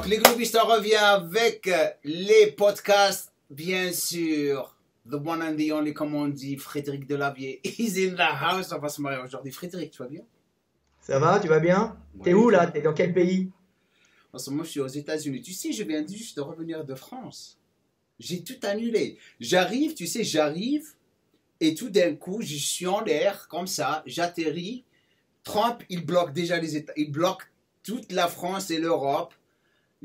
Donc, les groupistes, on revient avec les podcasts, bien sûr. The one and the only, comme on dit, Frédéric Delavier is in the house. On va se marier aujourd'hui. Frédéric, tu vas bien? Ça va, tu vas bien? Ouais, T'es où là? T'es dans quel pays? En ce moment, je suis aux États-Unis. Tu sais, je viens juste de revenir de France. J'ai tout annulé. J'arrive, tu sais, j'arrive et tout d'un coup, je suis en l'air comme ça. J'atterris. Trump, il bloque déjà les États. Il bloque toute la France et l'Europe.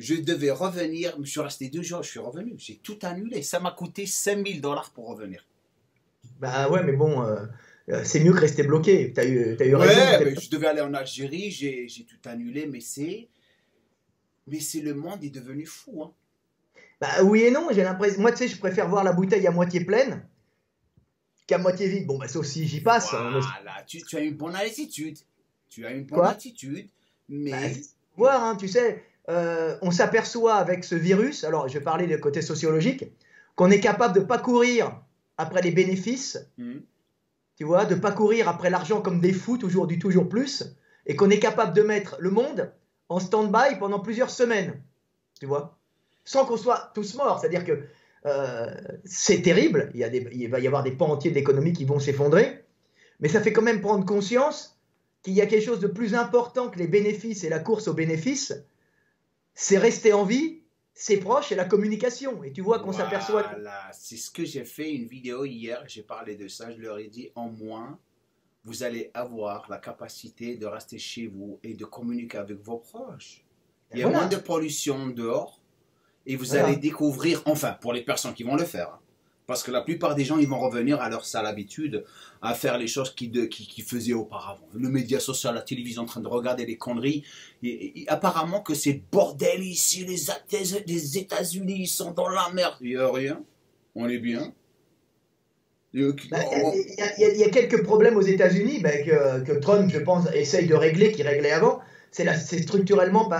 Je devais revenir. Je suis resté 2 jours. Je suis revenu. J'ai tout annulé. Ça m'a coûté $5 000 pour revenir. Bah ouais, mais bon, c'est mieux que rester bloqué. T'as eu raison. Ouais, mais je devais aller en Algérie. J'ai tout annulé. Mais c'est le monde est devenu fou. Hein. Bah oui et non, j'ai l'impression. Moi, tu sais, je préfère voir la bouteille à moitié pleine qu'à moitié vide. Bon, bah ça aussi, j'y passe. Voilà. Tu as une bonne attitude. Tu as une bonne Quoi? attitude. Bah, Mais. voir, hein, tu sais, on s'aperçoit avec ce virus, alors je vais parler du côté sociologique, qu'on est capable de ne pas courir après les bénéfices, tu vois, de ne pas courir après l'argent comme des fous, toujours du toujours plus, et qu'on est capable de mettre le monde en stand-by pendant plusieurs semaines, tu vois, sans qu'on soit tous morts. C'est-à-dire que c'est terrible, il va y avoir des pans entiers de l'économie qui vont s'effondrer, mais ça fait quand même prendre conscience qu'il y a quelque chose de plus important que les bénéfices et la course aux bénéfices, c'est rester en vie, ses proches et la communication. Et tu vois qu'on s'aperçoit... Voilà, c'est ce que j'ai fait une vidéo hier, j'ai parlé de ça, je leur ai dit en moins, vous allez avoir la capacité de rester chez vous et de communiquer avec vos proches. Il y a Voilà. moins de pollution dehors et vous Voilà. allez découvrir, enfin pour les personnes qui vont le faire, hein, parce que la plupart des gens ils vont revenir à leur sale habitude, à faire les choses qu'ils faisaient auparavant. Le média social, la télévision en train de regarder les conneries. Et apparemment que c'est bordel ici, les États-Unis ils sont dans la merde. Il n'y a rien, on est bien. Bah, y a quelques problèmes aux États-Unis que Trump, je pense, essaye de régler, qu'il réglait avant. C'est structurellement,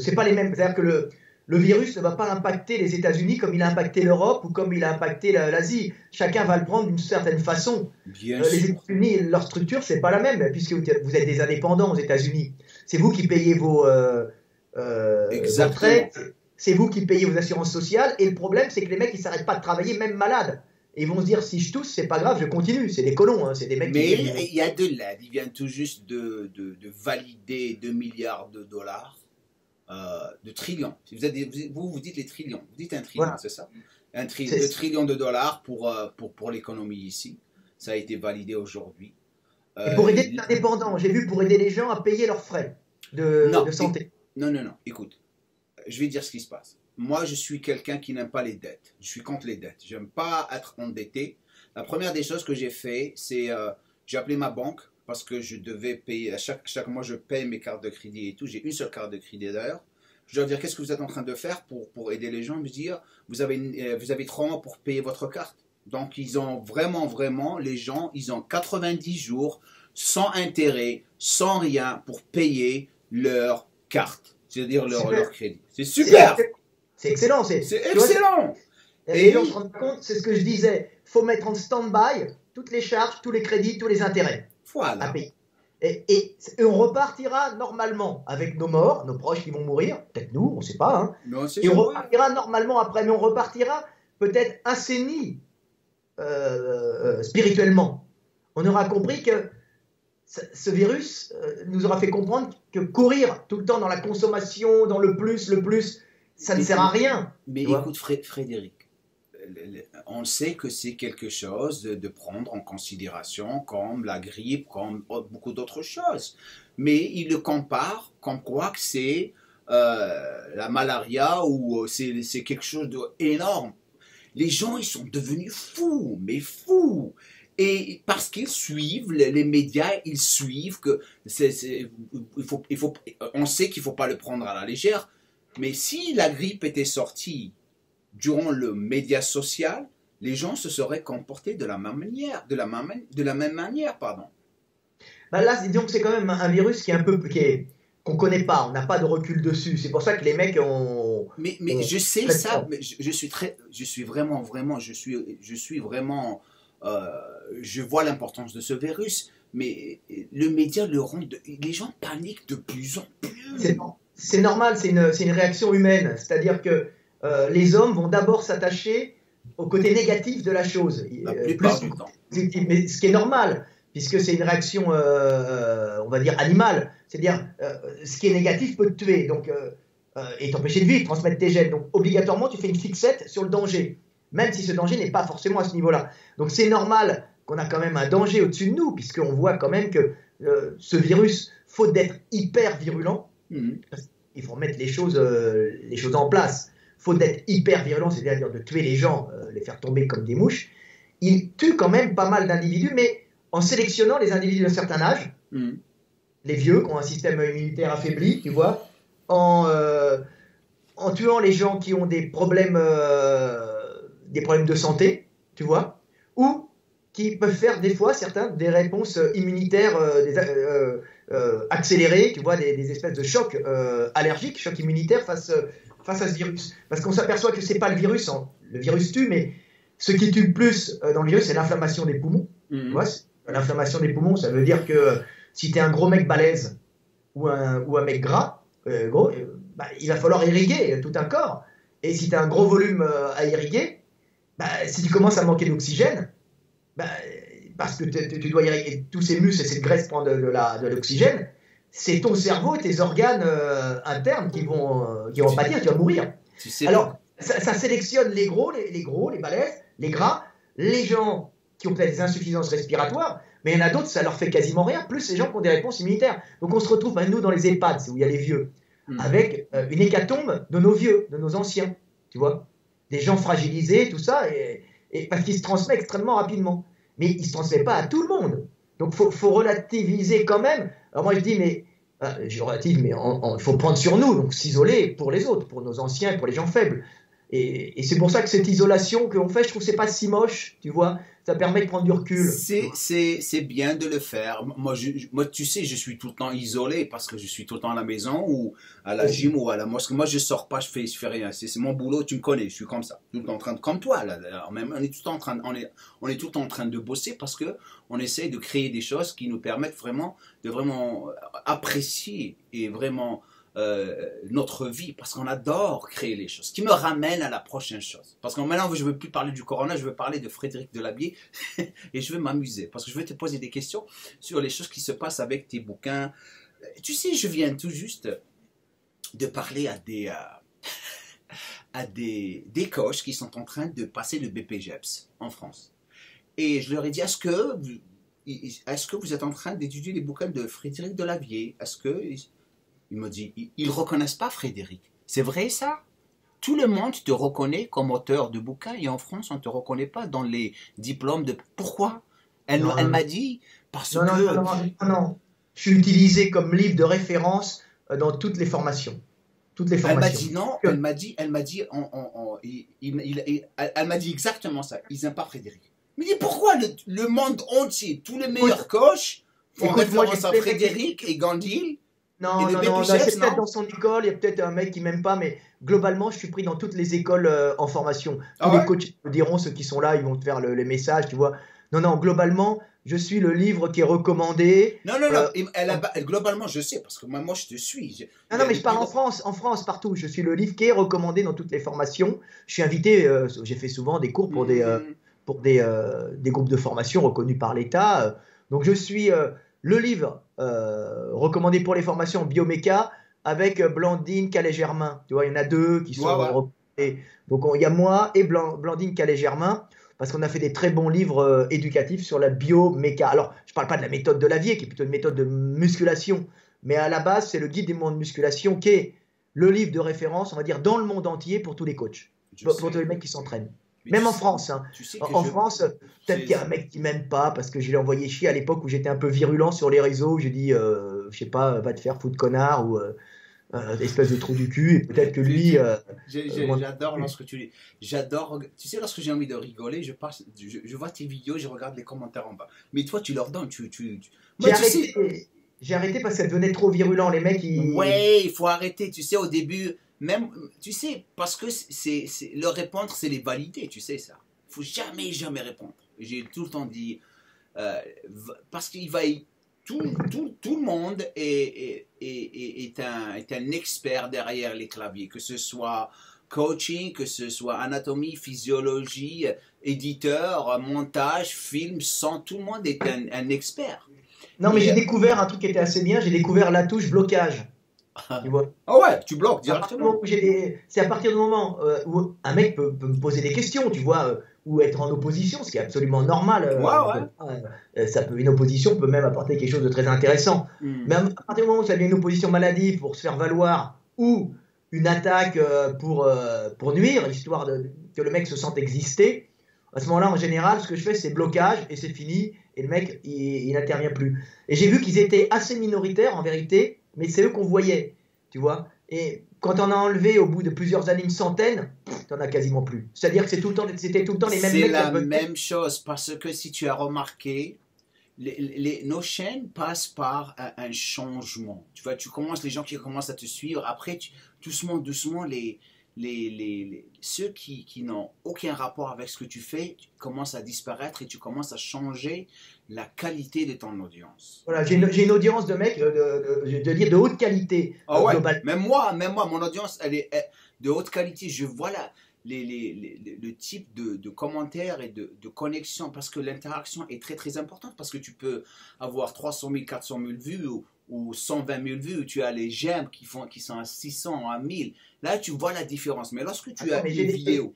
c'est pas les mêmes. C'est-à-dire que le virus ne va pas impacter les États-Unis comme il a impacté l'Europe ou comme il a impacté l'Asie. Chacun va le prendre d'une certaine façon. Bien Les sûr. États-Unis, leur structure, c'est pas la même, puisque vous êtes des indépendants aux États-Unis. C'est vous qui payez vos retraites, c'est vous qui payez vos assurances sociales. Et le problème, c'est que les mecs, ils s'arrêtent pas de travailler, même malades. Et ils vont se dire, si je tousse, c'est pas grave, je continue. C'est des colons, hein, c'est des mecs Mais qui... il y a de l'aide. Il vient tout juste de valider $2 milliards de trillions. Vous dites les trillions. Vous dites un trillion, Voilà. c'est ça? 2 trillions de dollars pour l'économie ici. Ça a été validé aujourd'hui. Et pour aider les indépendants, j'ai vu, pour aider les gens à payer leurs frais de santé. Non. Écoute, je vais dire ce qui se passe. Moi, je suis quelqu'un qui n'aime pas les dettes. Je suis contre les dettes. J'aime pas être endetté. La première des choses que j'ai fait, c'est j'ai appelé ma banque parce que je devais payer. Chaque mois, je paye mes cartes de crédit et tout. J'ai une seule carte de crédit d'ailleurs. Je leur dis, qu'est-ce que vous êtes en train de faire pour aider les gens? Me dire, vous avez 3 mois pour payer votre carte. Donc, ils ont vraiment, les gens, ils ont 90 jours sans intérêt, sans rien pour payer leur carte. C'est-à-dire leur crédit. C'est super! C'est excellent. C'est excellent! Et les gens se rendent compte, c'est ce que je disais, il faut mettre en stand-by toutes les charges, tous les crédits, tous les intérêts Voilà. à payer. Et on repartira normalement avec nos morts, nos proches qui vont mourir, peut-être nous, on ne sait pas, hein. Non, Et on repartira normalement après, mais on repartira peut-être assaini spirituellement. On aura compris que ce virus nous aura fait comprendre que courir tout le temps dans la consommation, dans le plus, ça ne sert à rien. Mais écoute, Frédéric, on sait que c'est quelque chose de prendre en considération comme la grippe, comme beaucoup d'autres choses. Mais il le compare comme quoi que c'est la malaria ou c'est quelque chose d'énorme. Les gens, ils sont devenus fous, mais fous. Et parce qu'ils suivent, les médias, ils suivent que on sait qu'il ne faut pas le prendre à la légère. Mais si la grippe était sortie durant le média social, les gens se seraient comportés de la même manière, pardon. Bah là, disons que c'est quand même un virus qui est un peu qu'on connaît pas, on n'a pas de recul dessus. C'est pour ça que les mecs ont. Mais je sais ça, mais je suis vraiment, je vois l'importance de ce virus, mais le média le rend, les gens paniquent de plus en plus. c'est normal, c'est une réaction humaine. C'est-à-dire que les hommes vont d'abord s'attacher au côté négatif de la chose. La plupart du temps. Mais ce qui est normal, puisque c'est une réaction, on va dire, animale. C'est-à-dire, ce qui est négatif peut te tuer et t'empêcher de vivre, transmettre tes gènes. Donc, obligatoirement, tu fais une fixette sur le danger, même si ce danger n'est pas forcément à ce niveau-là. Donc, c'est normal qu'on a quand même un danger au-dessus de nous, puisqu'on voit quand même que ce virus, faute d'être hyper virulent, il faut remettre les choses en place. Faute d'être hyper virulent, c'est-à-dire de tuer les gens, les faire tomber comme des mouches, il tue quand même pas mal d'individus, mais en sélectionnant les individus d'un certain âge, les vieux qui ont un système immunitaire affaibli, tu vois, en tuant les gens qui ont des problèmes de santé, tu vois, ou qui peuvent faire des fois, certains, des réponses immunitaires accélérées, tu vois, des espèces de chocs allergiques, chocs immunitaires face à ce virus. Parce qu'on s'aperçoit que c'est pas le virus, hein. Le virus tue, mais ce qui tue le plus dans le virus, c'est l'inflammation des poumons. Tu vois, l'inflammation des poumons, ça veut dire que si tu es un gros mec balèze ou un mec gras, il va falloir irriguer tout un corps. Et si tu as un gros volume à irriguer, si tu commences à manquer d'oxygène, parce que tu dois irriguer tous ces muscles et cette graisse prend de l'oxygène, c'est ton cerveau et tes organes internes qui vont pâtir, tu vas mourir. Alors, ça sélectionne les gros, les balèzes, les gras, les gens qui ont peut-être des insuffisances respiratoires, mais il y en a d'autres, ça leur fait quasiment rien, plus les gens qui ont des réponses immunitaires. Donc on se retrouve, nous, dans les EHPAD, c'est où il y a les vieux, avec une hécatombe de nos vieux, de nos anciens, tu vois, des gens fragilisés, tout ça, et parce qu'ils se transmettent extrêmement rapidement. Mais ils ne se transmettent pas à tout le monde. Donc il faut relativiser quand même. Alors moi je dis, mais je relative, mais il faut prendre sur nous, donc s'isoler pour les autres, pour nos anciens et pour les gens faibles. Et c'est pour ça que cette isolation qu'on fait, je trouve que c'est pas si moche, tu vois. Ça permet de prendre du recul. C'est bien de le faire. Moi, tu sais, je suis tout le temps isolé parce que je suis tout le temps à la maison ou à la gym ou à la mosquée. Moi, je sors pas, je fais rien. C'est mon boulot, tu me connais, je suis comme ça. Tout le temps en train comme toi, là. On est tout le temps on est tout le temps en train de bosser parce que on essaie de créer des choses qui nous permettent de vraiment apprécier et vraiment notre vie, parce qu'on adore créer les choses. Ce qui me ramène à la prochaine chose. Parce que maintenant, je ne veux plus parler du corona, je veux parler de Frédéric Delabier et je veux m'amuser. Parce que je vais te poser des questions sur les choses qui se passent avec tes bouquins. Tu sais, je viens tout juste de parler à des coachs qui sont en train de passer le BPGEPS en France. Et je leur ai dit, est-ce que vous êtes en train d'étudier les bouquins de Frédéric Delabier? Est-ce que... Il m'a dit, ils ne reconnaissent pas Frédéric. C'est vrai ça? Tout le monde te reconnaît comme auteur de bouquins et en France, on ne te reconnaît pas dans les diplômes de... Pourquoi? Elle m'a dit, parce que... Non. Je suis utilisé comme livre de référence dans toutes les formations. Elle m'a dit non, elle m'a dit exactement ça. Ils n'aiment pas Frédéric. Mais dis pourquoi le monde entier, tous les meilleurs coachs font référence à Frédéric et Gandhi? Non, c'est peut-être dans son école, il y a peut-être un mec qui m'aime pas, mais globalement, je suis pris dans toutes les écoles en formation. Tous les coachs me diront, ceux qui sont là, ils vont te faire les messages, tu vois. Non, globalement, je suis le livre qui est recommandé. Non, globalement, je sais, parce que moi je te suis. Non, mais je parle en France, partout. Je suis le livre qui est recommandé dans toutes les formations. Je suis invité, j'ai fait souvent des cours pour des groupes de formation reconnus par l'État. Donc, je suis le livre recommandé pour les formations bioméca avec Blandine Calais-Germain. Tu vois, il y en a deux qui sont recommandés. Donc, il y a moi et Blandine Calais-Germain, parce qu'on a fait des très bons livres éducatifs sur la bioméca. Alors, je ne parle pas de la méthode de Lavier, qui est plutôt une méthode de musculation, mais à la base, c'est le guide des mouvements de musculation qui est le livre de référence, on va dire, dans le monde entier pour tous les coachs, pour tous les mecs qui s'entraînent. Même en France. Hein. En France, peut-être qu'il y a un mec qui m'aime pas parce que je l'ai envoyé chier à l'époque où j'étais un peu virulent sur les réseaux. J'ai dit, je sais pas, va te faire foutre connard ou espèce de trou du cul. Et peut-être que lui. J'adore lorsque tu dis. J'adore. Tu sais, lorsque j'ai envie de rigoler, je vois tes vidéos, je regarde les commentaires en bas. Mais toi, tu leur donnes. J'ai arrêté parce que ça devenait trop virulent. Les mecs, Ouais, il faut arrêter. Tu sais, au début. Même, tu sais, parce que leur répondre, c'est les valider, tu sais ça. Il ne faut jamais répondre. J'ai tout le temps dit, parce qu'il va tout le monde est un expert derrière les claviers, que ce soit coaching, que ce soit anatomie, physiologie, éditeur, montage, film, son, tout le monde est un expert. Non, mais j'ai découvert un truc qui était assez bien, j'ai découvert la touche blocage. Tu vois. Ah ouais, tu bloques directement. C'est à partir du moment où un mec peut me poser des questions, tu vois, ou être en opposition, ce qui est absolument normal. Une opposition peut même apporter quelque chose de très intéressant. Mais à partir du moment où ça devient une opposition maladive pour se faire valoir, ou une attaque pour nuire, histoire que le mec se sente exister, à ce moment-là, en général, ce que je fais, c'est blocage, et c'est fini, et le mec, il n'intervient plus. Et j'ai vu qu'ils étaient assez minoritaires, en vérité, mais c'est eux qu'on voyait, tu vois. Et quand on a enlevé au bout de plusieurs années une centaine, t'en as quasiment plus. C'est-à-dire que c'était tout le temps les mêmes mecs. C'est la même chose, parce que si tu as remarqué, nos chaînes passent par un changement. Tu vois, les gens qui commencent à te suivre, après, doucement, ceux qui n'ont aucun rapport avec ce que tu fais commencent à disparaître et tu commences à changer la qualité de ton audience. Voilà, j'ai une audience de mecs de haute qualité. Même moi, mon audience, elle est de haute qualité. Je vois le type de commentaires et de connexion, parce que l'interaction est très très importante, parce que tu peux avoir 300 000, 400 000 vues ou 120 000 vues, où tu as les j'aime qui sont à 600, à 1000. Là, tu vois la différence. Mais lorsque tu as une vidéo...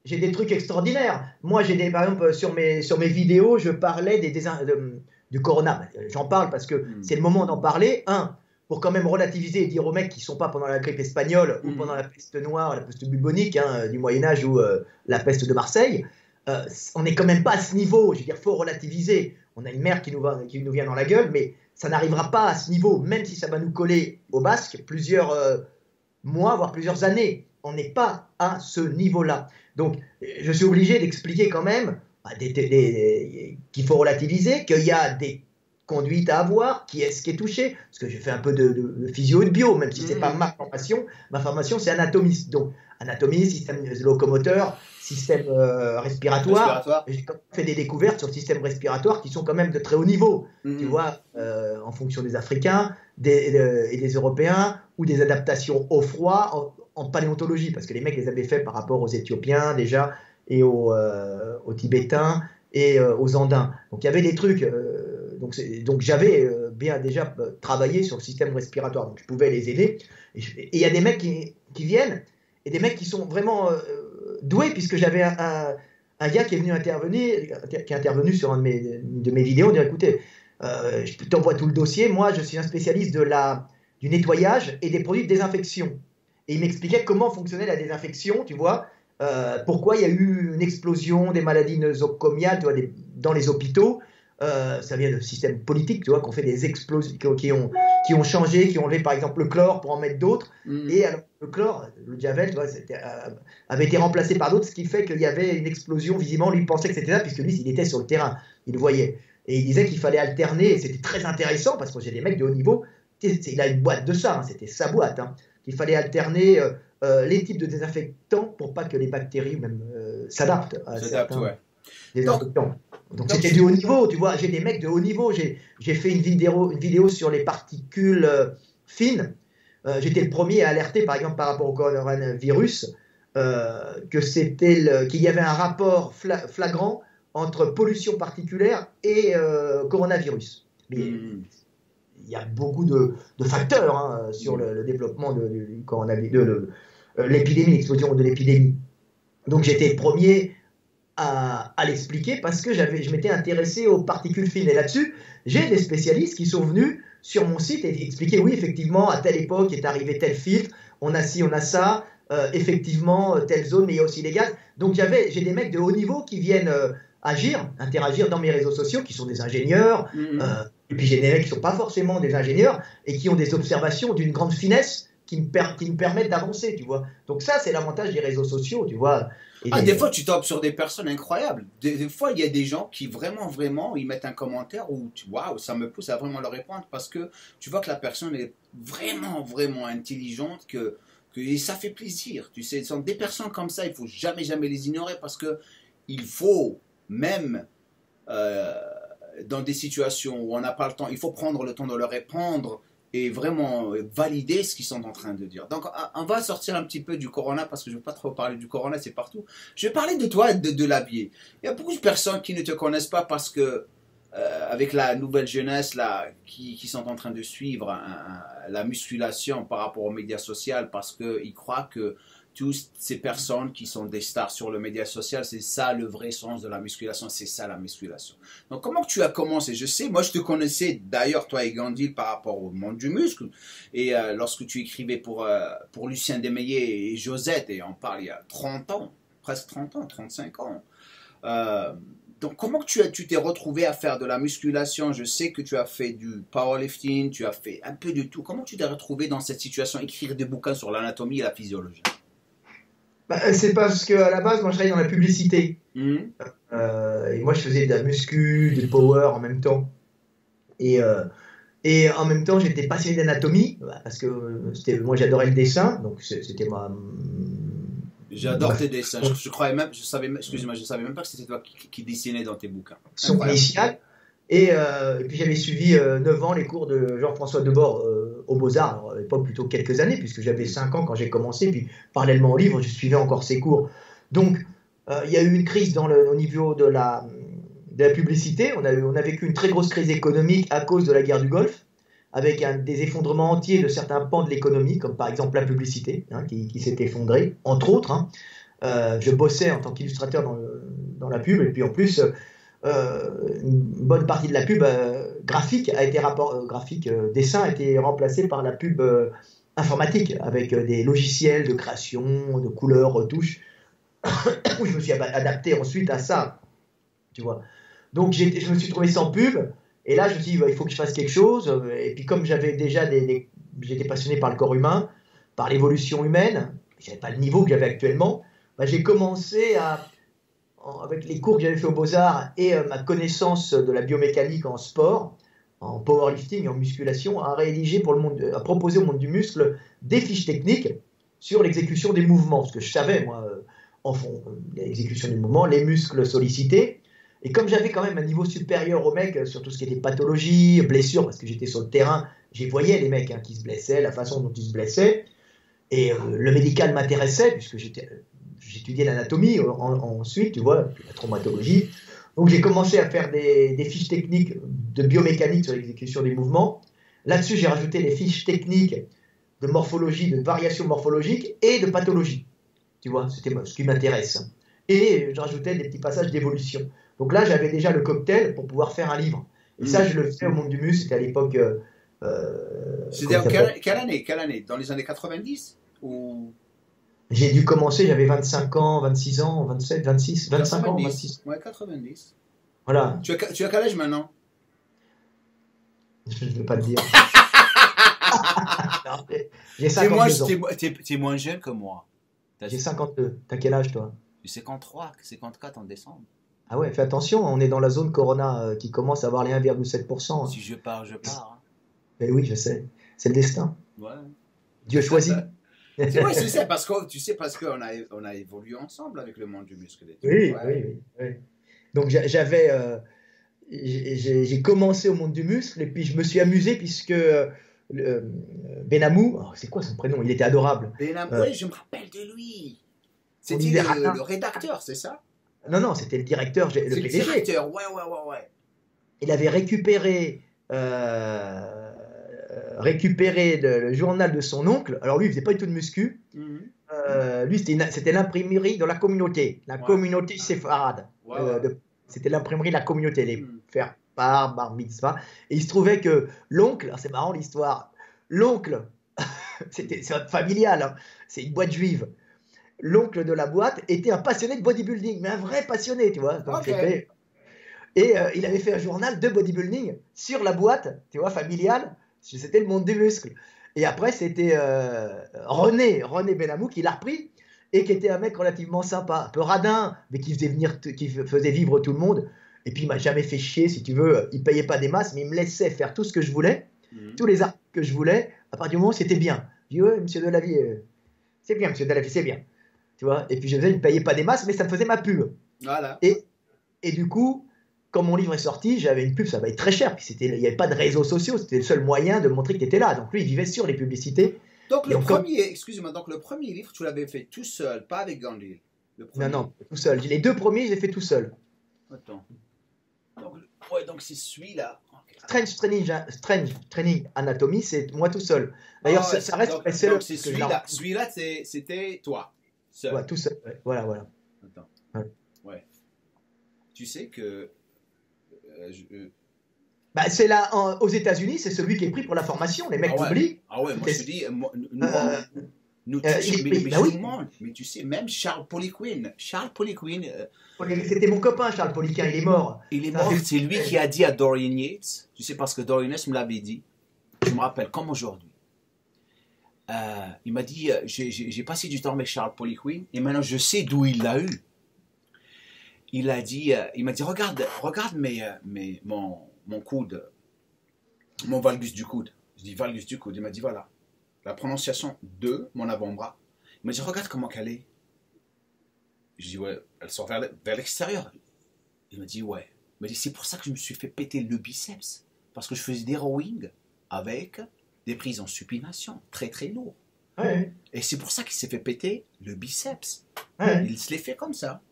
J'ai des trucs extraordinaires. Moi, par exemple, sur mes vidéos, je parlais du corona. J'en parle parce que c'est le moment d'en parler. Pour quand même relativiser et dire aux mecs qui ne sont pas pendant la grippe espagnole ou pendant la peste noire, la peste bubonique du Moyen-Âge ou la peste de Marseille, on n'est quand même pas à ce niveau. Je veux dire, il faut relativiser. On a une mer qui nous vient dans la gueule, mais ça n'arrivera pas à ce niveau, même si ça va nous coller au basque plusieurs mois, voire plusieurs années. On n'est pas à ce niveau-là. Donc, je suis obligé d'expliquer quand même qu'il faut relativiser, qu'il y a des conduites à avoir, qui est-ce qui est touché, parce que j'ai fait un peu de physio et de bio, même si ce n'est pas ma formation. Ma formation, c'est anatomiste. Donc, anatomie, système locomoteur, système respiratoire. J'ai fait des découvertes sur le système respiratoire qui sont quand même de très haut niveau. Tu vois, en fonction des Africains et des Européens, ou des adaptations au froid en paléontologie, parce que les mecs les avaient fait par rapport aux Éthiopiens déjà, et aux Tibétains et aux Andins. Donc il y avait des trucs, donc j'avais bien déjà travaillé sur le système respiratoire, donc je pouvais les aider. Et il y a des mecs qui viennent, et des mecs qui sont vraiment doués, puisque j'avais un gars qui est venu qui est intervenu sur une de mes vidéos, on dit écoutez, je t'envoie tout le dossier, moi je suis un spécialiste du nettoyage et des produits de désinfection. Et il m'expliquait comment fonctionnait la désinfection, tu vois, pourquoi il y a eu une explosion des maladies nosocomiales, tu vois, dans les hôpitaux. Ça vient de système politique, tu vois, qu'on fait des explosions, qui ont changé, qui ont enlevé par exemple le chlore pour en mettre d'autres. Et alors, le chlore, le Javel, tu vois, avait été remplacé par d'autres, ce qui fait qu'il y avait une explosion. Visiblement, lui pensait que c'était là, puisque lui, il était sur le terrain, il le voyait. Et il disait qu'il fallait alterner, et c'était très intéressant, parce que j'ai des mecs de haut niveau. Il a une boîte de ça, c'était sa boîte, qu'il fallait alterner les types de désinfectants pour pas que les bactéries même s'adaptent à certains désinfectants. Donc c'était du haut niveau, tu vois, j'ai des mecs de haut niveau. J'ai fait une vidéo sur les particules fines. J'étais le premier à alerter, par exemple, par rapport au coronavirus, qu'il y avait un rapport flagrant entre pollution particulière et coronavirus. Mais il y a beaucoup de facteurs sur le développement du coronavirus, de l'épidémie, l'explosion de l'épidémie. Donc j'étais le premier à l'expliquer, parce que je m'étais intéressé aux particules fines. Et là-dessus, j'ai des spécialistes qui sont venus sur mon site et expliquer, oui, effectivement, à telle époque est arrivé tel filtre, on a ci, on a ça, effectivement, telle zone, mais il y a aussi les gaz. Donc j'ai des mecs de haut niveau qui viennent interagir dans mes réseaux sociaux, qui sont des ingénieurs, et puis j'ai des mecs qui ne sont pas forcément des ingénieurs, et qui ont des observations d'une grande finesse qui me permettent d'avancer, tu vois. Donc ça, c'est l'avantage des réseaux sociaux, tu vois. Des fois, tu tombes sur des personnes incroyables. Des fois, il y a des gens qui vraiment, ils mettent un commentaire où, waouh, ça me pousse à vraiment leur répondre, parce que tu vois que la personne est vraiment intelligente, et ça fait plaisir. Tu sais, ce sont des personnes comme ça, il faut jamais les ignorer, parce que il faut même dans des situations où on n'a pas le temps, il faut prendre le temps de leur répondre et vraiment valider ce qu'ils sont en train de dire. Donc, on va sortir un petit peu du corona parce que je ne veux pas trop parler du corona, c'est partout. Je vais parler de toi et de la vie. Il y a beaucoup de personnes qui ne te connaissent pas parce que, avec la nouvelle jeunesse là, qui sont en train de suivre la musculation par rapport aux médias sociaux parce qu'ils croient que toutes ces personnes qui sont des stars sur le média social, c'est ça le vrai sens de la musculation, c'est ça la musculation. Donc comment tu as commencé? Je sais, moi je te connaissais d'ailleurs, toi et Gandhi, par rapport au monde du muscle, et lorsque tu écrivais pour Lucien Desmeillet et Josette, et on parle il y a 30 ans, presque 30 ans, 35 ans. Donc comment tu t'es retrouvé à faire de la musculation? Je sais que tu as fait du powerlifting, tu as fait un peu de tout. Comment tu t'es retrouvé dans cette situation, écrire des bouquins sur l'anatomie et la physiologie? C'est parce qu'à la base, moi, je travaillais dans la publicité. Mmh. Et moi, je faisais de la muscu, de power en même temps. Et en même temps, j'étais passionné d'anatomie, parce que moi, j'adorais le dessin. Donc, c'était ma... J'adore tes dessins. Je croyais même, excusez-moi, je savais même pas que c'était toi qui dessinais dans tes bouquins. Son initial. Et puis j'avais suivi 9 ans les cours de Jean-François Debord aux Beaux-Arts, à l'époque plutôt quelques années, puisque j'avais 5 ans quand j'ai commencé, puis parallèlement au livre, je suivais encore ses cours. Donc il y a eu une crise au niveau de la publicité, on a vécu une très grosse crise économique à cause de la guerre du Golfe, avec des effondrements entiers de certains pans de l'économie, comme par exemple la publicité, qui s'est effondrée, entre autres. Je bossais en tant qu'illustrateur dans la pub, et puis en plus... une bonne partie de la pub graphique dessin a été remplacée par la pub informatique avec des logiciels de création, de couleurs, retouches où je me suis adapté ensuite à ça, tu vois. Donc je me suis trouvé sans pub et là je me suis dit il faut que je fasse quelque chose et puis comme j'avais déjà j'étais passionné par le corps humain, par l'évolution humaine, j'avais pas le niveau que j'avais actuellement, j'ai commencé avec les cours que j'avais fait aux Beaux-Arts et ma connaissance de la biomécanique en sport, en powerlifting et en musculation, à proposer au monde du muscle des fiches techniques sur l'exécution des mouvements. Parce que je savais, moi, l'exécution des mouvements, les muscles sollicités. Et comme j'avais quand même un niveau supérieur aux mecs sur tout ce qui était pathologie, blessures, parce que j'étais sur le terrain, j'y voyais les mecs qui se blessaient, la façon dont ils se blessaient. Et le médical m'intéressait, puisque j'étudiais l'anatomie ensuite, tu vois, la traumatologie. Donc j'ai commencé à faire des fiches techniques de biomécanique sur l'exécution des mouvements. Là-dessus, j'ai rajouté les fiches techniques de morphologie, de variation morphologique et de pathologie. Tu vois, c'était ce qui m'intéresse. Et je rajoutais des petits passages d'évolution. Donc là, j'avais déjà le cocktail pour pouvoir faire un livre. Et ça, je le faisais au monde du muscle. C'était à l'époque... c'était en quelle année? Dans les années 90 ou... J'ai dû commencer, j'avais 25 ans, 26 ans, 27, 26, 25 90. ans, 26. Ouais, 90. Voilà. Tu as quel âge maintenant? Je ne veux pas le dire. J'ai 52 ans. T'es moins jeune que moi. J'ai 52. T'as quel âge, toi? J'ai 53, 54 en décembre. Ah ouais, fais attention, on est dans la zone Corona qui commence à avoir les 1,7%. Si je pars, je pars. Mais oui, je sais. C'est le destin. Ouais. Dieu choisit. Oui, c'est ça, parce qu'on a évolué ensemble avec le monde du muscle. Oui. Donc j'ai commencé au monde du muscle et puis je me suis amusé puisque Benamou, c'est quoi son prénom? Il était adorable. Benamou, oui, je me rappelle de lui. C'était le rédacteur, c'est ça? Non, c'était le directeur, le PDG. Le directeur, ouais. Il avait récupéré le journal de son oncle. Alors lui, il faisait pas du tout de muscu. Lui, c'était l'imprimerie de la communauté, communauté séfarade. C'était l'imprimerie de la communauté, les faire part, bar mitzvah. Et il se trouvait que l'oncle, c'est marrant l'histoire, l'oncle, c'est familial, c'est une boîte juive. L'oncle de la boîte était un passionné de bodybuilding, mais un vrai passionné, tu vois. Donc et il avait fait un journal de bodybuilding sur la boîte, tu vois, familiale. C'était le monde du muscle. Et après, c'était René Benamou qui l'a repris et qui était un mec relativement sympa, un peu radin, mais qui faisait vivre tout le monde. Et puis, il m'a jamais fait chier, si tu veux. Il payait pas des masses, mais il me laissait faire tout ce que je voulais, tous les articles que je voulais, à partir du moment où c'était bien. Je dis, ouais, monsieur Delavier, c'est bien, monsieur Delavier, c'est bien. Tu vois. Et puis, il me payait pas des masses, mais ça me faisait ma pub. Voilà. Et du coup, quand mon livre est sorti, j'avais une pub, ça va être très cher. Puis il n'y avait pas de réseaux sociaux, c'était le seul moyen de montrer que tu étais là. Donc lui, il vivait sur les publicités. Donc excusez-moi, donc le premier livre, tu l'avais fait tout seul, pas avec Gandhi. Non, tout seul. Les 2 premiers, je les ai fait tout seul. Attends. Donc c'est celui-là. Strange Training Anatomy, c'est moi tout seul. D'ailleurs, ça reste donc c'est celui-là. Celui-là, c'était toi. Seul. Ouais, tout seul. Ouais. Voilà. Attends. Ouais. Tu sais que. C'est là, aux États-Unis, c'est celui qui est pris pour la formation. Les mecs oublient. Ah ouais, moi je te dis, mais tu sais, même Charles Poliquin. C'était mon copain, Charles Poliquin, il est mort. Il est mort, c'est lui qui a dit à Dorian Yates, tu sais, parce que Dorian Yates me l'avait dit, je me rappelle comme aujourd'hui. Il m'a dit, j'ai passé du temps avec Charles Poliquin et maintenant je sais d'où il l'a eu. Il m'a dit, regarde mon coude, mon valgus du coude. Je dis valgus du coude. Il m'a dit, voilà, la prononciation de mon avant-bras. Il m'a dit, regarde comment qu'elle est. Je dis, ouais, elle sort vers l'extérieur. Il m'a dit, ouais. Il m'a dit, c'est pour ça que je me suis fait péter le biceps. Parce que je faisais des rowing avec des prises en supination, très très lourd. Ouais. Et c'est pour ça qu'il s'est fait péter le biceps. Ouais. Il se l'est fait comme ça.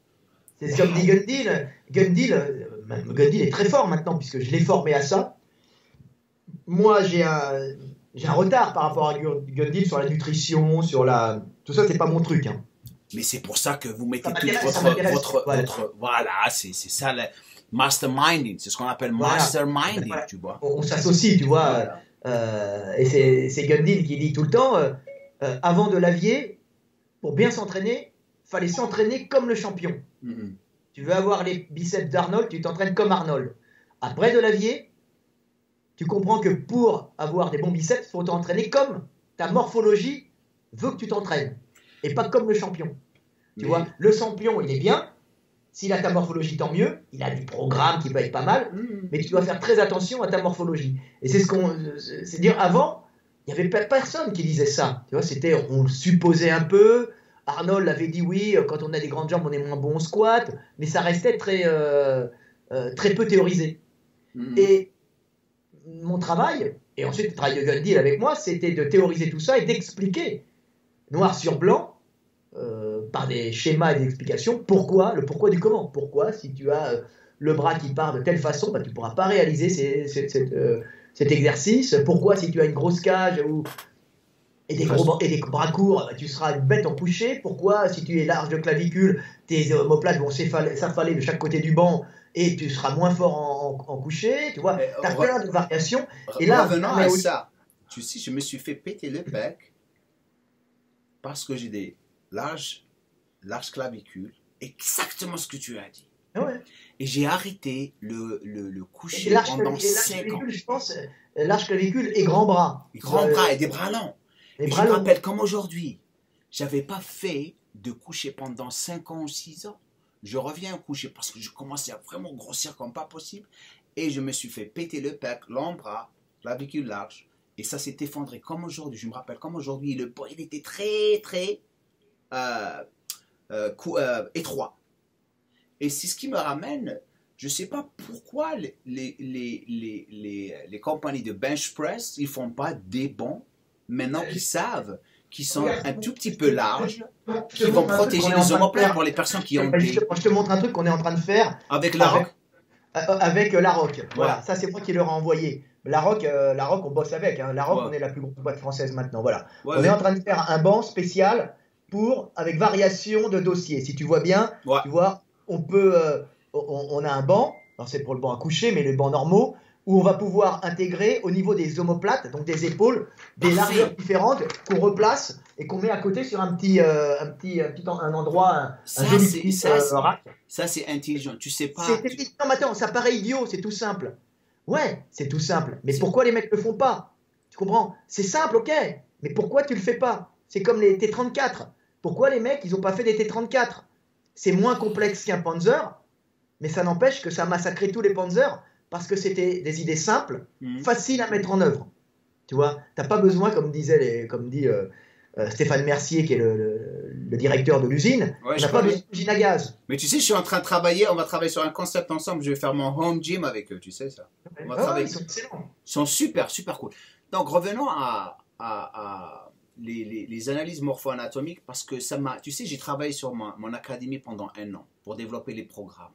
C'est comme dit Gundil. Gundil est très fort maintenant, puisque je l'ai formé à ça. Moi, j'ai un retard par rapport à Gundil sur la nutrition, sur la... Tout ça, c'est pas mon truc. Hein. Mais c'est pour ça que vous mettez toute votre voilà, c'est ça, le masterminding. C'est ce qu'on appelle masterminding, tu vois. On s'associe, tu vois. Et c'est Gundil qui dit tout le temps, avant de l'avier, pour bien s'entraîner, fallait s'entraîner comme le champion. Mm-hmm. Tu veux avoir les biceps d'Arnold, tu t'entraînes comme Arnold. Après de l'avier, tu comprends que pour avoir des bons biceps, il faut t'entraîner comme ta morphologie veut que tu t'entraînes. Et pas comme le champion. Tu vois, le champion, il est bien. S'il a ta morphologie, tant mieux. Il a du programme qui peut être pas mal. Mais tu dois faire très attention à ta morphologie. Et c'est dire, avant, il n'y avait personne qui disait ça. Tu vois, on le supposait un peu. Arnold avait dit oui, quand on a des grandes jambes, on est moins bon au squat, mais ça restait très peu théorisé. Et mon travail, et ensuite le travail de Gundil avec moi, c'était de théoriser tout ça et d'expliquer, noir sur blanc, par des schémas et des explications, le pourquoi du comment. Pourquoi, si tu as le bras qui part de telle façon, tu ne pourras pas réaliser cet exercice. Pourquoi, si tu as une grosse cage et des bras courts, tu seras une bête en couché. Pourquoi, si tu es large de clavicule, tes omoplates vont s'affaler de chaque côté du banc et tu seras moins fort en couché. Tu vois, tu as plein de variations. Et là, revenons à ça. Tu sais, je me suis fait péter le bec parce que j'ai des larges clavicules. Exactement ce que tu as dit. Ouais. Et j'ai arrêté le coucher pendant 5 ans. Je pense, large clavicule et grand bras. Grand bras et des bras longs. Et je me rappelle comme aujourd'hui, j'avais pas fait de coucher pendant 5 ans ou 6 ans. Je reviens au coucher parce que je commençais à vraiment grossir comme pas possible. Et je me suis fait péter le pec, l'avant-bras, clavicule large. Et ça s'est effondré comme aujourd'hui. Je me rappelle comme aujourd'hui, le bras il était très très étroit. Et c'est ce qui me ramène, je ne sais pas pourquoi les compagnies de bench press, ils ne font pas des bons, maintenant qu'ils savent, qui sont un tout petit peu larges, qui vont protéger les omoplates pour les personnes qui ont des... Je te montre un truc qu'on est en train de faire. Avec la ROC. Avec la ROC. Voilà, ça c'est moi qui leur ai envoyé. La ROC, on bosse avec. Hein. La ROC, on est la plus grosse boîte française maintenant. Voilà. On est en train de faire un banc spécial avec variation de dossiers. Si tu vois bien, tu vois, on a un banc, alors c'est pour le banc à coucher, mais les bancs normaux, où on va pouvoir intégrer au niveau des omoplates, donc des épaules, des largeurs différentes qu'on replace et qu'on met à côté sur un endroit, un joli petit rack. Ça, c'est intelligent. Tu sais pas. Non, mais attends, ça paraît idiot, c'est tout simple. Ouais, c'est tout simple. Mais pourquoi les mecs le font pas? Tu comprends? C'est simple, ok. Mais pourquoi tu le fais pas? C'est comme les T34. Pourquoi les mecs, ils ont pas fait des T34? C'est moins complexe qu'un Panzer, mais ça n'empêche que ça a massacré tous les Panzers parce que c'était des idées simples, faciles à mettre en œuvre. Tu vois, t'as pas besoin, comme dit Stéphane Mercier, qui est le directeur de l'usine, Ouais, on n'a pas besoin d'usine à gaz. Mais tu sais, je suis en train de travailler, on va travailler sur un concept ensemble, je vais faire mon home gym avec eux, tu sais ça. On va travailler. Ils sont excellents. Ils sont super, super cool. Donc revenons les analyses morpho-anatomiques parce que ça m'a... Tu sais, j'ai travaillé sur mon académie pendant 1 an pour développer les programmes.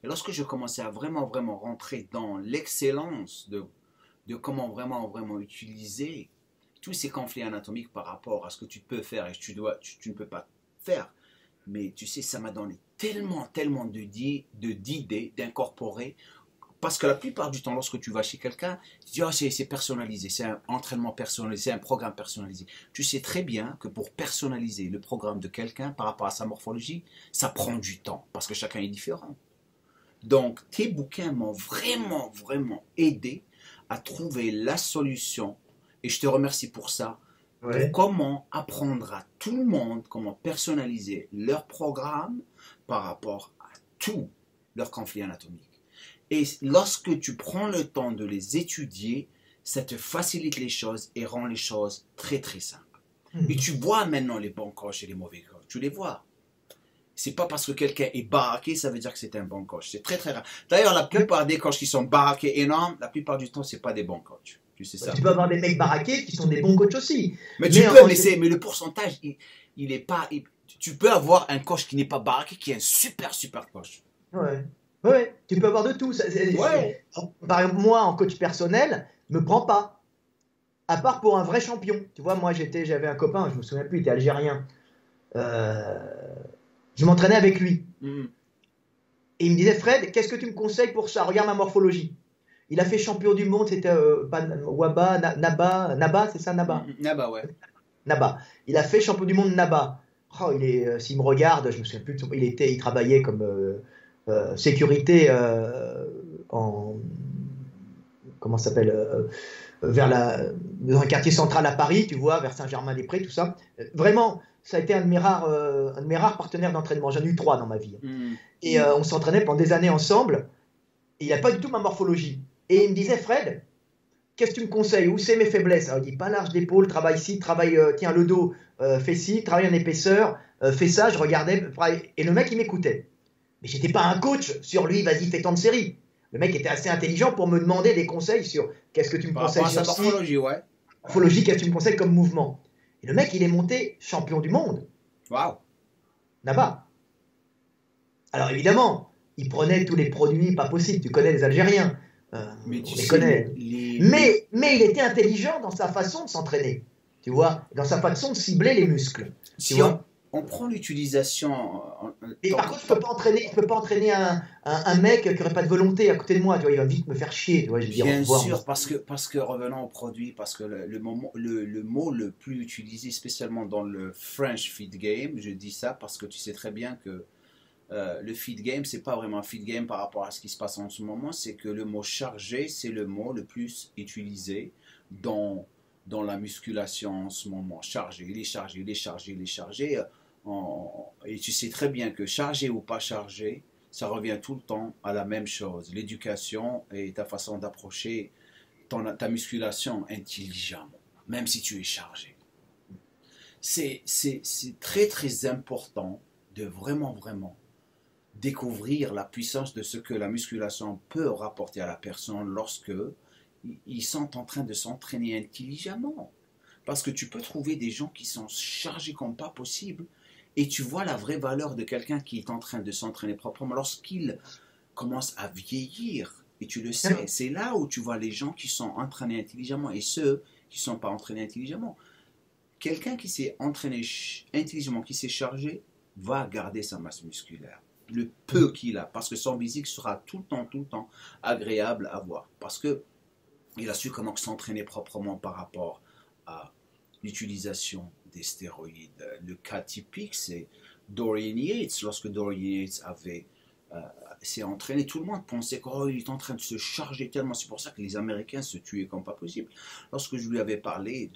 Et lorsque je commençais à vraiment, vraiment rentrer dans l'excellence de comment vraiment, vraiment utiliser tous ces conflits anatomiques par rapport à ce que tu peux faire et que tu ne peux pas faire, mais tu sais, ça m'a donné tellement, tellement d'idées, d'incorporer. Parce que la plupart du temps, lorsque tu vas chez quelqu'un, tu dis, oh, c'est personnalisé, c'est un entraînement personnalisé, c'est un programme personnalisé. Tu sais très bien que pour personnaliser le programme de quelqu'un par rapport à sa morphologie, ça prend du temps, parce que chacun est différent. Donc, tes bouquins m'ont vraiment, vraiment aidé à trouver la solution, et je te remercie pour ça, pour comment apprendre à tout le monde comment personnaliser leur programme par rapport à tous leurs conflits anatomiques. Et lorsque tu prends le temps de les étudier, ça te facilite les choses et rend les choses très très simples. Et tu vois maintenant les bons coachs et les mauvais coachs. Tu les vois. C'est pas parce que quelqu'un est baraqué, ça veut dire que c'est un bon coach. C'est très très rare. D'ailleurs, la plupart des coachs qui sont baraqués énormes, la plupart du temps, c'est pas des bons coachs. Tu sais ça. Tu peux avoir des mecs baraqués qui sont des bons coachs aussi. Mais le pourcentage, il est pas. Tu peux avoir un coach qui n'est pas baraqué, qui est un super super coach. Ouais, tu peux avoir de tout. Par exemple, moi, en coach personnel, me prends pas. À part pour un vrai champion. Tu vois, moi, j'avais un copain, je me souviens plus, il était algérien. Je m'entraînais avec lui. Et il me disait, Fred, qu'est-ce que tu me conseilles pour ça? Regarde ma morphologie. Il a fait champion du monde, c'était Naba, c'est ça, Naba? Naba, ouais. Naba. Il a fait champion du monde Naba. Oh, s'il me regarde, je me souviens plus de son... Il travaillait comme sécurité comment ça s'appelle dans un quartier central à Paris, tu vois, vers Saint-Germain-des-Prés, tout ça. Vraiment, ça a été un de mes rares partenaires d'entraînement. J'en ai eu 3 dans ma vie. Et on s'entraînait pendant des années ensemble. Et il n'a pas du tout ma morphologie. Et il me disait, Fred, qu'est-ce que tu me conseilles? Où c'est mes faiblesses? Alors, il dit, pas large d'épaule, travaille ici, tiens le dos, fais ci, travaille en épaisseur, fais ça. Je regardais, et le mec, il m'écoutait. Mais j'étais pas un coach sur lui, vas-y, fais tant de séries. Le mec était assez intelligent pour me demander des conseils sur qu'est-ce que tu me conseilles sur sa morphologie, ouais. Morphologie, qu'est-ce que tu me conseilles comme mouvement? Et le mec, il est monté champion du monde. Waouh. Là-bas. Alors évidemment, il prenait tous les produits pas possibles. Tu connais les Algériens. Mais tu on les connaît. Mais il était intelligent dans sa façon de s'entraîner. Tu vois, dans sa façon de cibler les muscles. On prend l'utilisation. Et par contre, je peux pas entraîner un mec qui n'aurait pas de volonté à côté de moi. Tu vois, il va vite me faire chier. Tu vois, je Bien sûr, parce que revenons au produit, parce que le mot le plus utilisé, spécialement dans le French feed game, je dis ça parce que tu sais très bien que le feed game, c'est pas vraiment un feed game par rapport à ce qui se passe en ce moment. C'est que le mot chargé, c'est le mot le plus utilisé dans la musculation en ce moment. Chargé, il est chargé, il est chargé, il est chargé. Et tu sais très bien que chargé ou pas chargé, ça revient tout le temps à la même chose. L'éducation et ta façon d'approcher ta musculation intelligemment, même si tu es chargé. C'est très très important de vraiment vraiment découvrir la puissance de ce que la musculation peut rapporter à la personne lorsque ils sont en train de s'entraîner intelligemment. Parce que tu peux trouver des gens qui sont chargés comme pas possible et tu vois la vraie valeur de quelqu'un qui est en train de s'entraîner proprement lorsqu'il commence à vieillir. Et tu le sais, c'est là où tu vois les gens qui sont entraînés intelligemment et ceux qui ne sont pas entraînés intelligemment. Quelqu'un qui s'est entraîné intelligemment, qui s'est chargé, va garder sa masse musculaire. Le peu qu'il a, parce que son physique sera tout le temps agréable à voir. Parce que il a su comment s'entraîner proprement par rapport à l'utilisation des stéroïdes. Le cas typique, c'est Dorian Yates. Lorsque Dorian Yates s'est entraîné, tout le monde pensait qu'il est en train de se charger tellement. C'est pour ça que les Américains se tuaient comme pas possible. Lorsque je lui avais parlé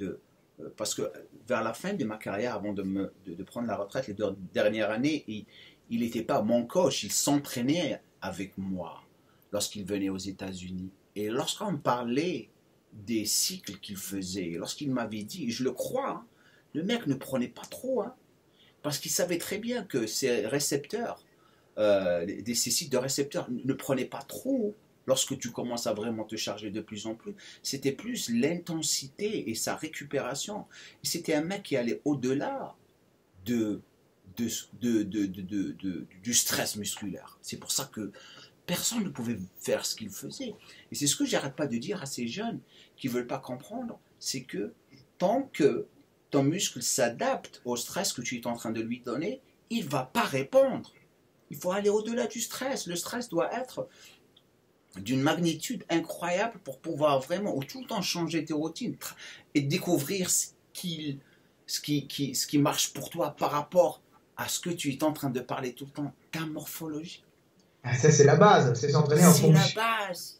parce que vers la fin de ma carrière, avant de prendre la retraite, les 2 dernières années, il n'était pas mon coach, il s'entraînait avec moi lorsqu'il venait aux États-Unis. Et lorsqu'on parlait des cycles qu'il faisait, lorsqu'il m'avait dit, et je le crois, le mec ne prenait pas trop. Parce qu'il savait très bien que ces récepteurs, ces sites de récepteurs ne prenaient pas trop lorsque tu commences à vraiment te charger de plus en plus. C'était plus l'intensité et sa récupération. Et c'était un mec qui allait au-delà du stress musculaire. C'est pour ça que personne ne pouvait faire ce qu'il faisait. Et c'est ce que j'arrête pas de dire à ces jeunes qui ne veulent pas comprendre, c'est que tant que ton muscle s'adapte au stress que tu es en train de lui donner, il ne va pas répondre. Il faut aller au-delà du stress. Le stress doit être d'une magnitude incroyable pour pouvoir vraiment tout le temps changer tes routines et découvrir ce qui marche pour toi par rapport à ce que tu es en train de parler tout le temps, ta morphologie. Ah, ça, c'est la base, c'est s'entraîner en fonction. C'est la base.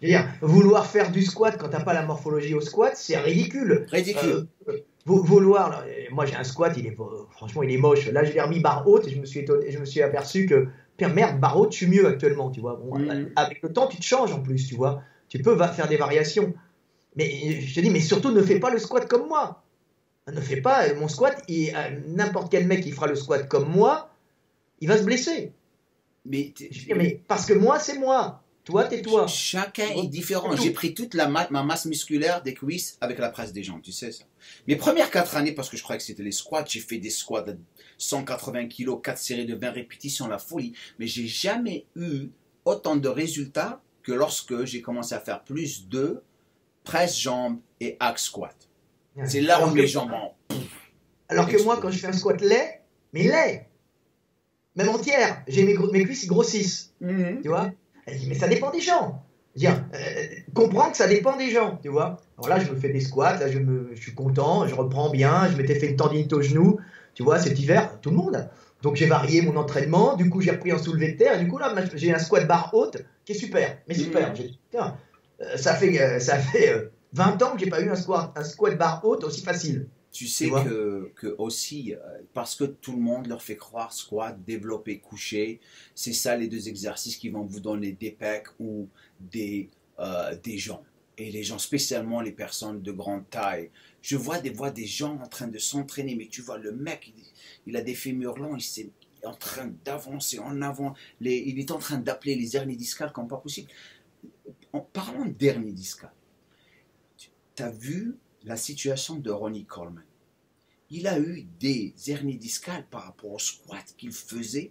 Je veux dire, vouloir faire du squat quand t'as pas la morphologie au squat, c'est ridicule. Ridicule. Vouloir, là, moi j'ai un squat, franchement il est moche. Là je l'ai remis barre haute et je me suis aperçu que, merde, barre haute, je suis mieux actuellement, tu vois. Bon, avec le temps, tu te changes en plus, tu vois. Tu peux faire des variations. Mais je te dis, mais surtout ne fais pas le squat comme moi. Ne fais pas mon squat, n'importe quel mec qui fera le squat comme moi, il va se blesser. Mais parce que moi, c'est moi. Toi, t'es toi. Chacun est différent. J'ai pris toute ma masse musculaire des cuisses avec la presse des jambes, tu sais ça. Mes premières 4 années, parce que je croyais que c'était les squats, j'ai fait des squats de 180 kg, 4 séries de 20 répétitions, la folie. Mais j'ai jamais eu autant de résultats que lorsque j'ai commencé à faire plus de presse jambes et hack squat. C'est là où mes jambes ont... Alors que moi, quand je fais un squat laid, mais laid, même entière, j'ai mes cuisses qui grossissent. Tu vois? Mais ça dépend des gens. Comprendre que ça dépend des gens, tu vois. Alors là, je me fais des squats, là, je suis content, je reprends bien, je m'étais fait une tendinite au genou, tu vois, cet hiver, tout le monde. Donc j'ai varié mon entraînement, du coup j'ai repris en soulevé de terre, et du coup là, j'ai un squat barre haute qui est super, mais super. Ça fait 20 ans que j'ai pas eu un squat barre haute aussi facile. Tu sais que aussi, parce que tout le monde leur fait croire squat, développer, coucher, c'est ça les 2 exercices qui vont vous donner des pecs ou des jambes. Et les gens, spécialement les personnes de grande taille, je vois des gens en train de s'entraîner, mais tu vois le mec, il a des fémurs longs, il est en train d'avancer en avant, il est en train d'appeler les hernies discales comme pas possible. En parlant d'hernie discale, tu as vu la situation de Ronnie Coleman. Il a eu des hernies discales par rapport au squat qu'il faisait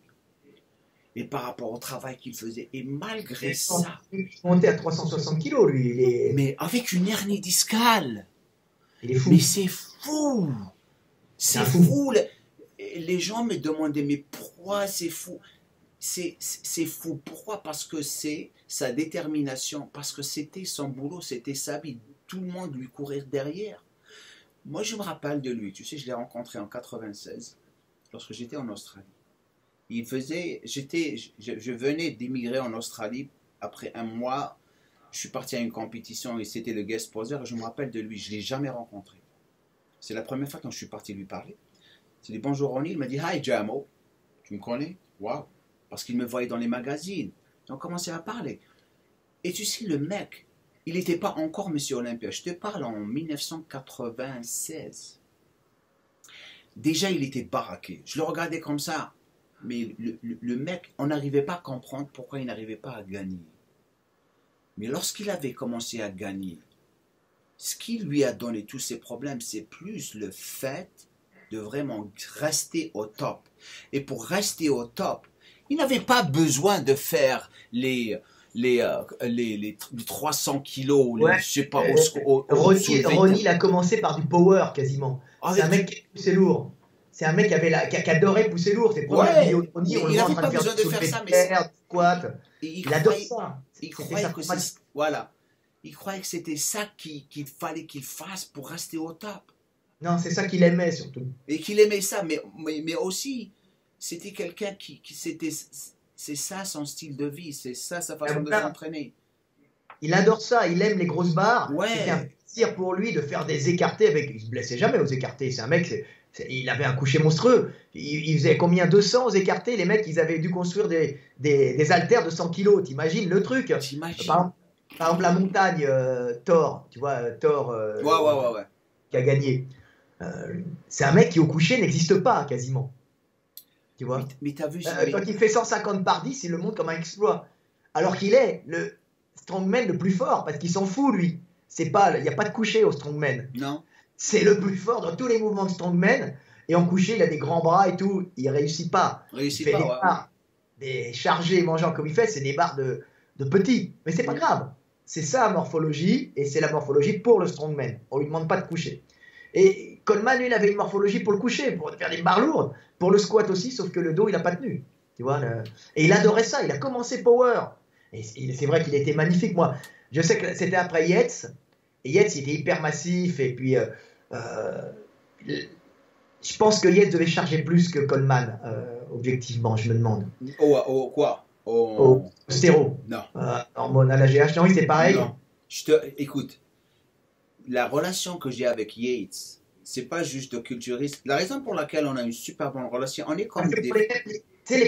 et par rapport au travail qu'il faisait. Et malgré ça... Il est monté à 360 kilos, lui. Mais avec une hernie discale. Il est fou. Mais c'est fou. C'est fou. Les gens me demandaient, mais pourquoi c'est fou? C'est fou. Pourquoi? Parce que c'est sa détermination. Parce que c'était son boulot, c'était sa vie. Tout le monde lui courir derrière. Moi, je me rappelle de lui. Tu sais, je l'ai rencontré en 96, lorsque j'étais en Australie. Je venais d'émigrer en Australie. Après un mois, je suis parti à une compétition et c'était le guest poser. Et je me rappelle de lui. Je ne l'ai jamais rencontré. C'est la première fois quand je suis parti lui parler. C'est dit bonjour Ronnie. Il m'a dit hi Jamo. Tu me connais? Waouh. Parce qu'il me voyait dans les magazines. On a commencé à parler. Et tu sais, le mec, il n'était pas encore Monsieur Olympia. Je te parle en 1996. Déjà, il était baraqué. Je le regardais comme ça. Mais le mec, on n'arrivait pas à comprendre pourquoi il n'arrivait pas à gagner. Mais lorsqu'il avait commencé à gagner, ce qui lui a donné tous ces problèmes, c'est plus le fait de vraiment rester au top. Et pour rester au top, il n'avait pas besoin de faire les 300 kilos, ouais. Je sais pas, Ronnie, il a commencé par du power quasiment. C'est un mec qui poussait lourd. C'est un mec qui adorait pousser lourd. C'est premières vidéos de Ronnie, on le voit en train de faire ça, mais squat. Il adore ça. Il croyait que c'était ça qu'il fallait qu'il fasse pour rester au top. Non, c'est ça qu'il aimait surtout. Et qu'il aimait ça, mais aussi, c'était quelqu'un c'est ça son style de vie, c'est ça sa façon de s'entraîner. Il adore ça, il aime les grosses barres. Ouais. C'était un plaisir pour lui de faire des écartés avec. Il se blessait jamais aux écartés. C'est un mec, il avait un coucher monstrueux. Il faisait combien? 200 aux écartés. Les mecs, ils avaient dû construire des haltères de 100 kilos. T'imagines le truc? Par exemple, la montagne Thor, tu vois, Thor ouais. Qui a gagné. C'est un mec qui au coucher n'existe pas quasiment. Tu vois? Mais t'as vu, Quand il fait 150 par 10, il le montre comme un exploit. Alors qu'il est le strongman le plus fort, parce qu'il s'en fout, lui. Il n'y a pas de coucher au strongman. Non. C'est le plus fort dans tous les mouvements de strongman. Et en coucher, il a des grands bras et tout. Il réussit pas. Il fait des barres, des chargés mangeant comme il fait, c'est des barres de petits. Mais c'est pas grave. C'est sa morphologie et c'est la morphologie pour le strongman. On lui demande pas de coucher. Et Coleman, lui, il avait une morphologie pour le coucher, pour faire des barres lourdes, pour le squat aussi, sauf que le dos, il n'a pas tenu. Tu vois, et il adorait ça. Il a commencé power. Et c'est vrai qu'il était magnifique. Moi, je sais que c'était après Yates. Et Yates, il était hyper massif. Et puis, je pense que Yates devait charger plus que Coleman, objectivement, je me demande. Au quoi? Au stéro. Non. Hormone à la GH. Non, oui, c'est pareil. Non. Écoute, la relation que j'ai avec Yates, c'est pas juste de culturiste. La raison pour laquelle on a une super bonne relation, on est comme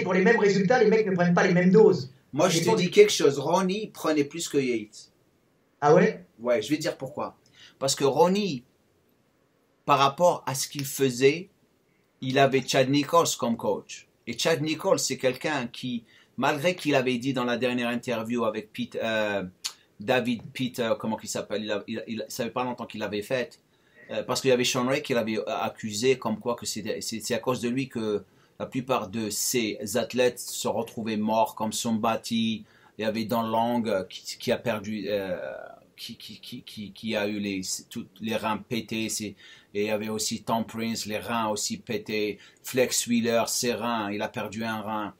pour les mêmes résultats, les mecs ne prennent pas les mêmes doses. Moi, je te dis quelque chose. Ronnie prenait plus que Yates. Ah ouais? Ouais, je vais te dire pourquoi. Parce que Ronnie, par rapport à ce qu'il faisait, il avait Chad Nichols comme coach. Et Chad Nichols, c'est quelqu'un qui, malgré qu'il avait dit dans la dernière interview avec David Pete, comment il s'appelle, ça fait pas longtemps qu'il l'avait fait, parce qu'il y avait Sean Ray qui l'avait accusé comme quoi que c'est à cause de lui que la plupart de ces athlètes se retrouvaient morts, comme Sombati, il y avait Don Long qui a perdu, qui a eu les reins pétés, et il y avait aussi Tom Prince, les reins aussi pétés, Flex Wheeler, ses reins, il a perdu un rein.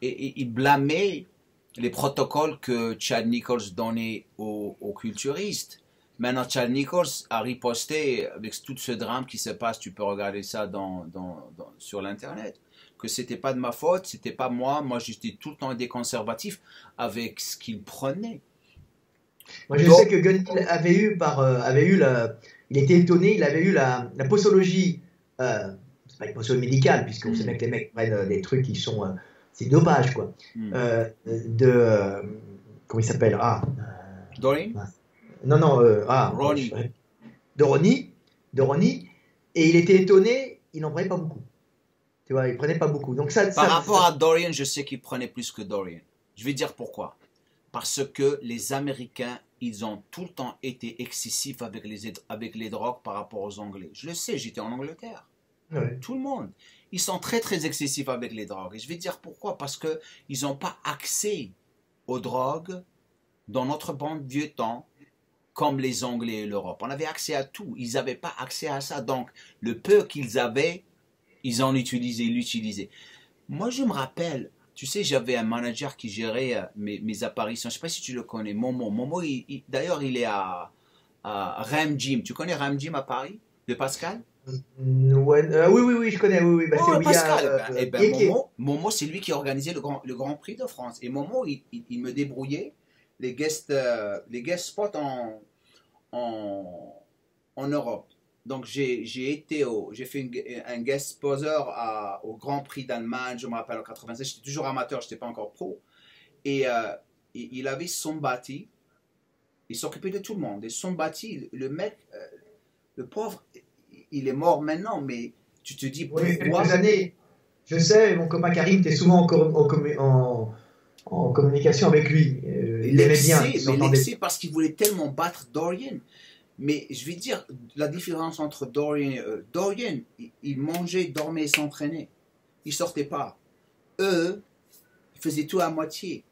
Et il blâmait les protocoles que Chad Nichols donnait aux culturistes. Maintenant, Chad Nichols a riposté avec tout ce drame qui se passe, tu peux regarder ça sur l'internet, que c'était pas de ma faute, c'était pas moi j'étais tout le temps des conservatifs avec ce qu'il prenait. Moi, je sais que Gunn avait eu il était étonné, il avait eu la posologie, c'est pas une posologie médicale, puisqu'on sait bien que les mecs prennent des trucs qui sont, c'est dopage, quoi. Comment il s'appelle? Dorian? Non, Ronnie. De Ronnie, et il était étonné, il n'en prenait pas beaucoup. Tu vois, il prenait pas beaucoup. Donc Par rapport à Dorian, je sais qu'il prenait plus que Dorian. Je vais dire pourquoi. Parce que les Américains, ils ont tout le temps été excessifs avec les drogues par rapport aux Anglais. Je le sais, j'étais en Angleterre. Ouais. Tout le monde. Ils sont très très excessifs avec les drogues. Et je vais dire pourquoi. Parce qu'ils n'ont pas accès aux drogues dans notre bon vieux temps, comme les Anglais et l'Europe. On avait accès à tout. Ils n'avaient pas accès à ça. Donc, le peu qu'ils avaient, ils l'utilisaient. Moi, je me rappelle, tu sais, j'avais un manager qui gérait mes apparitions. Je ne sais pas si tu le connais, Momo. Momo, d'ailleurs, il est à Ram Gym. Tu connais Ram Gym à Paris, de Pascal? Ouais, oui, je connais. Oui, bah, c'est Pascal. Momo, c'est lui qui a organisé le Grand Prix de France. Et Momo, il me débrouillait les guest spots en Europe. Donc j'ai fait un guest poser au Grand Prix d'Allemagne, je me rappelle en 96, j'étais toujours amateur, je n'étais pas encore pro. Et il avait Sombati, il s'occupait de tout le monde. Et Sombati, le mec, le pauvre, il est mort maintenant, mais tu te dis pourquoi. Quelques années, je sais, mon copain Karim était souvent en communication avec lui. Il l'aimait bien. Mais parce qu'il voulait tellement battre Dorian. Mais je vais dire, la différence entre Dorian, il mangeait, dormait et s'entraînait. Il ne sortait pas. Eux, ils faisaient tout à moitié.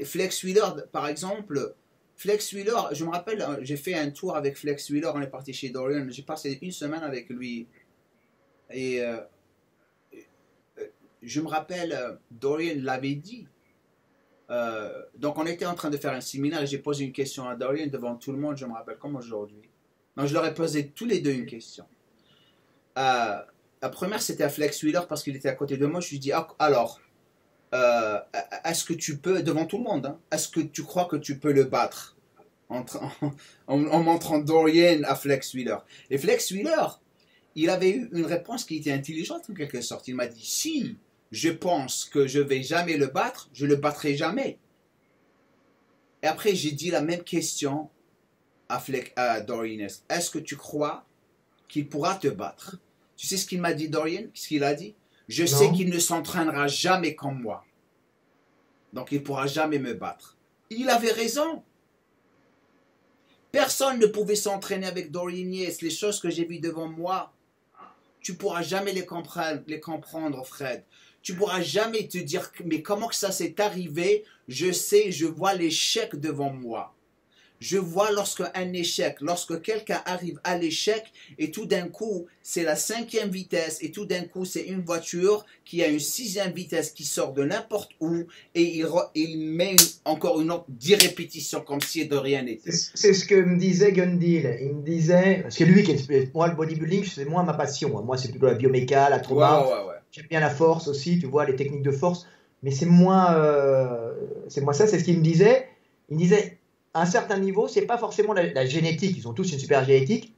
Flex Wheeler, par exemple, Flex Wheeler, je me rappelle, j'ai fait un tour avec Flex Wheeler, on est parti chez Dorian, j'ai passé une semaine avec lui. Et je me rappelle, Dorian l'avait dit. Donc on était en train de faire un séminaire et j'ai posé une question à Dorian devant tout le monde, je me rappelle comme aujourd'hui. Donc je leur ai posé tous les deux une question. La première c'était à Flex Wheeler parce qu'il était à côté de moi. Je lui ai dit alors, est-ce que tu peux, devant tout le monde, hein, est-ce que tu crois que tu peux le battre en montrant Dorian à Flex Wheeler? Et Flex Wheeler, il avait eu une réponse qui était intelligente en quelque sorte. Il m'a dit si je pense que je vais jamais le battre, je le battrai jamais. Et après, j'ai dit la même question à Dorian. Est-ce que tu crois qu'il pourra te battre? Tu sais ce qu'il m'a dit, Dorian? Ce qu'il a dit? Je sais qu'il ne s'entraînera jamais comme moi. Donc il ne pourra jamais me battre. Il avait raison. Personne ne pouvait s'entraîner avec Dorian Yates. Les choses que j'ai vues devant moi, tu ne pourras jamais les comprendre, Fred. Tu ne pourras jamais te dire, mais comment que ça s'est arrivé? Je sais, je vois l'échec devant moi. Je vois lorsque quelqu'un arrive à l'échec et tout d'un coup, c'est la 5e vitesse et tout d'un coup, c'est une voiture qui a une 6e vitesse qui sort de n'importe où et il met encore une autre 10 répétitions comme si de rien n'était. C'est ce que me disait Gundil. Il me disait, parce que lui, moi, le bodybuilding, c'est moins ma passion. Moi, c'est plutôt la bioméca, la trauma. Ouais. J'aime bien la force aussi, tu vois, les techniques de force. Mais c'est moins ça, c'est ce qu'il me disait. Il me disait, à un certain niveau, c'est pas forcément la génétique, ils ont tous une super génétique,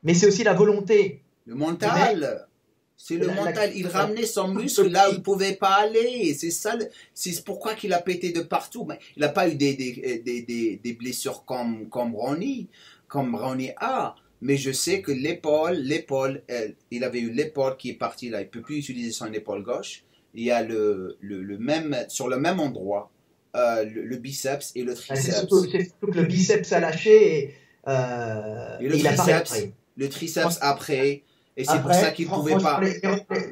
mais c'est aussi la volonté. Le mental, c'est le mental. Il ramenait son muscle là où il ne pouvait pas aller. C'est ça, c'est pourquoi qu'il a pété de partout. Mais il n'a pas eu des blessures comme Ronnie a. Mais je sais que l'épaule, il avait eu l'épaule qui est partie là. Il ne peut plus utiliser son épaule gauche. Il y a sur le même endroit. Le biceps et le triceps. C'est surtout que le biceps a lâché et le triceps après. Et c'est pour ça qu'il ne pouvait pas.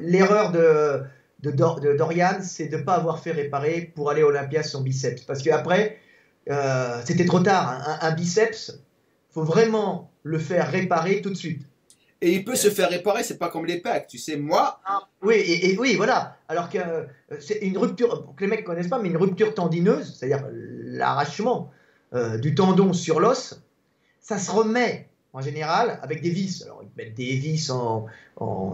L'erreur de Dorian, c'est de ne pas avoir fait réparer pour aller à Olympia son biceps. Parce qu'après, c'était trop tard. Un biceps, il faut vraiment le faire réparer tout de suite. Et il peut se faire réparer, c'est pas comme les pecs, tu sais, moi. Oui, oui, voilà. Alors que c'est une rupture, pour que les mecs ne connaissent pas, mais une rupture tendineuse, c'est-à-dire l'arrachement du tendon sur l'os, ça se remet en général avec des vis. Alors ils mettent des vis en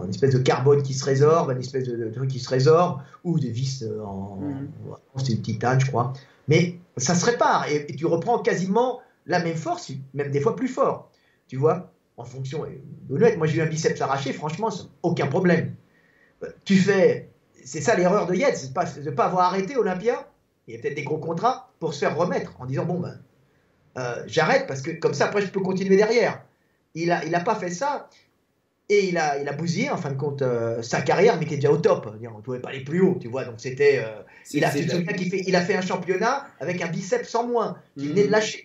une espèce de carbone qui se résorbe, une espèce de truc qui se résorbe, ou des vis c'est du titane, je crois. Mais ça se répare et tu reprends quasiment la même force, même des fois plus fort, tu vois. En fonction, honnête, moi j'ai eu un biceps arraché, franchement, aucun problème. C'est ça l'erreur de Yates, c'est de ne pas avoir arrêté Olympia, il y a peut-être des gros contrats, pour se faire remettre, en disant, bon ben, j'arrête, parce que comme ça, après, je peux continuer derrière. Il a pas fait ça, et il a bousillé, en fin de compte, sa carrière, mais qui est déjà au top. On ne pouvait pas aller plus haut, tu vois, donc c'était... il a fait un championnat avec un biceps en moins, qui venait de lâcher.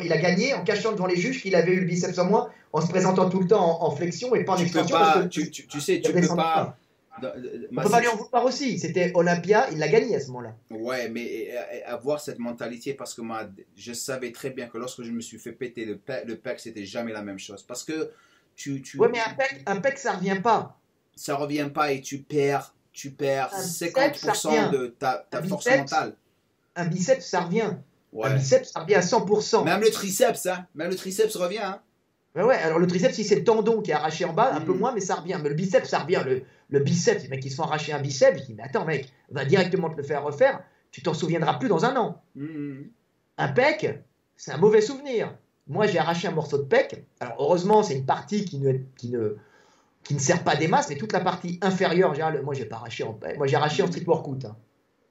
Il a gagné en cachant devant les juges qu'il avait eu le biceps en moins, en se présentant tout le temps en flexion et pas en extension. Tu sais, tu peux pas. On ne peut pas lui en vouloir aussi. C'était Olympia, il l'a gagné à ce moment-là. Ouais, mais avoir cette mentalité, parce que moi, je savais très bien que lorsque je me suis fait péter le pec, c'était jamais la même chose. Parce que ouais, mais un pec, ça revient pas. Ça revient pas et tu perds 50% de ta force mentale. Un biceps, ça revient. Ouais. Un biceps, ça revient à 100%. Même le triceps, revient. Hein. Ouais, alors le triceps, si c'est le tendon qui est arraché en bas, un peu moins, mais ça revient. Mais le biceps, ça revient. Le biceps, les mecs qui se font arracher un biceps, je dis, mais attends, mec, va directement te le faire refaire, tu t'en souviendras plus dans un an. Un pec, c'est un mauvais souvenir. Moi, j'ai arraché un morceau de pec. Alors, heureusement, c'est une partie qui ne sert pas des masses, mais toute la partie inférieure, en général, moi, j'ai pas arraché en pec. Moi, j'ai arraché en street workout. Hein.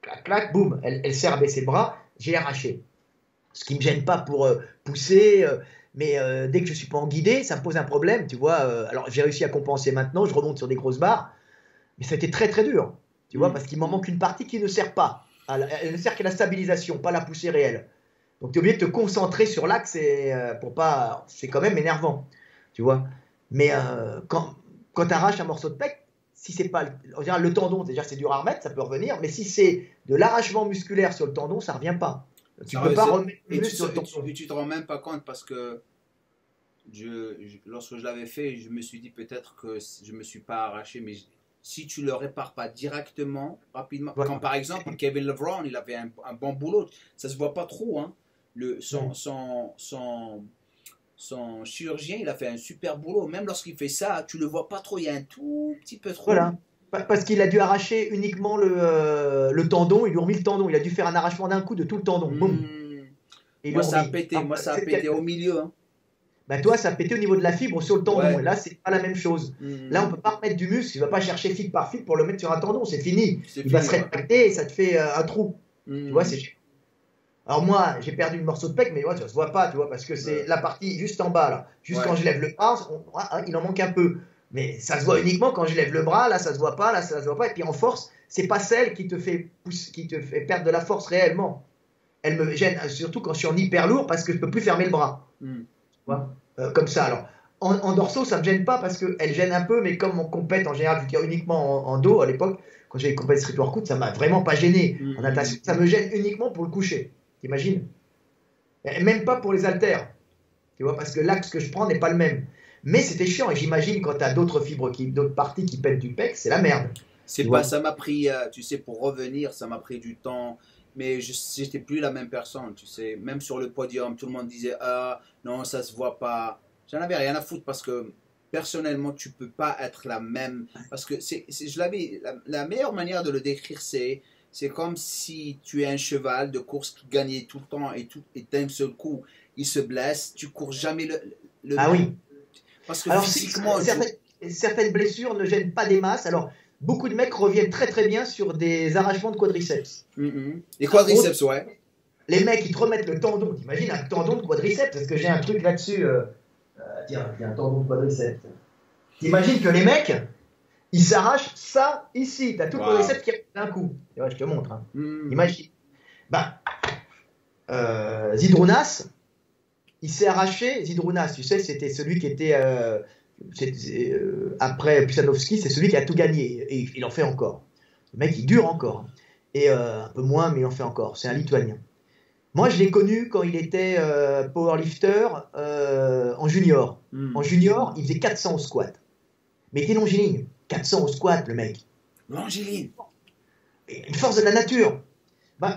Clac, clac, boum, elle sert à baisser le bras, j'ai arraché. Ce qui ne me gêne pas pour pousser, mais dès que je ne suis pas en guidé, ça me pose un problème, tu vois. Alors, j'ai réussi à compenser maintenant, je remonte sur des grosses barres, mais ça a été très, très dur, tu vois, parce qu'il m'en manque une partie qui ne sert pas. Elle ne sert qu'à la stabilisation, pas la poussée réelle. Donc, tu es obligé de te concentrer sur l'axe pour pas... C'est quand même énervant, tu vois. Mais quand tu arraches un morceau de pec, si c'est pas... En général, le tendon, déjà, c'est dur à remettre, ça peut revenir, mais si c'est de l'arrachement musculaire sur le tendon, ça ne revient pas. Tu peux pas remettre le muscle sur le tendon. Et tu te rends même pas compte parce que lorsque je l'avais fait, je me suis dit peut-être que je me suis pas arraché, mais si tu le répares pas directement, rapidement, voilà. Comme par exemple Kevin LeBron, il avait un bon boulot, ça se voit pas trop, hein. Son chirurgien, il a fait un super boulot. Même lorsqu'il fait ça, tu le vois pas trop, il y a un tout petit peu trop. Voilà. Parce qu'il a dû arracher uniquement le tendon, ils lui ont remis le tendon, il a dû faire un arrachement d'un coup de tout le tendon. Boum. Moi, ça a pété, ça a pété au milieu. Hein. Bah toi, ça a pété au niveau de la fibre sur le tendon. Ouais. Et là, c'est pas la même chose. Là, on peut pas remettre du muscle, il va pas chercher fibre par fibre pour le mettre sur un tendon, c'est fini. Il va se rétracter et ça te fait un trou. Tu vois, c'est... Alors moi, j'ai perdu le morceau de pec, mais ouais, ça se voit pas, tu vois, parce que c'est la partie juste en bas, là. Juste quand je lève le bras, il en manque un peu. Mais ça se voit uniquement quand je lève le bras, là ça se voit pas, là ça se voit pas. Et puis en force, c'est pas celle qui te fait perdre de la force réellement. Elle me gêne surtout quand je suis en hyper lourd parce que je peux plus fermer le bras. Comme ça. Alors en dorso, ça me gêne pas parce qu'elle gêne un peu, mais comme on compète en général, vu qu'il y a uniquement en dos à l'époque, quand j'avais compété street workout, ça m'a vraiment pas gêné. En natation, ça me gêne uniquement pour le coucher. T'imagines? Et même pas pour les haltères. Tu vois, parce que l'axe que je prends n'est pas le même. Mais c'était chiant, et j'imagine quand tu as d'autres fibres, d'autres parties qui pètent du pec, c'est la merde. Ça m'a pris, tu sais, pour revenir, ça m'a pris du temps, mais je n'étais plus la même personne, tu sais. Même sur le podium, tout le monde disait, ah, non, ça se voit pas. J'en avais rien à foutre parce que personnellement, tu peux pas être la même. Parce que la meilleure manière de le décrire, c'est comme si tu es un cheval de course qui gagnait tout le temps et d'un seul coup, il se blesse, tu cours jamais le Ah même. oui. Parce que alors, physiquement, certaines blessures ne gênent pas des masses. Alors, beaucoup de mecs reviennent très très bien sur des arrachements de quadriceps. Les quadriceps, ouais. Les mecs, ils te remettent le tendon. T'imagines un tendon de quadriceps? Parce que j'ai un truc là-dessus. Tiens, il y a un tendon de quadriceps. T'imagines que les mecs, ils s'arrachent ça ici. T'as tout le quadriceps qui arrive d'un coup. Tu vois, je te montre. Hein. Imagine. Zydrunas, il s'est arraché. Zydrunas, tu sais, c'était celui qui était après Pusanovski, c'est celui qui a tout gagné et il en fait encore. Le mec, il dure encore et un peu moins, mais il en fait encore. C'est un Lituanien. Moi, je l'ai connu quand il était powerlifter en junior. En junior, il faisait 400 au squat. Mais il était longiligne. 400 au squat, le mec. Longiligne. Une force de la nature.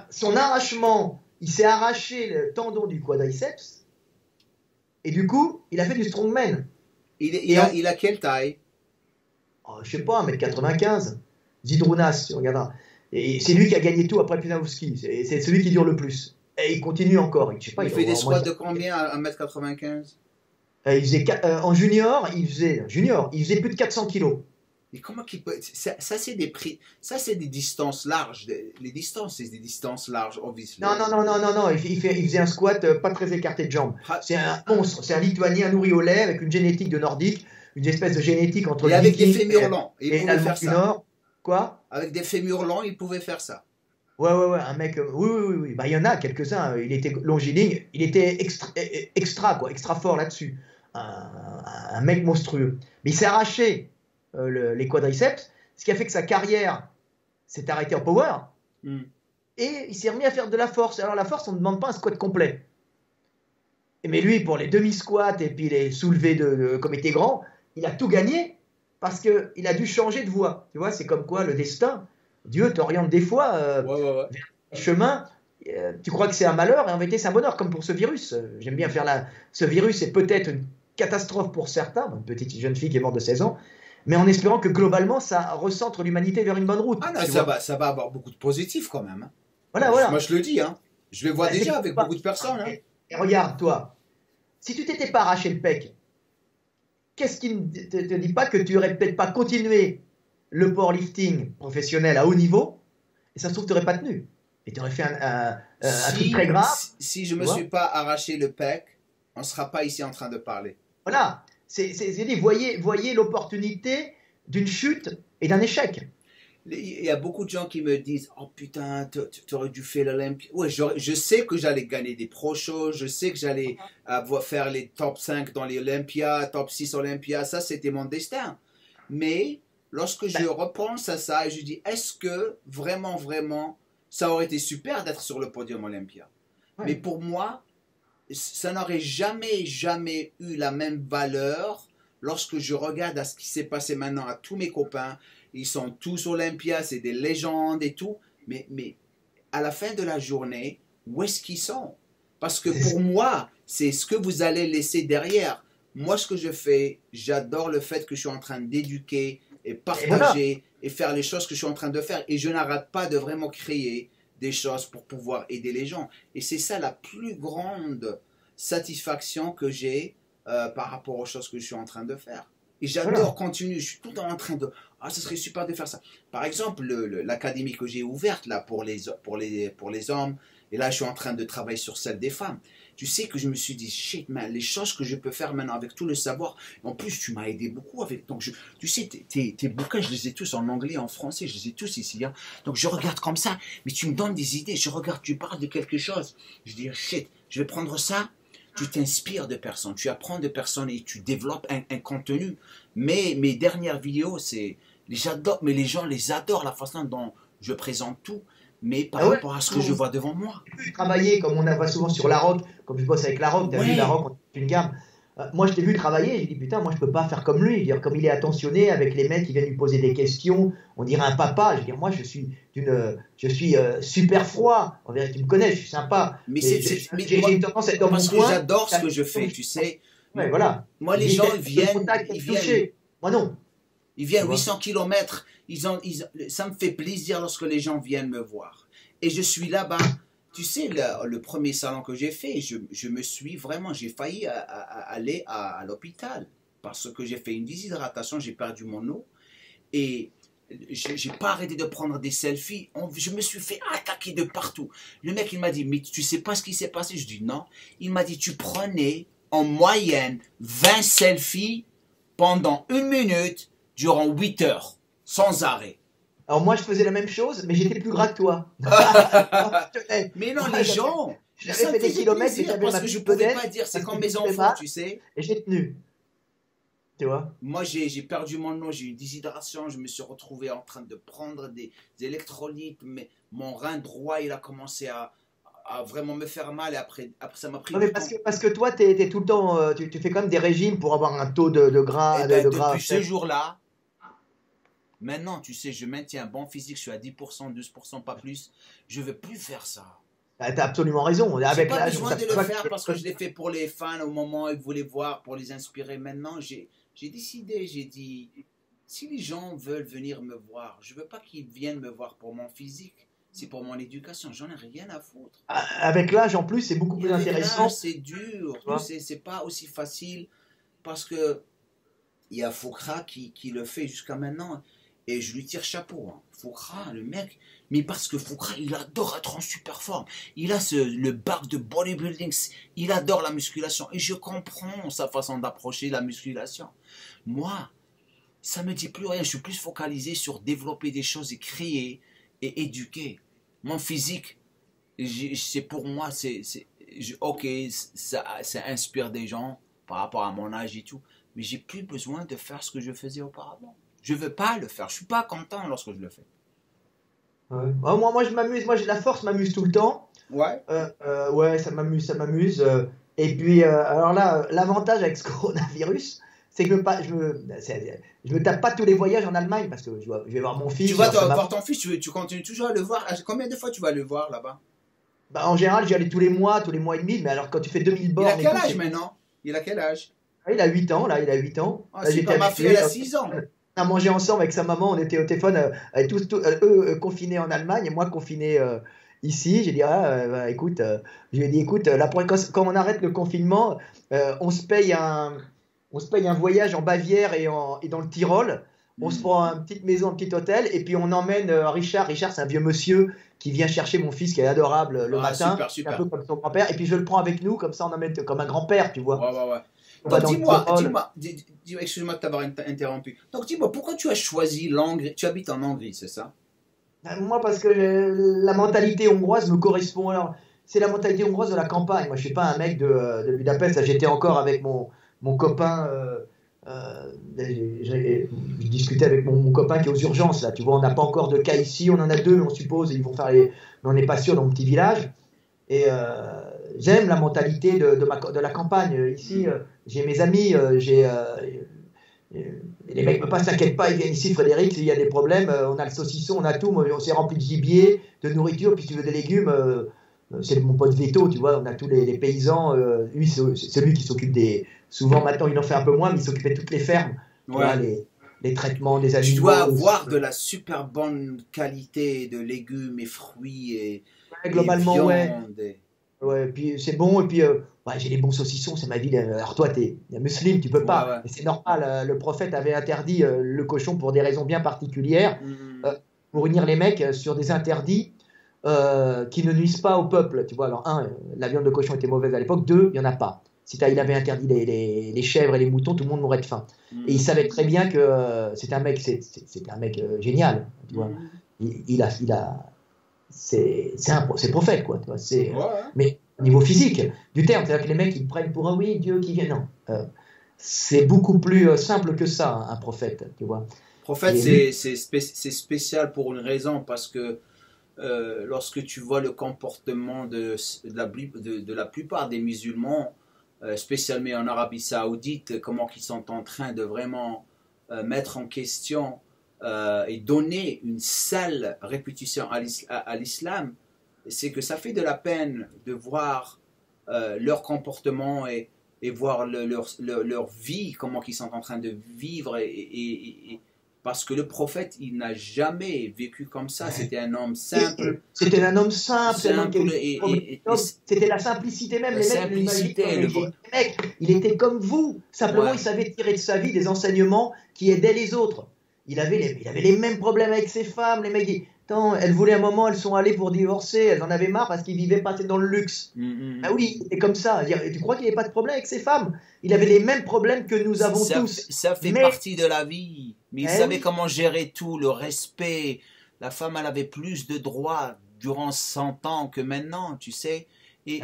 Son arrachement, il s'est arraché le tendon du quadriceps et du coup, il a fait du strongman. Il a quelle taille? Je sais pas, 1m95. Zydrunas, tu regarderas. Et c'est lui qui a gagné tout après Pusanovski. C'est celui qui dure le plus. Et il continue encore. Je sais pas, il fait des squats de combien à 1m95? En junior, il faisait plus de 400 kilos. Mais comment qu'il peut... Ça c'est des prix... Ça, c'est des distances larges. Les distances, c'est des distances larges, obviously. Non. Il faisait un squat pas très écarté de jambes. C'est un monstre. C'est un Lituanien nourri au lait avec une génétique de nordique, une espèce de génétique entre le avec des fémurs longs. Et l'Allemand du Nord. Quoi? Avec des fémurs longs, il pouvait faire ça. Ouais, un mec... Oui. Il y en a quelques-uns. Il était longiligne. Il était extra fort là-dessus. Un mec monstrueux. Mais il s'est arraché les quadriceps, ce qui a fait que sa carrière s'est arrêtée en power, et il s'est remis à faire de la force. Alors la force, on ne demande pas un squat complet. Mais lui, pour les demi-squats et puis les soulevés comme il était grand, il a tout gagné parce qu'il a dû changer de voie. Tu vois, c'est comme quoi le destin, Dieu t'oriente des fois vers un chemin. Tu crois que c'est un malheur et en vérité c'est un bonheur, comme pour ce virus. J'aime bien faire ce virus est peut-être une catastrophe pour certains, une petite jeune fille qui est morte de 16 ans, mais en espérant que globalement ça recentre l'humanité vers une bonne route. Ah non, ça va avoir beaucoup de positifs quand même. Hein. Voilà. Moi je le dis, hein. Je le vois déjà avec beaucoup de personnes. Hein. Et regarde, toi, si tu t'étais pas arraché le pec, qu'est-ce qui ne te dit pas que tu aurais peut-être pas continué le powerlifting professionnel à haut niveau, et ça se trouve tu n'aurais pas tenu. Et tu aurais fait un truc très grave. Si je ne me suis pas arraché le pec, on ne sera pas ici en train de parler. Voilà. Voyez l'opportunité d'une chute et d'un échec. Il y a beaucoup de gens qui me disent « Oh putain, tu aurais dû faire l'Olympia. » Ouais, je sais que j'allais gagner des pro shows, je sais que j'allais faire les top 5 dans les Olympia, top 6 Olympia, ça c'était mon destin. Mais lorsque je repense à ça et je dis « Est-ce que vraiment, ça aurait été super d'être sur le podium Olympia. » Mais pour moi, ça n'aurait jamais eu la même valeur lorsque je regarde à ce qui s'est passé maintenant à tous mes copains. Ils sont tous Olympia, c'est des légendes et tout. Mais à la fin de la journée, où est-ce qu'ils sont? Parce que pour moi, c'est ce que vous allez laisser derrière. Moi, ce que je fais, j'adore le fait que je suis en train d'éduquer et partager et faire les choses que je suis en train de faire. Et je n'arrête pas de vraiment créer des choses pour pouvoir aider les gens. Et c'est ça la plus grande satisfaction que j'ai par rapport aux choses que je suis en train de faire. Et j'adore continuer. Je suis tout le temps en train de... Ah, ce serait super de faire ça. Par exemple, l'académie que j'ai ouverte là pour les hommes. Et là, je suis en train de travailler sur celle des femmes. tu sais que je me suis dit, shit, man, les choses que je peux faire maintenant avec tout le savoir. En plus, tu m'as aidé beaucoup avec. Donc, tu sais, tes bouquins, je les ai tous en anglais, en français, je les ai tous ici. Hein. Donc, je regarde comme ça, mais tu me donnes des idées. Je regarde, tu parles de quelque chose. Je dis, shit, je vais prendre ça. Tu t'inspires de personnes, tu apprends de personnes et tu développes un contenu. Mais mes dernières vidéos, j'adore, mais les gens les adorent, la façon dont je présente tout. Mais par rapport à ce que je vois devant moi. Travailler comme on voit souvent sur La Rock, comme je bosse avec La Rock, t'as vu La Rock, on fait une gamme. Moi, je t'ai vu travailler, j'ai dit putain, moi je peux pas faire comme lui. Comme il est attentionné avec les mecs qui viennent lui poser des questions, on dirait un papa. Je veux dire, moi je suis super froid. En vérité, tu me connais, je suis sympa. Mais j'ai une tendance à être dans mon coin. Parce que j'adore ce que je fais, tu sais. Ouais, voilà. Moi, les gens viennent. Moi non. Ils viennent 800 km, ça me fait plaisir lorsque les gens viennent me voir. Et je suis là-bas, tu sais, le premier salon que j'ai fait, j'ai failli aller à l'hôpital parce que j'ai fait une déshydratation, j'ai perdu mon eau et j'ai pas arrêté de prendre des selfies. Je me suis fait attaquer de partout. Le mec, il m'a dit, mais tu sais pas ce qui s'est passé? Je dis non. Il m'a dit, tu prenais en moyenne 20 selfies pendant 1 minute durant 8 heures, sans arrêt. Alors moi, je faisais la même chose, mais j'étais plus gras que toi. Mais non, les gens, j'avais fait des kilomètres et j'avais parce que je ne pouvais pas dire, c'est comme mes enfants, tu sais. Et j'ai tenu. Tu vois? Moi, j'ai perdu mon eau, j'ai eu une déshydratation, je me suis retrouvé en train de prendre des électrolytes, mais mon rein droit, il a commencé à vraiment me faire mal et après ça m'a pris. Non, mais parce que toi, tu es tout le temps, tu fais quand même des régimes pour avoir un taux de gras. Depuis ce jour-là, maintenant, tu sais, je maintiens un bon physique, je suis à 10%, 12%, pas plus. Je ne veux plus faire ça. Tu as absolument raison. Je n'ai pas besoin de le faire parce que je l'ai fait pour les fans au moment où ils voulaient voir, pour les inspirer. Maintenant, j'ai décidé, j'ai dit, si les gens veulent venir me voir, je ne veux pas qu'ils viennent me voir pour mon physique. C'est pour mon éducation, j'en ai rien à foutre. Avec l'âge en plus, c'est beaucoup plus intéressant. C'est dur, c'est pas aussi facile parce que il y a Foucra qui le fait jusqu'à maintenant et je lui tire chapeau. Hein. Foucra, le mec, mais parce que Foucra, il adore être en super forme. Il a le bac de bodybuilding, il adore la musculation et je comprends sa façon d'approcher la musculation. Moi, ça me dit plus rien, je suis plus focalisé sur développer des choses et créer et éduquer. Mon physique, c'est pour moi, ok, ça inspire des gens par rapport à mon âge et tout, mais j'ai plus besoin de faire ce que je faisais auparavant. Je veux pas le faire, je suis pas content lorsque je le fais. Ouais. Moi je m'amuse, la force m'amuse tout le temps. Ouais. Ouais, ça m'amuse. Et puis, alors là, l'avantage avec ce coronavirus, c'est que je me tape pas tous les voyages en Allemagne parce que je vais voir mon fils. Tu vas voir ton fils, tu continues toujours à le voir. Combien de fois tu vas le voir là-bas? Bah, en général, j'y allais tous les mois et demi. Mais alors, quand tu fais 2000 bornes. Il a quel âge maintenant? Il a quel âge? Il a 8 ans, là, il a 8 ans. Ah, c'est pas ma fille, elle a 6 ans. On a mangé ensemble avec sa maman, on était au téléphone, eux confinés en Allemagne et moi confiné ici. J'ai dit, écoute, je lui ai dit, écoute, là, quand on arrête le confinement, on se paye un voyage en Bavière et dans le Tyrol. On se prend une petite maison, un petit hôtel, et puis on emmène Richard. Richard, c'est un vieux monsieur qui vient chercher mon fils qui est adorable le matin. Super. Un peu comme son grand-père. Et puis je le prends avec nous, comme ça on emmène comme un grand-père, tu vois. Ouais. Donc dis-moi, excuse-moi de t'avoir interrompu. Donc dis-moi, pourquoi tu as choisi l'Hongrie? Tu habites en Hongrie, c'est ça? Moi, parce que la mentalité hongroise me correspond. Alors, c'est la mentalité hongroise de la campagne. Moi, je suis pas un mec de Budapest. J'étais encore avec mon copain. Je discutais avec mon copain qui est aux urgences là. Tu vois, on n'a pas encore de cas ici. On en a 2, mais on suppose ils vont faire mais on n'est pas sûr dans mon petit village. Et j'aime la mentalité de la campagne. Ici, j'ai mes amis, les mecs ne s'inquiètent pas, ils viennent ici, Frédéric, s'il y a des problèmes, on a le saucisson, on a tout, on s'est rempli de gibier, de nourriture, puis si tu veux des légumes, c'est mon pote Veto, tu vois, on a tous les paysans, lui, c'est lui qui s'occupe souvent maintenant il en fait un peu moins, mais il s'occupait de toutes les fermes, vois, les traitements des animaux. Tu dois avoir de la super bonne qualité de légumes et fruits et globalement, viande. Ouais, puis c'est bon, et puis j'ai les bons saucissons, c'est ma vie. Alors toi, t'es musulman, tu peux pas. Et c'est normal, le prophète avait interdit le cochon pour des raisons bien particulières, pour unir les mecs sur des interdits. qui ne nuisent pas au peuple. Tu vois, alors la viande de cochon était mauvaise à l'époque. Deux, il n'y en a pas. Si il avait interdit les chèvres et les moutons, tout le monde mourrait de faim. Et il savait très bien que c'était un mec, génial. Tu vois. C'est prophète, quoi. Tu vois, mais au niveau physique du terme, c'est-à-dire que les mecs ils prennent pour oui, Dieu qui vient. Non, c'est beaucoup plus simple que ça, un prophète, tu vois. Prophète, c'est spécial pour une raison, parce que lorsque tu vois le comportement de la plupart des musulmans, spécialement en Arabie Saoudite, comment ils sont en train de vraiment mettre en question et donner une sale réputation à l'islam, c'est que ça fait de la peine de voir leur comportement et voir leur vie, comment ils sont en train de vivre, parce que le prophète, il n'a jamais vécu comme ça. C'était un homme simple. C'était un homme simple. C'était la simplicité même. Les mecs, il était comme vous. Simplement, il savait tirer de sa vie des enseignements qui aidaient les autres. Il avait les mêmes problèmes avec ses femmes. Les mecs, elles voulaient un moment, elles sont allées pour divorcer. Elles en avaient marre parce qu'ils vivaient pas dans le luxe. Ah oui, c'est comme ça. Tu crois qu'il n'avait pas de problème avec ses femmes? Il avait les mêmes problèmes que nous avons tous. Ça fait partie de la vie. Mais il savait comment gérer tout, le respect. La femme, elle avait plus de droits durant 100 ans que maintenant, tu sais. Et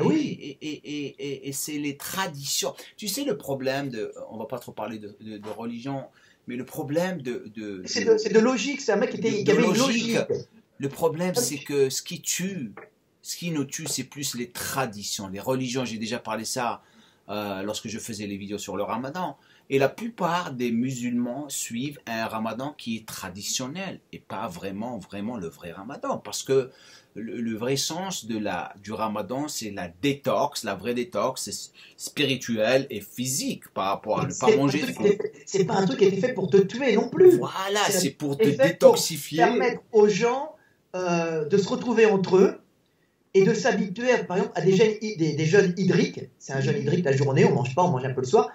c'est les traditions. Tu sais, le problème on va pas trop parler de religion, mais le problème c'est de logique. C'est un mec qui avait une logique. Le problème, c'est que ce qui nous tue, c'est plus les traditions, les religions. J'ai déjà parlé ça lorsque je faisais les vidéos sur le ramadan. Et la plupart des musulmans suivent un ramadan qui est traditionnel et pas vraiment le vrai ramadan. Parce que le vrai sens du ramadan, c'est la détox, la vraie détox spirituelle et physique par rapport à ne pas manger. C'est pas un truc qui a été fait pour te tuer non plus. Voilà, c'est pour te détoxifier. Pour permettre aux gens de se retrouver entre eux et de s'habituer, par exemple, à des jeûnes hydriques. C'est un jeûne hydrique la journée, on mange pas, on mange un peu le soir.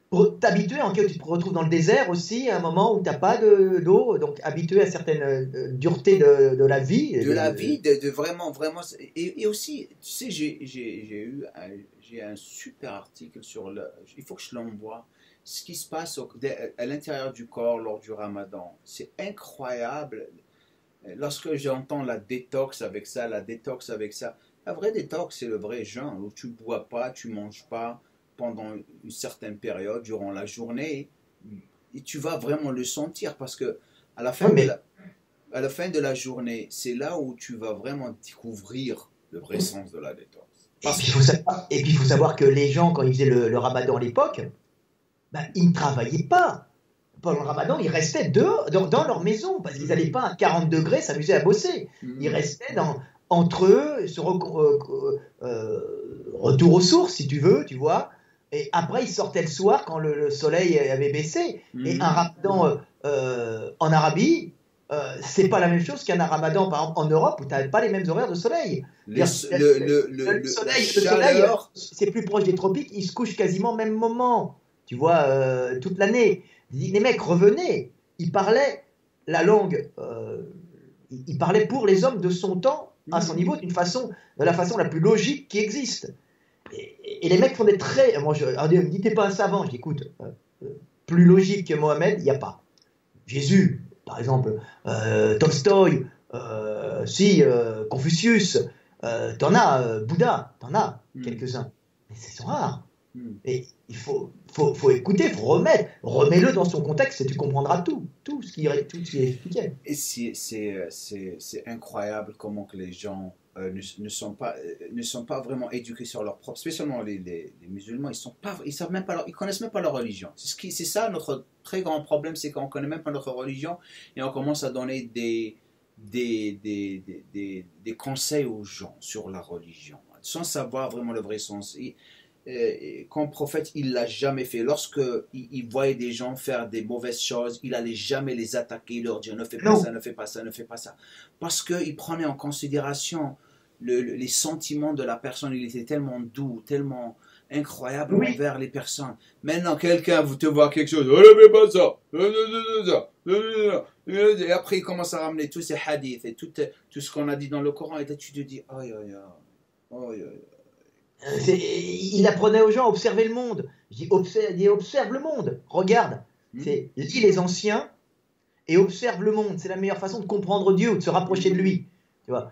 Pour t'habituer, en cas où tu te retrouves dans le désert aussi, à un moment où tu n'as pas d'eau, donc habitué à certaines duretés de la vie. De vraiment. Et aussi, tu sais, j'ai un super article il faut que je l'envoie. Ce qui se passe à l'intérieur du corps lors du ramadan. C'est incroyable. Lorsque j'entends la détox avec ça, la vraie détox, c'est le vrai jeûne, où tu ne bois pas, tu ne manges pas pendant une certaine période durant la journée, et tu vas vraiment le sentir, parce que à la fin de la journée, c'est là où tu vas vraiment découvrir le vrai sens de la détox. Et puis il faut savoir que les gens, quand ils faisaient le ramadan à l'époque, ils ne travaillaient pas. Pendant le ramadan, ils restaient dehors, dans leur maison, parce qu'ils n'allaient pas à 40 degrés s'amuser à bosser. Ils restaient entre eux, retour aux sources, si tu veux, tu vois. Et après, ils sortaient le soir quand le soleil avait baissé. Et un ramadan en Arabie, c'est pas la même chose qu'un ramadan, par exemple, en Europe, où tu n'as pas les mêmes horaires de soleil. Le soleil, c'est plus proche des tropiques, il se couche quasiment au même moment, tu vois, toute l'année. Les mecs revenaient, ils parlaient la langue, ils parlaient pour les hommes de son temps, à son niveau, de la façon la plus logique qui existe. Et les mecs font des traits. Moi, je me dis, t'es pas un savant. Je dis, écoute, plus logique que Mohamed, il n'y a pas. Jésus, par exemple, Tolstoï, Confucius, t'en as, Bouddha, t'en as quelques-uns. Mais ce sont rares. Et il faut écouter, il faut remettre. Remets-le dans son contexte et tu comprendras tout ce qui est expliqué. Et c'est incroyable comment que les gens ne sont pas vraiment éduqués sur leur propre, spécialement les musulmans, ils connaissent même pas leur religion. C'est ça notre très grand problème, c'est qu'on connaît même pas notre religion et on commence à donner des conseils aux gens sur la religion sans savoir vraiment le vrai sens. Comme prophète, il l'a jamais fait. Lorsque il voyait des gens faire des mauvaises choses, il allait jamais les attaquer, leur dire ne fais pas ça, ne fais pas ça, ne fais pas ça, parce qu'il prenait en considération les sentiments de la personne. Il était tellement doux, tellement incroyable envers les personnes. Maintenant, quelqu'un te voit quelque chose, ne fais pas ça, Et après, il commence à ramener tous ces hadiths et tout ce qu'on a dit dans le Coran. Et là, tu te dis, aïe, aïe, aïe, aïe, aïe. Il apprenait aux gens à observer le monde. Je dis, observe le monde. Regarde. Lis les anciens et observe le monde. C'est la meilleure façon de comprendre Dieu ou de se rapprocher de lui. Tu vois,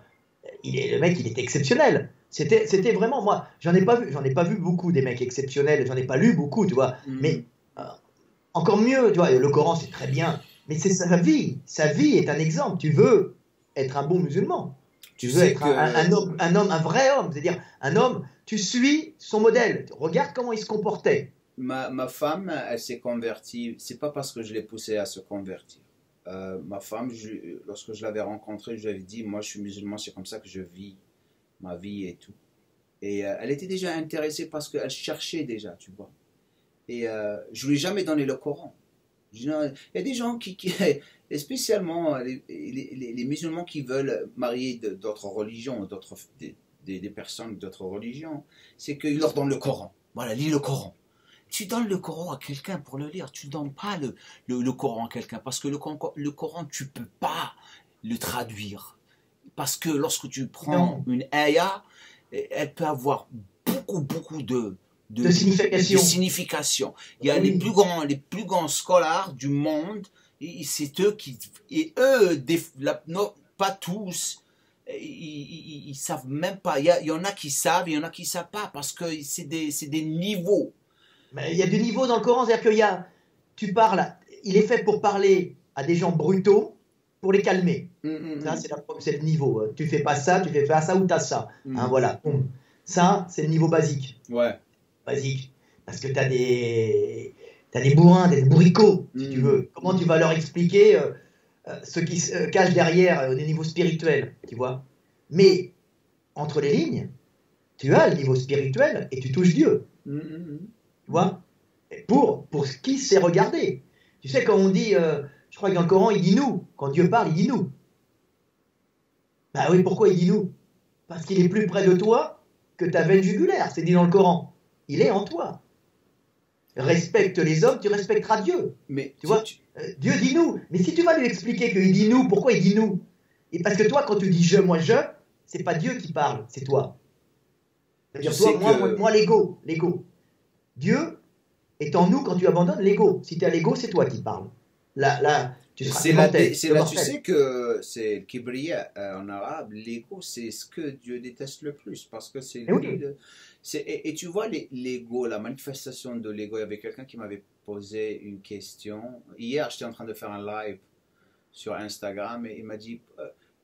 le mec, il était exceptionnel. C'était vraiment, moi, j'en ai pas vu beaucoup des mecs exceptionnels. J'en ai pas lu beaucoup, tu vois. Mais encore mieux, tu vois. Le Coran, c'est très bien. Mais c'est sa vie. Sa vie est un exemple. Tu veux être un bon musulman. Tu veux être un vrai homme. C'est-à-dire un homme, tu suis son modèle. Regarde comment il se comportait. Ma femme, elle s'est convertie. C'est pas parce que je l'ai poussée à se convertir. Ma femme, lorsque je l'avais rencontrée, je lui avais dit, moi je suis musulman, c'est comme ça que je vis ma vie et tout. Et elle était déjà intéressée parce qu'elle cherchait déjà, tu vois. Et je lui ai jamais donné le Coran. Il y a des gens et spécialement les musulmans qui veulent marier d'autres religions, des personnes d'autres religions, c'est qu'ils leur donnent le Coran. Voilà, lis le Coran. Tu donnes le Coran à quelqu'un pour le lire, tu ne donnes pas le Coran à quelqu'un, parce que le Coran, tu ne peux pas le traduire. Parce que lorsque tu prends une ayah, elle peut avoir beaucoup de signification. Il y a les plus grands scholars du monde, c'est eux qui... Et eux, pas tous, ils savent même pas. Il y en a qui savent, il y en a qui ne savent pas, parce que c'est des niveaux. Mais il y a du niveau dans le Coran, c'est-à-dire que tu parles, il est fait pour parler à des gens brutaux, pour les calmer. Ça, c'est le niveau. Tu fais pas ça, tu fais pas ça ou t'as ça. Voilà. Ça, c'est le niveau basique. Ouais. Basique. Parce que t'as des bourrins, des bourricots, si tu veux. Comment tu vas leur expliquer ce qui se cache derrière au niveau spirituel, tu vois. Mais, entre les lignes, tu as le niveau spirituel et tu touches Dieu. Tu vois, pour ce qui sait regarder. Tu sais, quand on dit, je crois que dans le Coran, il dit nous. Quand Dieu parle, il dit nous. Bah oui, pourquoi il dit nous? Parce qu'il est plus près de toi que ta veine jugulaire. C'est dit dans le Coran. Il est en toi. Respecte les hommes, tu respecteras Dieu. Mais tu vois, Dieu dit nous. Mais si tu vas lui expliquer qu'il dit nous, pourquoi il dit nous? Et parce que toi, quand tu dis je, c'est pas Dieu qui parle, c'est toi. C'est-à-dire toi, moi, l'ego. Dieu est en nous quand tu abandonnes l'ego. Si tu as l'ego, c'est toi qui parles. Là, tu seras tu sais que c'est le kibriya en arabe, l'ego, c'est ce que Dieu déteste le plus, parce que c'est lui. Et tu vois l'ego, la manifestation de l'ego. Il y avait quelqu'un qui m'avait posé une question. Hier, j'étais en train de faire un live sur Instagram et il m'a dit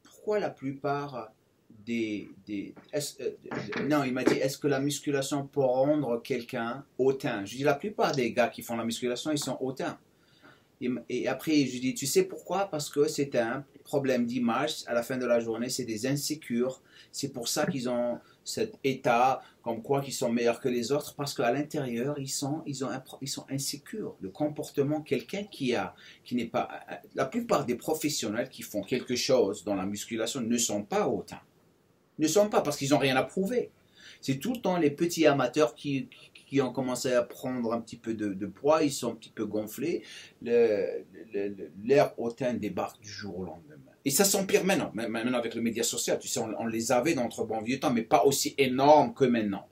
pourquoi la plupart non, il m'a dit, est-ce que la musculation peut rendre quelqu'un hautain? Je lui dis, la plupart des gars qui font la musculation, ils sont hautains. Et après, je lui dis, tu sais pourquoi? Parce que c'est un problème d'image. À la fin de la journée, c'est des insécures. C'est pour ça qu'ils ont cet état, comme quoi qu'ils sont meilleurs que les autres, parce qu'à l'intérieur, ils sont insécures. Le comportement, quelqu'un qui n'est pas... La plupart des professionnels qui font quelque chose dans la musculation ne sont pas hautains. Ne sont pas parce qu'ils n'ont rien à prouver. C'est tout le temps les petits amateurs qui ont commencé à prendre un petit peu de poids, ils sont un petit peu gonflés, l'air hautain débarque du jour au lendemain. Et ça s'empire maintenant avec le média social. Tu sais, on les avait dans notre bon vieux temps, mais pas aussi énorme que maintenant.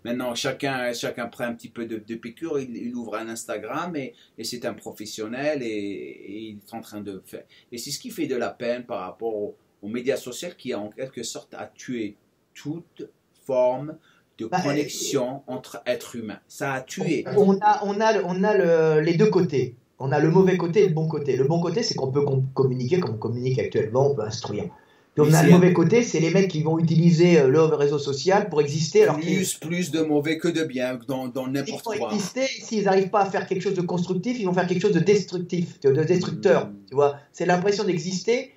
Maintenant, chacun prend un petit peu de piqûre, il ouvre un Instagram et c'est un professionnel et il est en train de faire. Et c'est ce qui fait de la peine par rapport aux médias sociaux qui en quelque sorte a tué toute forme de connexion entre êtres humains. Ça a tué. On a les deux côtés. On a le mauvais côté et le bon côté. Le bon côté, c'est qu'on peut communiquer comme on communique actuellement, on peut instruire. Puis on a le mauvais côté, c'est les mecs qui vont utiliser le réseau social pour exister. Alors plus de mauvais que de bien dans n'importe quoi. Ils vont exister, s'ils n'arrivent pas à faire quelque chose de constructif, ils vont faire quelque chose de destructif, de destructeur. Tu vois, c'est l'impression d'exister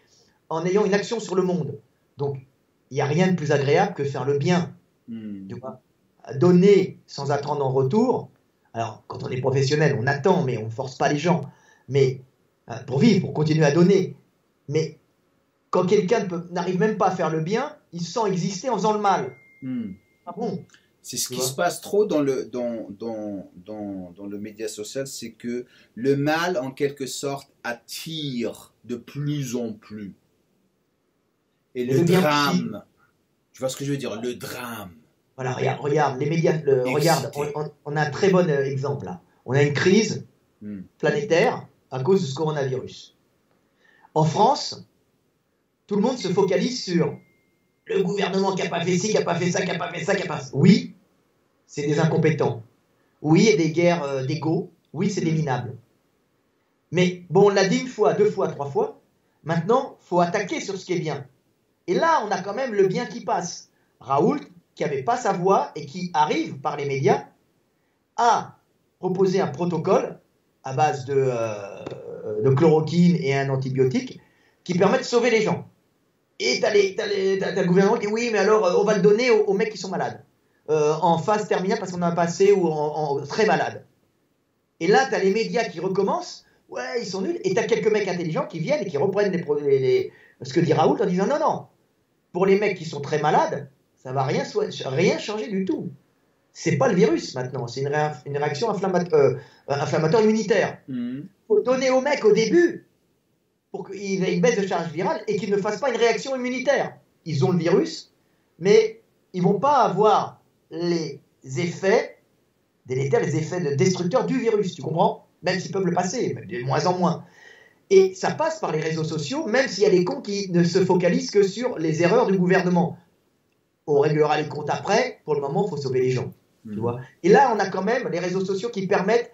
en ayant une action sur le monde. Donc, il n'y a rien de plus agréable que faire le bien. Tu vois, donner sans attendre en retour. Alors, quand on est professionnel, on attend, mais on ne force pas les gens. Mais pour vivre, pour continuer à donner. Mais quand quelqu'un n'arrive même pas à faire le bien, il se sent exister en faisant le mal. Ah bon? C'est ce qui se passe trop dans le média social, c'est que le mal, en quelque sorte, attire de plus en plus. Et le drame, tu vois ce que je veux dire, le drame. Voilà, regarde, les médias, regarde, on a un très bon exemple là. On a une crise planétaire à cause de ce coronavirus. En France, tout le monde se focalise sur le gouvernement qui n'a pas fait ci, qui n'a pas fait ça, qui n'a pas fait ça, qui n'a pas... Oui, c'est des incompétents. Oui, il y a des guerres d'ego. Oui, c'est des minables. Mais bon, on l'a dit une fois, deux fois, trois fois. Maintenant, il faut attaquer sur ce qui est bien. Et là, on a quand même le bien qui passe. Raoult, qui n'avait pas sa voix et qui arrive par les médias, a proposé un protocole à base de chloroquine et un antibiotique qui permet de sauver les gens. Et t'as le gouvernement qui dit oui, mais alors on va le donner aux mecs qui sont malades, en phase terminale parce qu'on a un passé ou en très malade. Et là, t'as les médias qui recommencent, ouais, ils sont nuls, et t'as quelques mecs intelligents qui viennent et qui reprennent ce que dit Raoult en disant non, non, pour les mecs qui sont très malades, ça va rien changer du tout. C'est pas le virus maintenant, c'est une réaction inflammatoire immunitaire. Faut donner aux mecs au début pour qu'ils aient une baisse de charge virale et qu'ils ne fassent pas une réaction immunitaire. Ils ont le virus, mais ils ne vont pas avoir les effets délétères, les effets destructeurs du virus, tu comprends? Même s'ils peuvent le passer, mais de moins en moins. Et ça passe par les réseaux sociaux, même s'il y a des cons qui ne se focalisent que sur les erreurs du gouvernement. On réglera les comptes après, pour le moment, il faut sauver les gens. Tu vois. Et là, on a quand même les réseaux sociaux qui permettent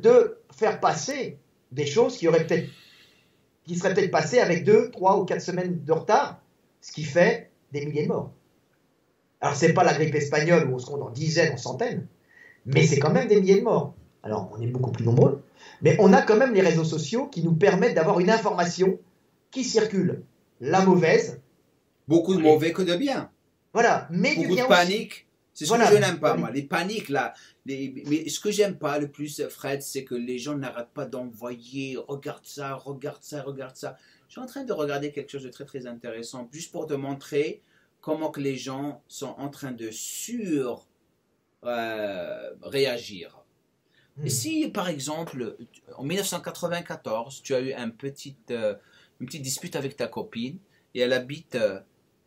de faire passer des choses qui seraient peut-être passées avec 2, 3 ou 4 semaines de retard, ce qui fait des milliers de morts. Alors, ce n'est pas la grippe espagnole où on se compte en dizaines, en centaines, mais c'est quand même des milliers de morts. Alors, on est beaucoup plus nombreux, mais on a quand même les réseaux sociaux qui nous permettent d'avoir une information qui circule. La mauvaise. Beaucoup de mauvais que de bien. Voilà, mais beaucoup du bien de panique. Aussi. C'est ce que je n'aime pas, moi. Les paniques, là. Mais ce que j'aime pas le plus, Fred, c'est que les gens n'arrêtent pas d'envoyer « Regarde ça, regarde ça, regarde ça ». Je suis en train de regarder quelque chose de très, très intéressant, juste pour te montrer comment que les gens sont en train de réagir. Et si, par exemple, en 1994, tu as eu une petite dispute avec ta copine, et elle habite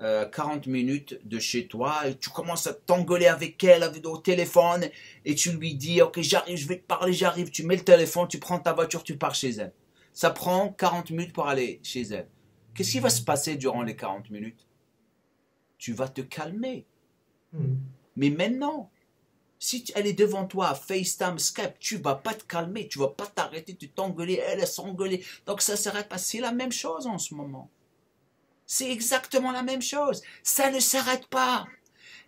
40 minutes de chez toi, et tu commences à t'engueuler avec elle au téléphone, et tu lui dis « Ok, j'arrive, je vais te parler, j'arrive », tu mets le téléphone, tu prends ta voiture, tu pars chez elle. Ça prend 40 minutes pour aller chez elle. Qu'est-ce qui va se passer durant les 40 minutes? Tu vas te calmer. Mais maintenant, si elle est devant toi, FaceTime, Skype, tu vas pas te calmer, tu vas pas t'arrêter de t'engueuler, elle s'engueuler. Donc ça s'arrête pas. C'est la même chose en ce moment. C'est exactement la même chose. Ça ne s'arrête pas.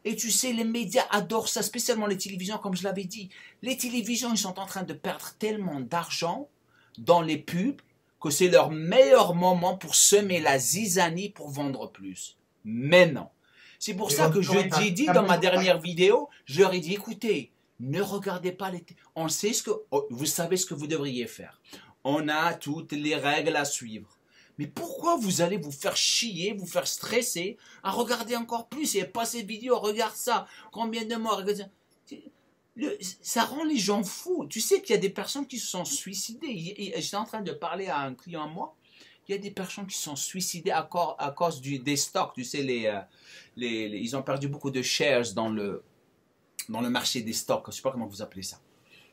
Et tu sais, les médias adorent ça, spécialement les télévisions, comme je l'avais dit. Les télévisions, ils sont en train de perdre tellement d'argent dans les pubs que c'est leur meilleur moment pour semer la zizanie pour vendre plus. Mais non. C'est pour ça que j'ai dit dans ma dernière vidéo, je leur ai dit, écoutez, ne regardez pas les... Vous savez ce que vous devriez faire. On a toutes les règles à suivre. Mais pourquoi vous allez vous faire chier, vous faire stresser à regarder encore plus et pas ces vidéos, regarde ça, combien de morts. Ça rend les gens fous. Tu sais qu'il y a des personnes qui se sont suicidées. J'étais en train de parler à un client à moi. Il y a des personnes qui se sont suicidées à cause des stocks. Tu sais, ils ont perdu beaucoup de shares dans le marché des stocks. Je ne sais pas comment vous appelez ça.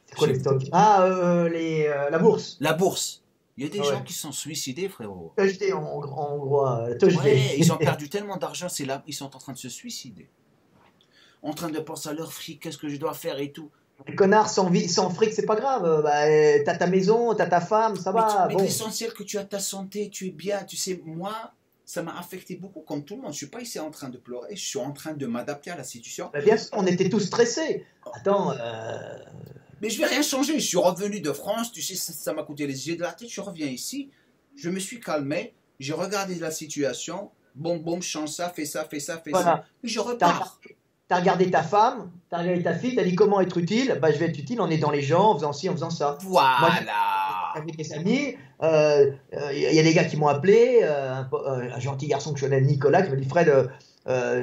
C'est quoi les stocks? La bourse. La bourse. Il y a des gens qui se sont suicidés, frérot. Acheté en hongrois. Ouais, ils ont perdu tellement d'argent, ils sont en train de se suicider. En train de penser à leur fric, qu'est-ce que je dois faire et tout. Les connards sans fric, c'est pas grave. T'as ta maison, t'as ta femme, ça va. Mais l'essentiel que tu as ta santé, tu es bien. Tu sais, moi, ça m'a affecté beaucoup, comme tout le monde. Je suis pas ici en train de pleurer, je suis en train de m'adapter à la situation. Bien sûr, on était tous stressés. Attends. Mais je vais rien changer. Je suis revenu de France, tu sais, ça m'a coûté les yeux de la tête. Je reviens ici, je me suis calmé, j'ai regardé la situation. Bon, je change ça, fais ça. Voilà. Et je repars. T'as regardé ta femme, t'as regardé ta fille, t'as dit comment être utile. Je vais être utile en aidant les gens, en faisant ci, en faisant ça. Voilà. Moi, avec des amis, il y a des gars qui m'ont appelé, un gentil garçon que je connais, Nicolas, qui m'a dit Fred,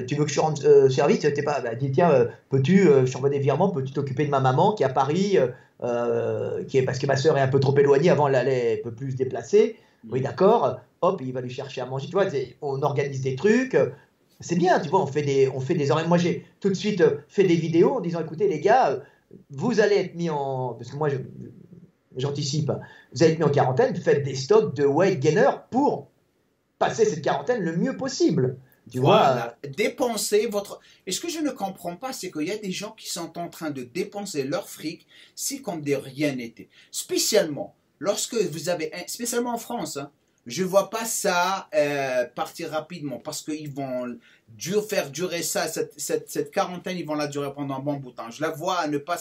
tu veux que je rende service, t'es pas, bah, dis tiens, peux-tu, je t'envoie des virements, peux-tu t'occuper de ma maman qui est à Paris, parce que ma soeur est un peu trop éloignée, avant elle allait un peu plus se déplacer. Oui, d'accord, hop, il va lui chercher à manger, tu vois, on organise des trucs, c'est bien, tu vois, on fait des horaires. Moi, j'ai tout de suite fait des vidéos en disant, écoutez les gars, vous allez être mis en, parce que moi, j'anticipe, vous allez être mis en quarantaine, faites des stocks de weight gainer pour passer cette quarantaine le mieux possible. Tu voilà, dépenser votre... Et ce que je ne comprends pas, c'est qu'il y a des gens qui sont en train de dépenser leur fric, c'est comme de rien n'était. Spécialement, lorsque vous avez... Spécialement en France, hein, je ne vois pas ça partir rapidement, parce qu'ils vont faire durer ça, cette quarantaine, ils vont la durer pendant un bon bout de temps. Je la vois ne pas...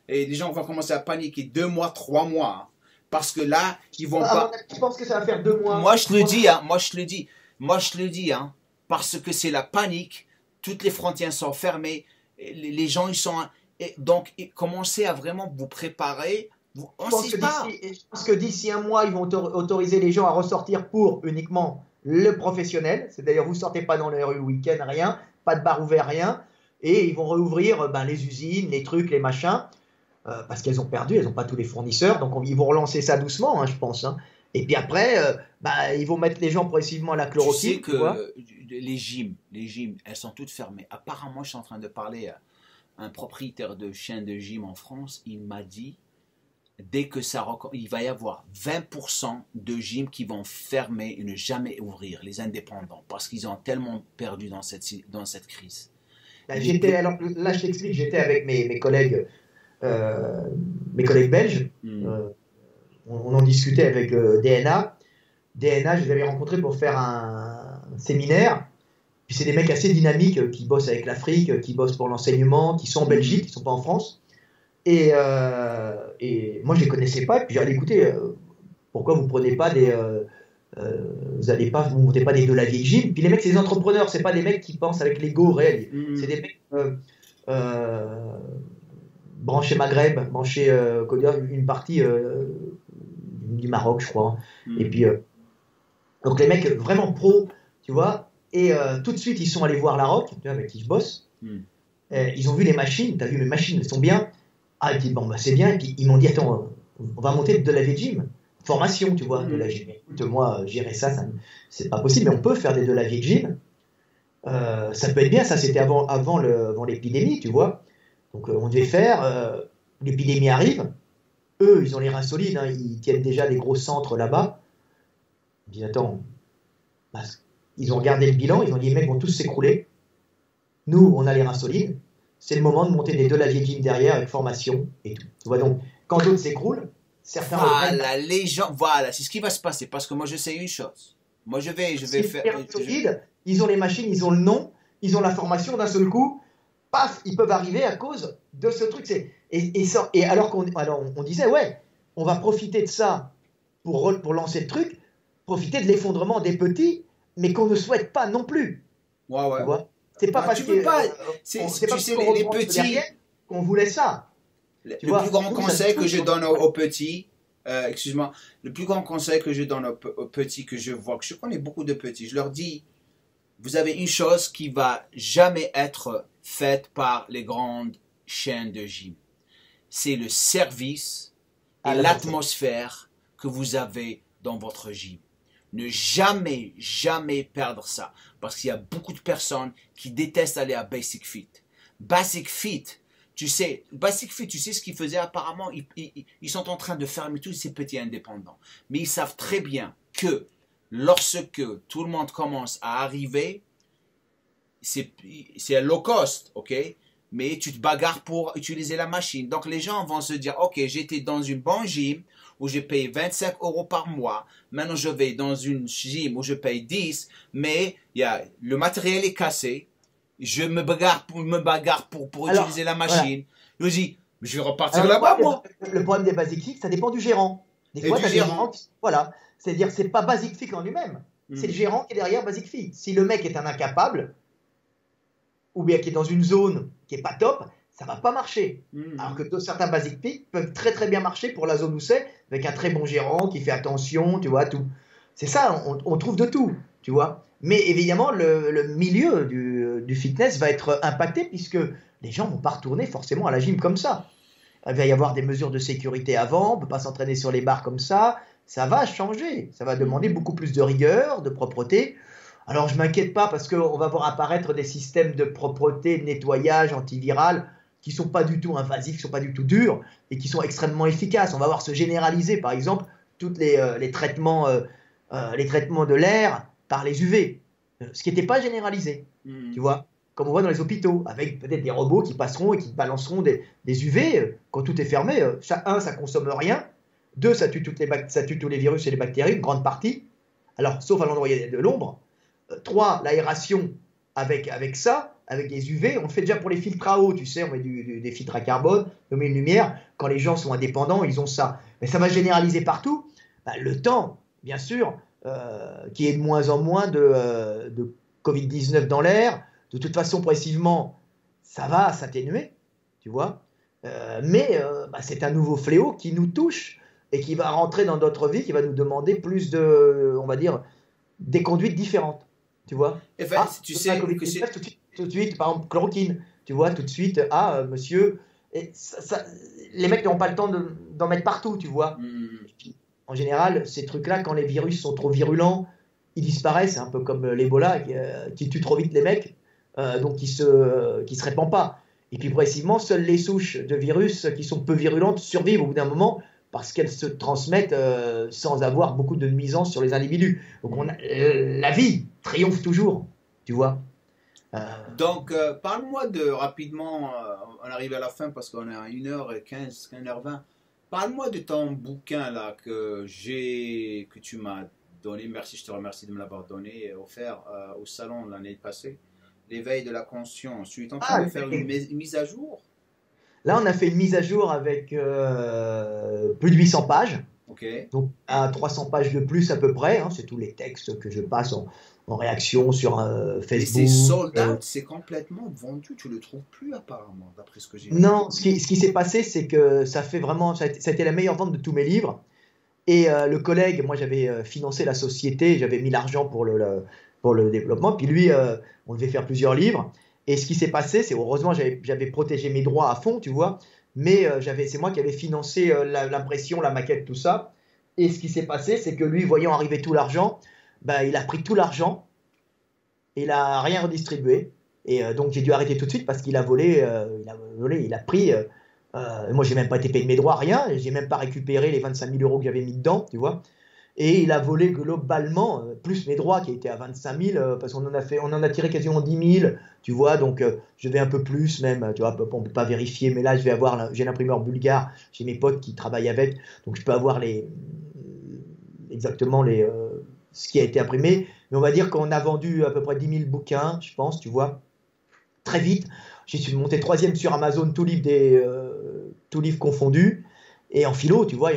Et les gens vont commencer à paniquer 2 mois, 3 mois. Hein, parce que là, ils vont pas... Je pense que ça va faire 2 mois. Moi, je le dis, hein, moi, je le dis, hein. Parce que c'est la panique, toutes les frontières sont fermées, les gens ils sont... Donc, commencez à vraiment vous préparer. Je pense que d'ici un mois, ils vont autoriser les gens à ressortir pour uniquement le professionnel. C'est d'ailleurs, vous ne sortez pas dans les rues le week-end, rien, pas de bar ouvert, rien. Et ils vont rouvrir les usines, les trucs, les machins, parce qu'elles ont perdu, elles n'ont pas tous les fournisseurs. Donc, ils vont relancer ça doucement, hein, je pense. Hein. Et puis après, ils vont mettre les gens progressivement à la chloroquine. Tu sais que les gyms, elles sont toutes fermées. Apparemment, je suis en train de parler à un propriétaire de chaîne de gym en France. Il m'a dit, dès que il va y avoir 20% de gyms qui vont fermer et ne jamais ouvrir, les indépendants, parce qu'ils ont tellement perdu dans cette crise. Alors, là, je t'explique, j'étais avec mes collègues belges. On en discutait avec DNA. DNA, je les avais rencontrés pour faire un séminaire. Puis c'est des mecs assez dynamiques qui bossent avec l'Afrique, qui bossent pour l'enseignement, qui sont en Belgique, qui ne sont pas en France. Et moi, je ne les connaissais pas. Et puis j'ai dit, écoutez, pourquoi vous ne prenez pas vous montez pas des de la vieille gym. Puis les mecs, c'est des entrepreneurs, c'est pas des mecs qui pensent avec l'ego réel. C'est des mecs branchés Maghreb, branchés une partie du Maroc, je crois. Et puis, donc les mecs vraiment pros, tu vois. Et tout de suite, ils sont allés voir Larocque, tu vois, avec qui je bosse. Ils ont vu les machines, tu as vu, les machines, elles sont bien. Ah, et puis bon, c'est bien. Et puis ils m'ont dit, attends, on va monter de la vieille gym. Formation, tu vois, de la gym. Écoute, moi, gérer ça c'est pas possible, mais on peut faire de la vieille gym. Ça peut être bien, ça c'était avant l'épidémie, tu vois. Donc on devait faire, l'épidémie arrive, eux ils ont les reins solides, hein, ils tiennent déjà des gros centres là-bas. Ils disent attends, ils ont regardé le bilan, ils ont dit les mecs vont tous s'écrouler. Nous on a les reins solides, c'est le moment de monter des de la vieille gym derrière avec formation et tout. Tu vois donc, quand d'autres s'écroulent, certains... Voilà, les gens, voilà, c'est ce qui va se passer, parce que moi je sais une chose. Moi je vais faire... Ils ont les machines, ils ont le nom, ils ont la formation, d'un seul coup, paf, ils peuvent arriver à cause de ce truc. Et alors on disait, ouais, on va profiter de ça pour lancer le truc, profiter de l'effondrement des petits, mais qu'on ne souhaite pas non plus. Ouais. Tu vois, c'est pas parce que les petits qu'on voulait ça. Le plus grand conseil que je donne aux petits, le plus grand conseil que je donne aux petits que je vois, que je connais beaucoup de petits, je leur dis, vous avez une chose qui va jamais être faite par les grandes chaînes de gym. C'est le service et l'atmosphère que vous avez dans votre gym. Ne jamais, jamais perdre ça. Parce qu'il y a beaucoup de personnes qui détestent aller à Basic Fit. Basic Fit, tu sais ce qu'ils faisaient apparemment, ils sont en train de fermer tous ces petits indépendants. Mais ils savent très bien que lorsque tout le monde commence à arriver, c'est low cost, ok? Mais tu te bagarres pour utiliser la machine. Donc les gens vont se dire, ok, j'étais dans une bonne gym où je paye 25 € par mois. Maintenant je vais dans une gym où je paye 10, mais le matériel est cassé. Je me bagarre pour utiliser la machine. Voilà. Je dis, je vais repartir là-bas, moi. Le problème des Basic Fit, ça dépend du gérant. Des fois, tu as des gérants. Voilà. C'est-à-dire, c'est pas Basic Fit en lui-même. C'est le gérant qui est derrière Basic Fit. Si le mec est un incapable, ou bien qui est dans une zone qui est pas top, ça va pas marcher. Alors que certains Basic Fit peuvent très très bien marcher pour la zone où c'est, avec un très bon gérant qui fait attention, tu vois, tout. C'est ça, on trouve de tout, tu vois. Mais évidemment, le milieu du fitness va être impacté puisque les gens ne vont pas retourner forcément à la gym comme ça. Il va y avoir des mesures de sécurité avant, on ne peut pas s'entraîner sur les barres comme ça. Ça va changer, ça va demander beaucoup plus de rigueur, de propreté. Alors je ne m'inquiète pas parce qu'on va voir apparaître des systèmes de propreté, de nettoyage antiviral qui ne sont pas du tout invasifs, qui ne sont pas du tout durs et qui sont extrêmement efficaces. On va voir se généraliser par exemple tous les traitements de l'air par les UV, ce qui n'était pas généralisé, tu vois, comme on voit dans les hôpitaux, avec peut-être des robots qui passeront et qui balanceront des UV quand tout est fermé. Ça ne consomme rien. 2, ça tue tous les virus et les bactéries, une grande partie. Alors, sauf à l'endroit où il y a de l'ombre. 3, l'aération avec des UV. On le fait déjà pour les filtres à eau, tu sais, on met des filtres à carbone, on met une lumière. Quand les gens sont indépendants, ils ont ça. Mais ça va généraliser partout. Le temps, bien sûr, qu'il y ait de moins en moins de Covid-19 dans l'air. De toute façon, progressivement, ça va s'atténuer, tu vois. Mais c'est un nouveau fléau qui nous touche et qui va rentrer dans notre vie, qui va nous demander plus on va dire, des conduites différentes, tu vois. Enfin, tu sais que tout de suite, par exemple, chloroquine, tu vois, tout de suite, monsieur, et les mecs n'ont pas le temps d'en mettre partout, tu vois. En général, ces trucs-là, quand les virus sont trop virulents, ils disparaissent, un peu comme l'Ebola qui tue trop vite les mecs, donc qui se répand pas. Et puis progressivement, seules les souches de virus qui sont peu virulentes survivent au bout d'un moment parce qu'elles se transmettent sans avoir beaucoup de nuisances sur les individus. Donc la vie triomphe toujours, tu vois. Donc, parle-moi rapidement, on arrive à la fin parce qu'on est à 1h15, 1h20. Parle-moi de ton bouquin là que tu m'as donné. Merci, je te remercie de me l'avoir donné et offert au salon l'année passée. L'éveil de la conscience. Tu es en train de faire une mise à jour? Là, on a fait une mise à jour avec plus de 800 pages. Okay. Donc, à 300 pages de plus à peu près. Hein, c'est tous les textes que je passe en réaction sur Facebook. Et c'est sold out, c'est complètement vendu. Tu ne le trouves plus apparemment, d'après ce que j'ai vu. Non, ce qui s'est passé, c'est que ça a été la meilleure vente de tous mes livres. Et le collègue, moi j'avais financé la société, j'avais mis l'argent pour le développement. Puis lui, on devait faire plusieurs livres. Et ce qui s'est passé, c'est heureusement j'avais protégé mes droits à fond, tu vois. Mais c'est moi qui avais financé l'impression, la maquette, tout ça. Et ce qui s'est passé, c'est que lui, voyant arriver tout l'argent, il a pris tout l'argent et il n'a rien redistribué. Et donc j'ai dû arrêter tout de suite parce qu'il a volé, il a pris. Moi, j'ai même pas été payé de mes droits, rien. J'ai même pas récupéré les 25 000 euros que j'avais mis dedans, tu vois. Et il a volé globalement, plus mes droits qui étaient à 25 000, parce qu'on en a tiré quasiment 10 000, tu vois, donc je vais un peu plus même, tu vois, on ne peut pas vérifier, mais là, j'ai l'imprimeur bulgare, j'ai mes potes qui travaillent avec, donc je peux avoir exactement ce qui a été imprimé, mais on va dire qu'on a vendu à peu près 10 000 bouquins, je pense, tu vois, très vite. J'ai suis monté 3e sur Amazon, tout livre confondu. Et en philo, tu vois,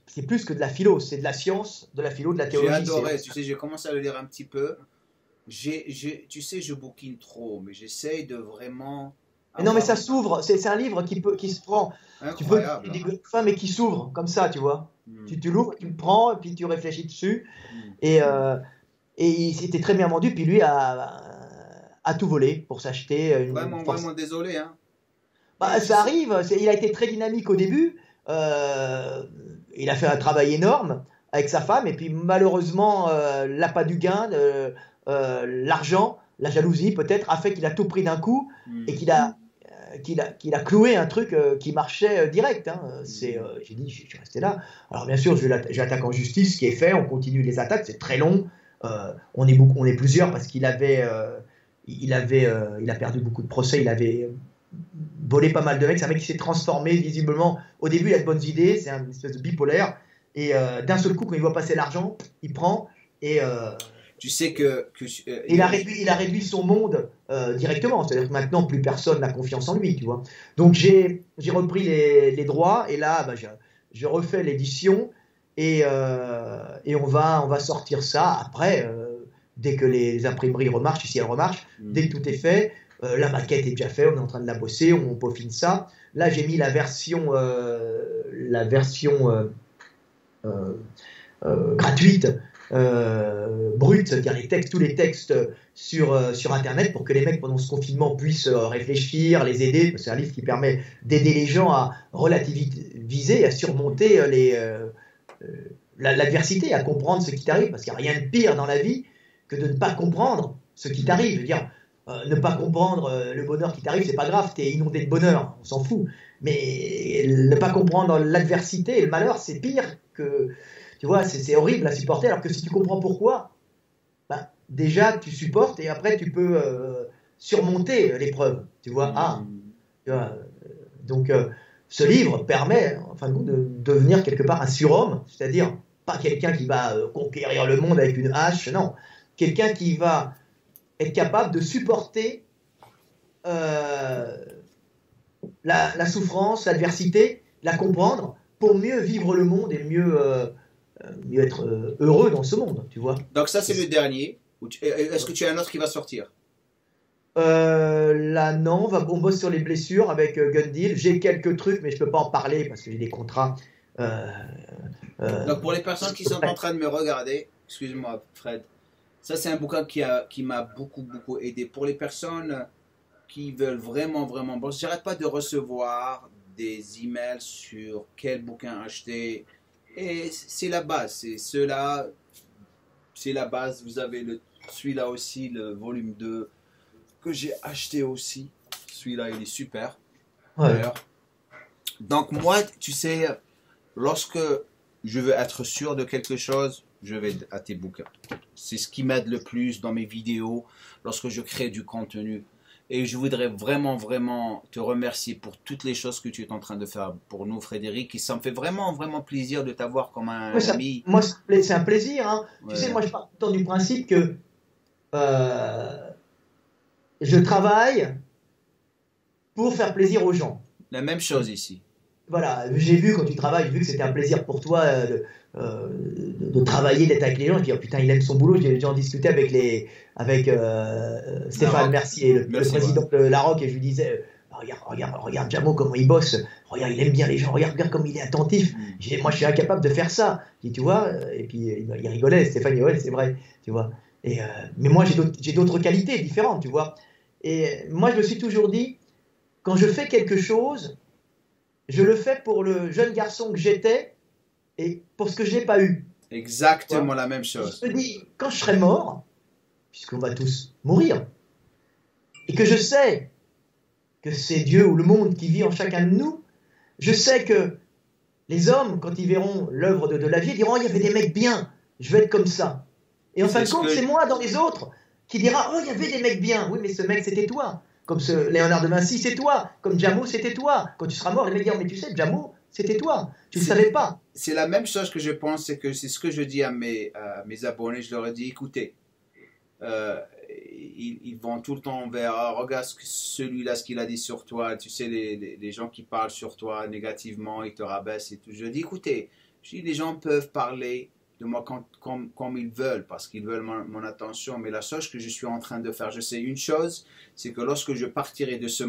c'est plus que de la philo, c'est de la science, de la philo, de la théologie. J'ai adoré, tu sais, j'ai commencé à le lire un petit peu. Tu sais, je bouquine trop, mais j'essaye de vraiment... Non, mais ça s'ouvre, c'est un livre qui se prend. Incroyable. Mais qui s'ouvre, comme ça, tu vois. Tu l'ouvres, tu le prends, et puis tu réfléchis dessus. Et c'était très bien vendu, puis lui a tout volé pour s'acheter une... Vraiment désolé, hein. Ça arrive, il a été très dynamique au début. Il a fait un travail énorme avec sa femme et puis malheureusement l'appât du gain, l'argent, la jalousie peut-être a fait qu'il a tout pris d'un coup et qu'il a cloué un truc qui marchait direct. Hein. J'ai dit, je suis resté là. Alors bien sûr, j'attaque en justice, ce qui est fait, on continue les attaques, c'est très long. On est plusieurs parce qu'il a perdu beaucoup de procès, il avait volé pas mal de mecs, c'est un mec qui s'est transformé visiblement. Au début, il a de bonnes idées, c'est une espèce de bipolaire. Et d'un seul coup, quand il voit passer l'argent, il prend et... tu sais que il a réduit son monde directement. C'est-à-dire que maintenant, plus personne n'a confiance en lui, tu vois. Donc, j'ai repris les droits et là, je refais l'édition et on va sortir ça après, dès que les imprimeries remarchent, si elles remarchent, dès que tout est fait. La maquette est déjà faite, on est en train de la bosser, on peaufine ça. Là, j'ai mis la version gratuite bruts, c'est-à-dire les textes, tous les textes sur Internet pour que les mecs pendant ce confinement puissent réfléchir, les aider. C'est un livre qui permet d'aider les gens à relativiser, à surmonter l'adversité, à comprendre ce qui t'arrive, parce qu'il n'y a rien de pire dans la vie que de ne pas comprendre ce qui t'arrive. Je veux dire, ne pas comprendre le bonheur qui t'arrive, c'est pas grave, t'es inondé de bonheur, on s'en fout. Mais ne pas comprendre l'adversité et le malheur, c'est pire que, tu vois, c'est horrible à supporter. Alors que si tu comprends pourquoi, ben, déjà tu supportes et après tu peux surmonter l'épreuve. Tu vois, tu vois, donc ce livre permet, en fin de compte, de devenir quelque part un surhomme, c'est-à-dire pas quelqu'un qui va conquérir le monde avec une hache, non, quelqu'un qui va être capable de supporter la souffrance, l'adversité, la comprendre pour mieux vivre le monde et mieux être heureux dans ce monde, tu vois. Donc ça, c'est le dernier. Est-ce que tu as un autre qui va sortir? Là, non, on bosse sur les blessures avec Gundil. J'ai quelques trucs, mais je peux pas en parler parce que j'ai des contrats. Donc pour les personnes qui sont en train de me regarder, excuse-moi Fred, ça c'est un bouquin qui m'a beaucoup aidé. Pour les personnes qui veulent vraiment, bon, j'arrête pas de recevoir des emails sur quel bouquin acheter. Et c'est la base, c'est cela, c'est la base. Vous avez celui-là aussi, le volume 2 que j'ai acheté aussi. Celui-là, il est super. Ouais. D'ailleurs. Donc moi, tu sais, lorsque je veux être sûr de quelque chose, je vais à tes bouquins. C'est ce qui m'aide le plus dans mes vidéos, lorsque je crée du contenu. Et je voudrais vraiment te remercier pour toutes les choses que tu es en train de faire pour nous, Frédéric. Et ça me fait vraiment plaisir de t'avoir comme un ami. Moi, c'est un plaisir. Hein. Ouais. Tu sais, moi, je pars du principe que je travaille pour faire plaisir aux gens. La même chose ici. Voilà, j'ai vu quand tu travailles, vu que c'était un plaisir pour toi de travailler, d'être avec les gens. Je dis, oh, putain, il aime son boulot. J'ai en discuté avec Stéphane Mercier, le président de La Roque, et je lui disais, regarde Jamo, comment il bosse. Regarde, il aime bien les gens. Regarde comme il est attentif. Je dis, moi, je suis incapable de faire ça. Je dis, tu vois, et puis il rigolait, Stéphane, il dit, ouais, c'est vrai, tu vois. Mais moi, j'ai d'autres qualités différentes, tu vois. Et moi, je me suis toujours dit, quand je fais quelque chose, je le fais pour le jeune garçon que j'étais et pour ce que je n'ai pas eu. Exactement la même chose. Je me dis, quand je serai mort, puisqu'on va tous mourir, et que je sais que c'est Dieu ou le monde qui vit en chacun de nous, je sais que les hommes, quand ils verront l'œuvre de la vie, diront, oh, il y avait des mecs bien, je vais être comme ça. Et en fin de compte, c'est moi dans les autres qui dira, oh, il y avait des mecs bien. Oui, mais ce mec, c'était toi. Comme ce Léonard de Vinci, c'est toi. Comme Jamo, c'était toi. Quand tu seras mort, les mecs diront, mais tu sais, Jamo, c'était toi. Tu ne savais pas. C'est la même chose que je pense, c'est ce que je dis à mes abonnés. Je leur ai dit, écoutez, ils vont tout le temps vers, oh, regarde celui-là, ce qu'il a dit sur toi. Tu sais, les gens qui parlent sur toi négativement, ils te rabaissent et tout. Je dis, écoutez, les gens peuvent parler de moi comme ils veulent, parce qu'ils veulent mon attention, mais la chose que je suis en train de faire, je sais une chose, c'est que lorsque je partirai de ce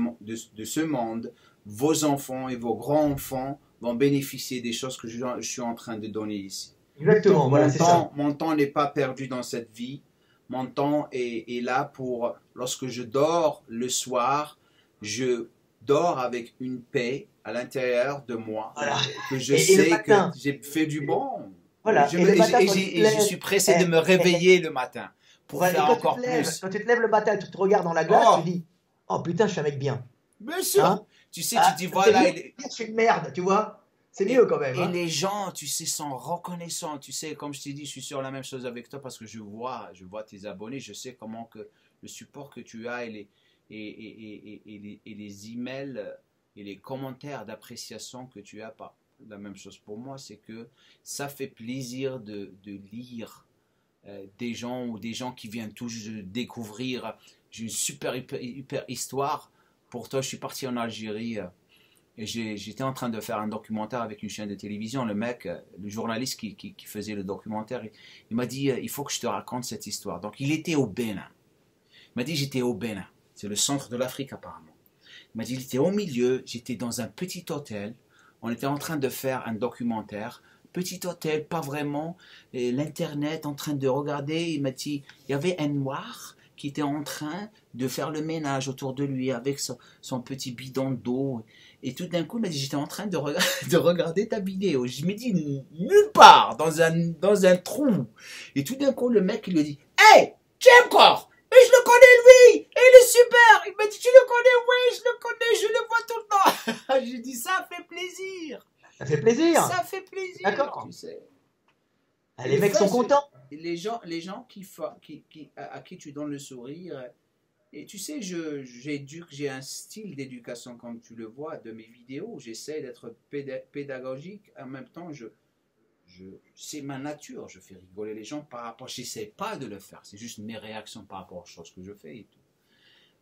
monde, vos enfants et vos grands-enfants vont bénéficier des choses que je suis en train de donner ici. Exactement, donc, voilà, c'est ça. Mon temps n'est pas perdu dans cette vie, mon temps est là pour, lorsque je dors le soir, je dors avec une paix à l'intérieur de moi, voilà. Que je sais que j'ai fait du bon. Voilà. Je suis pressé de me réveiller le matin pour faire encore plus. Quand tu te lèves le matin, tu te regardes dans la glace, tu dis, oh putain, je suis un mec bien. Bien sûr. Hein? Tu sais, tu dis voilà. Je suis une merde, tu vois. C'est mieux quand même. Et les gens, tu sais, sont reconnaissants. Tu sais, comme je t'ai dit, je suis sur la même chose avec toi parce que je vois tes abonnés. Je sais comment que le support que tu as et les emails et les commentaires d'appréciation que tu as pas. La même chose pour moi, c'est que ça fait plaisir de lire des gens qui viennent tous découvrir. J'ai une super hyper histoire. Pour toi, je suis parti en Algérie et j'étais en train de faire un documentaire avec une chaîne de télévision. Le mec, le journaliste qui faisait le documentaire, il m'a dit, il faut que je te raconte cette histoire. Donc, il était au Bénin. Il m'a dit, j'étais au Bénin. C'est le centre de l'Afrique apparemment. Il m'a dit, il était au milieu, j'étais dans un petit hôtel. On était en train de faire un documentaire petit hôtel, pas vraiment. L'internet, en train de regarder, il m'a dit, il y avait un noir qui était en train de faire le ménage autour de lui avec son petit bidon d'eau. Et tout d'un coup, il m'a dit, j'étais en train de regarder ta vidéo. Je me dis, nulle part, dans un trou. Et tout d'un coup, le mec, il lui dit, hey, tu es encore? Mais je le connais, lui, et il est super. Il m'a dit, tu le connais? Oui, je le connais, je le vois tout le temps. J'ai dit, ça fait plaisir. Ça fait plaisir. Ça fait plaisir. D'accord. Tu sais. Les mecs sont contents. Les gens à qui tu donnes le sourire. Et tu sais, j'ai un style d'éducation, comme tu le vois de mes vidéos. J'essaie d'être pédagogique. En même temps, c'est ma nature. Je fais rigoler les gens par rapport. Je n'essaie pas de le faire. C'est juste mes réactions par rapport aux choses que je fais et tout.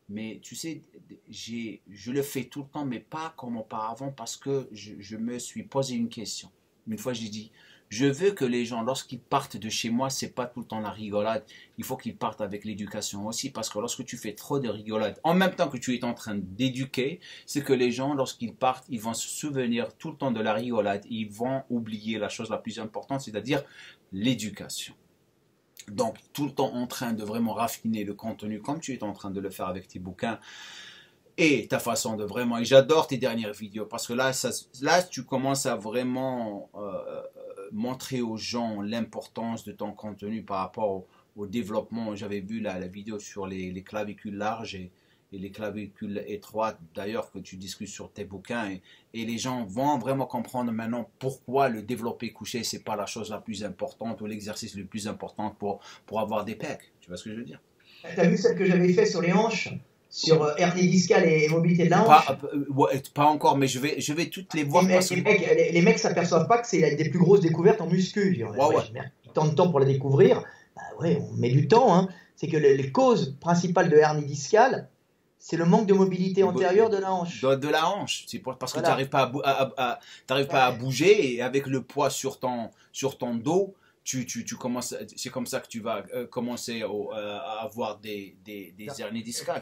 Mais tu sais, je le fais tout le temps, mais pas comme auparavant, parce que je me suis posé une question. Une fois, j'ai dit, je veux que les gens, lorsqu'ils partent de chez moi, c'est pas tout le temps la rigolade. Il faut qu'ils partent avec l'éducation aussi, parce que lorsque tu fais trop de rigolade, en même temps que tu es en train d'éduquer, c'est que les gens, lorsqu'ils partent, ils vont se souvenir tout le temps de la rigolade. Ils vont oublier la chose la plus importante, c'est-à-dire l'éducation. Donc, tout le temps en train de vraiment raffiner le contenu, comme tu es en train de le faire avec tes bouquins, et ta façon de vraiment... Et j'adore tes dernières vidéos, parce que là, tu commences à vraiment montrer aux gens l'importance de ton contenu par rapport au développement. J'avais vu la vidéo sur les clavicules larges et les clavicules étroites, d'ailleurs, que tu discutes sur tes bouquins. Et les gens vont vraiment comprendre maintenant pourquoi le développé couché, c'est pas la chose la plus importante ou l'exercice le plus important pour avoir des pecs. Tu vois ce que je veux dire? Tu as vu celle que j'avais fait sur les hanches? Sur hernie discale et mobilité de la hanche? Pas encore, mais je vais toutes les voir. Les mecs s'aperçoivent pas que c'est des plus grosses découvertes en muscu. Tant de temps pour les découvrir. Bah ouais, on met du temps. Hein. C'est que les causes principales de hernie discale, c'est le manque de mobilité antérieure de la hanche. De la hanche. C'est parce que tu n'arrives pas à bouger, et avec le poids sur ton dos, tu commences, c'est comme ça que tu vas commencer à avoir des hernies discales.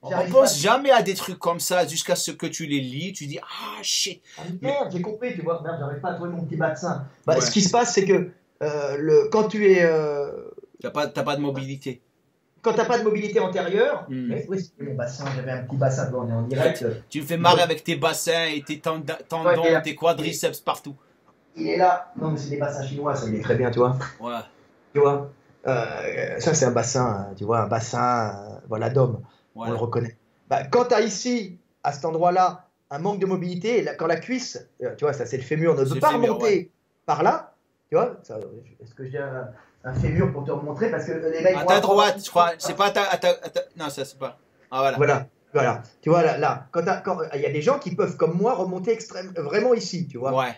On ne pense jamais à des trucs comme ça jusqu'à ce que tu les lis. Tu dis, ah shit. Merde, j'ai compris, tu vois. Merde, j'arrive pas à trouver mon petit bassin. Ce qui se passe, c'est que quand tu es. T'as pas de mobilité. Quand tu n'as pas de mobilité antérieure, oui, c'est mon bassin, j'avais un petit bassin, on est en direct. Tu me fais marrer avec tes bassins et tes tendons, tes quadriceps partout. Il est là. Non, mais c'est des bassins chinois, ça, il est très bien, tu vois. Ouais. Tu vois, ça, c'est un bassin, tu vois, un bassin, voilà, d'homme. Ouais. On le reconnaît. Quand tu as ici, à cet endroit-là, un manque de mobilité, quand la cuisse, tu vois, ça, c'est le fémur, ne peut pas remonter par là, tu vois. Est-ce que j'ai un fémur pour te remontrer, parce que les mecs. À ta droite, je crois. C'est pas à ta. Non, ça c'est pas. Ah voilà. Tu vois là, quand il y a des gens qui peuvent, comme moi, remonter vraiment ici, tu vois. Ouais.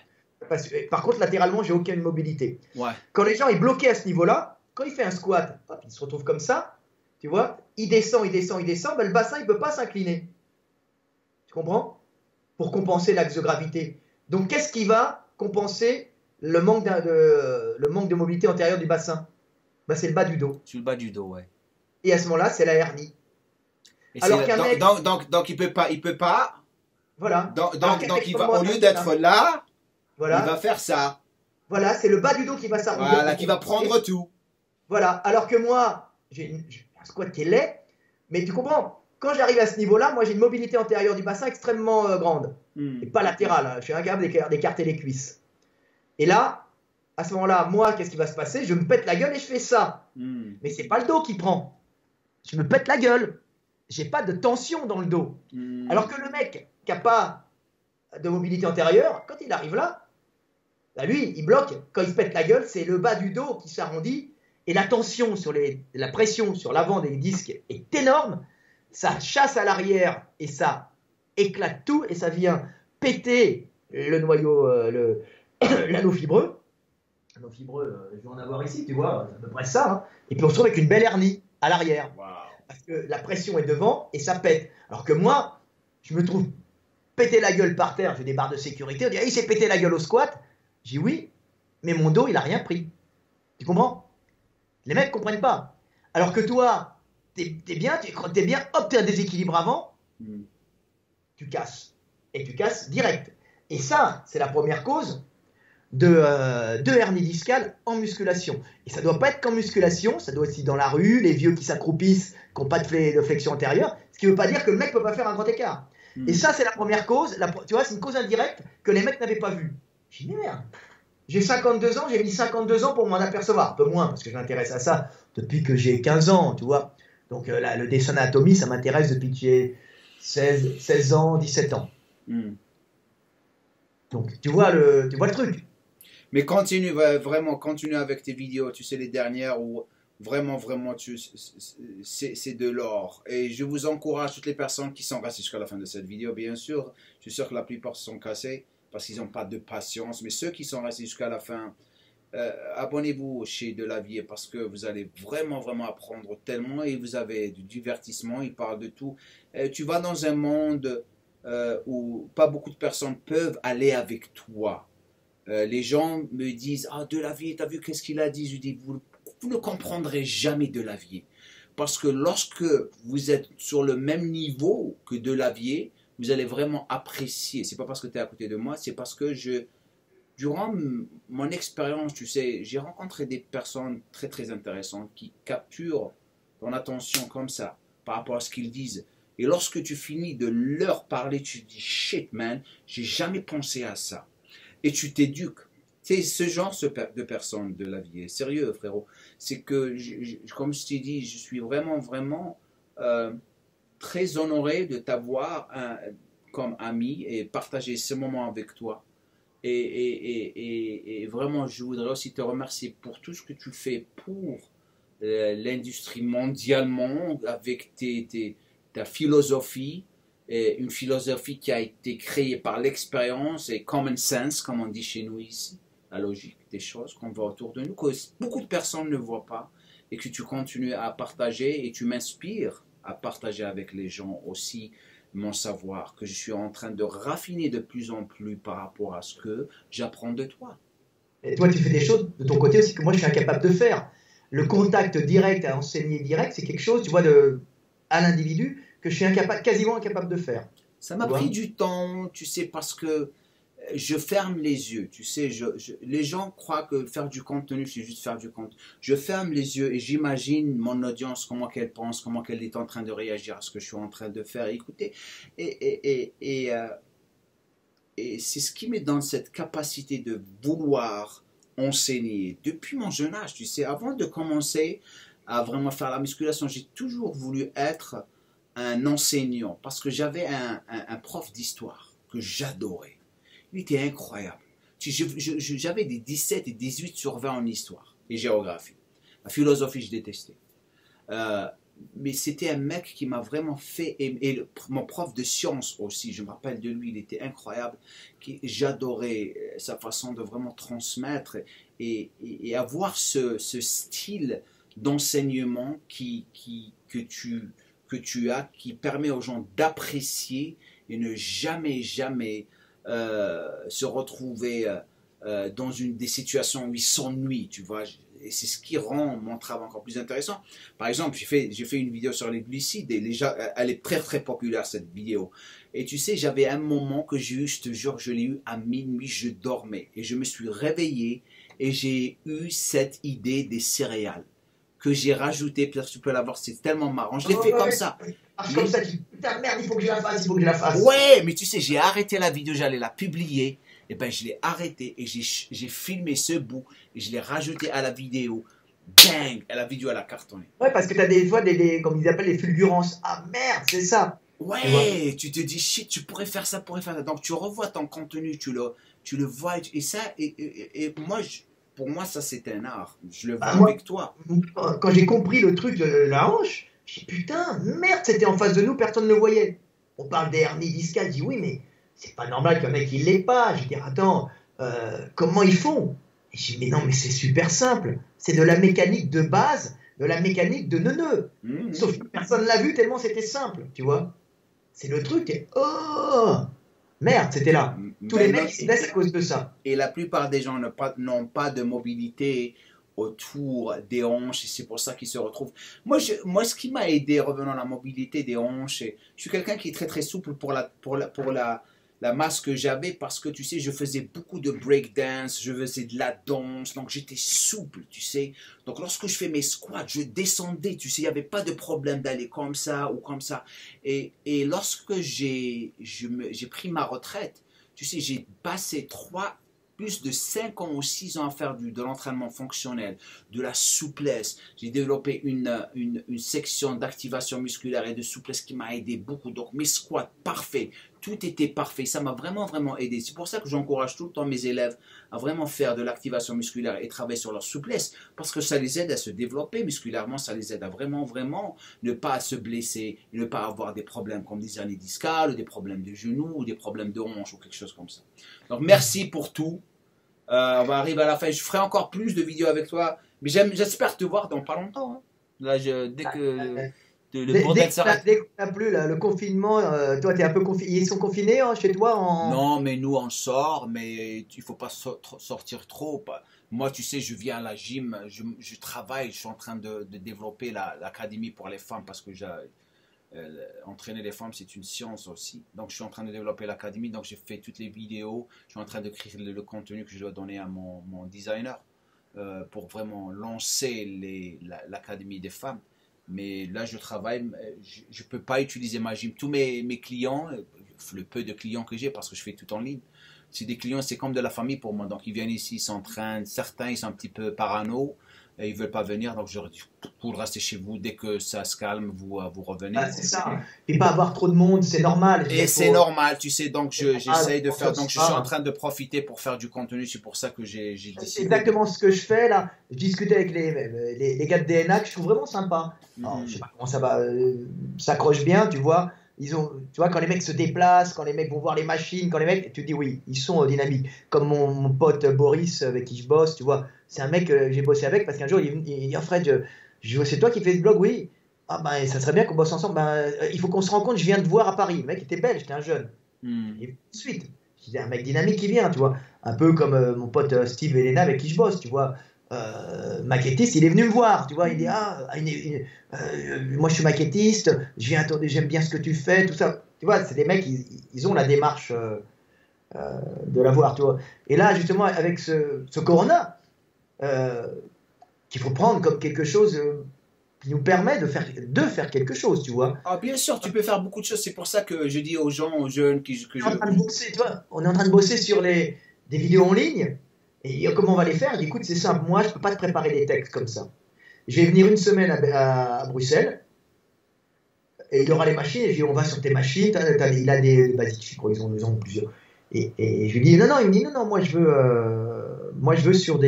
Par contre, latéralement, j'ai aucune mobilité. Ouais. Quand les gens ils bloqués à ce niveau-là, quand il fait un squat, hop, il se retrouve comme ça, tu vois, il descend, le bassin il peut pas s'incliner. Tu comprends? Pour compenser l'axe de gravité. Donc, qu'est-ce qui va compenser le manque de mobilité antérieure du bassin? C'est le bas du dos. Sur le bas du dos, ouais. Et à ce moment-là, c'est la hernie. Donc il peut pas. Voilà. Donc il va, au lieu d'être là, voilà. Il va faire ça. Voilà, c'est le bas du dos qui va s'arrondir. Voilà, qui va prendre tout. Voilà, alors que moi, j'ai un squat qui est laid, mais tu comprends, quand j'arrive à ce niveau-là, moi j'ai une mobilité antérieure du bassin extrêmement grande, et pas latérale, hein. Je suis incapable d'écarter les cuisses. Et là, à ce moment-là, moi, qu'est-ce qui va se passer? Je me pète la gueule et je fais ça. Mais c'est pas le dos qui prend. Je me pète la gueule. J'ai pas de tension dans le dos. Alors que le mec qui n'a pas de mobilité antérieure, quand il arrive là, lui, il bloque. Quand il se pète la gueule, c'est le bas du dos qui s'arrondit et la tension la pression sur l'avant des disques est énorme. Ça chasse à l'arrière et ça éclate tout et ça vient péter le noyau, l'anneau fibreux. L'anneau fibreux, je vais en avoir ici, tu vois, c'est à peu près ça. Hein. Et puis on se retrouve avec une belle hernie à l'arrière. Wow. Parce que la pression est devant et ça pète. Alors que moi, je me trouve péter la gueule par terre, j'ai des barres de sécurité, on dit, il s'est pété la gueule au squat. J'ai dit oui, mais mon dos, il n'a rien pris. Tu comprends? Les mecs ne comprennent pas. Alors que toi, t'es bien, hop, t'es un déséquilibre avant, tu casses. Et tu casses direct. Et ça, c'est la première cause de hernie discale en musculation. Et ça ne doit pas être qu'en musculation, ça doit aussi dans la rue, les vieux qui s'accroupissent, qui n'ont pas de flexion antérieure, ce qui ne veut pas dire que le mec ne peut pas faire un grand écart. Et ça, c'est la première cause, tu vois, c'est une cause indirecte que les mecs n'avaient pas vue. J'ai dit, merde, j'ai 52 ans, j'ai mis 52 ans pour m'en apercevoir, un peu moins, parce que je m'intéresse à ça depuis que j'ai 15 ans, tu vois. Donc le dessin d'anatomie, ça m'intéresse depuis que j'ai 16 ans, 17 ans. Donc tu vois le truc. Mais continue, vraiment, continue avec tes vidéos, tu sais, les dernières où vraiment, c'est de l'or. Et je vous encourage, toutes les personnes qui sont restées jusqu'à la fin de cette vidéo, bien sûr, je suis sûr que la plupart se sont cassés parce qu'ils n'ont pas de patience, mais ceux qui sont restés jusqu'à la fin, abonnez-vous chez Delavier parce que vous allez vraiment apprendre tellement et vous avez du divertissement, il parle de tout. Tu vas dans un monde où pas beaucoup de personnes peuvent aller avec toi. Les gens me disent « Ah, Delavier, t'as vu qu'est-ce qu'il a dit ?» Je dis « Vous ne comprendrez jamais Delavier. Parce que lorsque vous êtes sur le même niveau que Delavier, vous allez vraiment apprécier. C'est pas parce que tu es à côté de moi, c'est parce que durant mon expérience, tu sais, j'ai rencontré des personnes très intéressantes qui capturent ton attention comme ça, par rapport à ce qu'ils disent. Et lorsque tu finis de leur parler, tu te dis « Shit, man, j'ai jamais pensé à ça. » Et tu t'éduques. C'est ce genre de personne de la vie. Sérieux, frérot. C'est que, comme je t'ai dit, je suis vraiment très honoré de t'avoir comme ami et partager ce moment avec toi. Et vraiment, je voudrais aussi te remercier pour tout ce que tu fais pour l'industrie mondialement avec ta philosophie. Et une philosophie qui a été créée par l'expérience et common sense, comme on dit chez nous ici, la logique des choses qu'on voit autour de nous, que beaucoup de personnes ne voient pas, et que tu continues à partager, et tu m'inspires à partager avec les gens aussi mon savoir, que je suis en train de raffiner de plus en plus par rapport à ce que j'apprends de toi. Et toi, tu fais des choses de ton côté aussi que moi, je suis incapable de faire. Le contact direct à enseigner direct, c'est quelque chose, tu vois, à l'individu, que je suis quasiment incapable de faire. Ça m'a pris du temps, tu sais, parce que je ferme les yeux, tu sais, les gens croient que faire du contenu, c'est juste faire du contenu. Je ferme les yeux et j'imagine mon audience, comment qu'elle pense, comment qu'elle est en train de réagir à ce que je suis en train de faire. Écoutez, et c'est ce qui me donne cette capacité de vouloir enseigner. Depuis mon jeune âge, tu sais, avant de commencer à vraiment faire la musculation, j'ai toujours voulu être un enseignant parce que j'avais un prof d'histoire que j'adorais. Il était incroyable. J'avais des 17 et 18 sur 20 en histoire et géographie. La philosophie, je détestais. Mais c'était un mec qui m'a vraiment fait aimer. Et mon prof de sciences aussi, je me rappelle de lui, il était incroyable. J'adorais sa façon de vraiment transmettre et avoir ce style d'enseignement que tu as, qui permet aux gens d'apprécier et ne jamais se retrouver dans des situations où ils s'ennuient, tu vois. Et c'est ce qui rend mon travail encore plus intéressant. Par exemple, j'ai fait une vidéo sur les glucides et elle est très populaire cette vidéo. Et tu sais, j'avais un moment que j'ai eu, je te jure, je l'ai eu à minuit, je dormais. Et je me suis réveillé et j'ai eu cette idée des céréales que j'ai rajouté, peut-être que tu peux l'avoir, c'est tellement marrant. Je l'ai fait comme ça. Comme ça, tu dis, putain, merde, il faut que je la fasse, Ouais, mais tu sais, j'ai arrêté la vidéo, j'allais la publier. Et ben, je l'ai arrêté et j'ai filmé ce bout et je l'ai rajouté à la vidéo. Bang! Et la vidéo, elle a cartonné. Ouais, parce que tu as des fois, comme ils appellent, les fulgurances. Ah merde, c'est ça. Ouais, tu te dis, shit, tu pourrais faire ça, Donc, tu revois ton contenu, tu le vois. Et ça, et moi, pour moi, ça, c'est un art. Je le vois avec toi. Quand j'ai compris le truc de la hanche, j'ai dit, putain, merde, c'était en face de nous, personne ne le voyait. On parle des hernies discales, je dis, oui, mais c'est pas normal qu'un mec il l'ait pas. Je dis attends, comment ils font? Et je dis mais non, mais c'est super simple. C'est de la mécanique de base, de la mécanique de neuneu. Sauf que personne l'a vu tellement c'était simple, tu vois. C'est le truc. Oh merde, c'était là. Tous les mecs se laissent à cause de ça. Et la plupart des gens n'ont pas de mobilité autour des hanches et c'est pour ça qu'ils se retrouvent. Moi, ce qui m'a aidé revenant à la mobilité des hanches, je suis quelqu'un qui est très souple pour la la masse que j'avais parce que, tu sais, je faisais beaucoup de breakdance, je faisais de la danse, donc j'étais souple, tu sais. Donc lorsque je fais mes squats, je descendais, tu sais, il n'y avait pas de problème d'aller comme ça ou comme ça. Et lorsque j'ai pris ma retraite, tu sais, j'ai passé plus de 5 ans ou 6 ans à faire de l'entraînement fonctionnel, de la souplesse. J'ai développé une section d'activation musculaire et de souplesse qui m'a aidé beaucoup. Donc mes squats, parfaits. Tout était parfait. Ça m'a vraiment, vraiment aidé. C'est pour ça que j'encourage tout le temps mes élèves à vraiment faire de l'activation musculaire et travailler sur leur souplesse. Parce que ça les aide à se développer musculairement. Ça les aide à vraiment, vraiment ne pas se blesser, ne pas avoir des problèmes comme des hernies discales, ou des problèmes de genoux, ou des problèmes de hanches, ou quelque chose comme ça. Donc merci pour tout. On va arriver à la fin. Je ferai encore plus de vidéos avec toi. Mais j'espère te voir dans pas longtemps. Hein. Là, dès que le bordel s'arrête. Dès qu'on n'a plus le confinement, toi, t'es un peu ils sont confinés hein, chez toi Non, mais nous, on sort, mais il ne faut pas sortir trop. Moi, tu sais, je viens à la gym, je travaille, je suis en train de développer l'académie pour les femmes parce que entraîner les femmes, c'est une science aussi. Donc, je suis en train de développer l'académie. Donc, j'ai fait toutes les vidéos. Je suis en train de créer le contenu que je dois donner à mon designer pour vraiment lancer l'académie des femmes. Mais là, je travaille. Je ne peux pas utiliser ma gym. Tous mes clients, le peu de clients que j'ai, parce que je fais tout en ligne, c'est des clients, c'est comme de la famille pour moi. Donc, ils viennent ici, ils s'entraînent. Certains, ils sont un petit peu parano. Et ils ne veulent pas venir, donc j'aurais dit, pour rester chez vous, dès que ça se calme, vous revenez. Ah, c'est ça. Et pas avoir trop de monde, c'est normal. Et c'est normal, tu sais, donc j'essaye de faire, donc je suis en train de profiter pour faire du contenu, c'est pour ça que j'ai décidé. C'est exactement ce que je fais là. Je discutais avec les gars de DNA que je trouve vraiment sympa. Alors, je sais pas comment ça va, s'accroche bien, tu vois. Tu vois, quand les mecs se déplacent, quand les mecs vont voir les machines, quand les mecs, tu te dis oui, ils sont dynamiques. Comme mon pote Boris avec qui je bosse, tu vois, c'est un mec que j'ai bossé avec parce qu'un jour il dit ah, Fred, c'est toi qui fais ce blog, oui. Ah ben ça serait bien qu'on bosse ensemble. Ben, il faut qu'on se rencontre. Je viens te voir à Paris. Le mec était belge, j'étais un jeune. Et tout de suite, j'ai un mec dynamique qui vient, tu vois, un peu comme mon pote Steve Elena avec qui je bosse, tu vois. Maquettiste, il est venu me voir, tu vois, il dit moi je suis maquettiste, j'aime bien ce que tu fais, tout ça, tu vois, c'est des mecs, ils ont la démarche de l'avoir, tu vois. Et là, justement, avec ce corona, qu'il faut prendre comme quelque chose qui nous permet de faire quelque chose, tu vois. Ah, bien sûr, tu peux faire beaucoup de choses, c'est pour ça que je dis aux gens, aux jeunes, on est en train de bosser sur des vidéos en ligne. Et comment on va les faire? Écoute, c'est simple, moi je peux pas te préparer des textes comme ça. Je vais venir une semaine à Bruxelles et il aura les machines et je dis on va sur tes machines, il a des basiques, je crois, ils en ont plusieurs. Et je lui dis non, il me dit non, moi je veux sur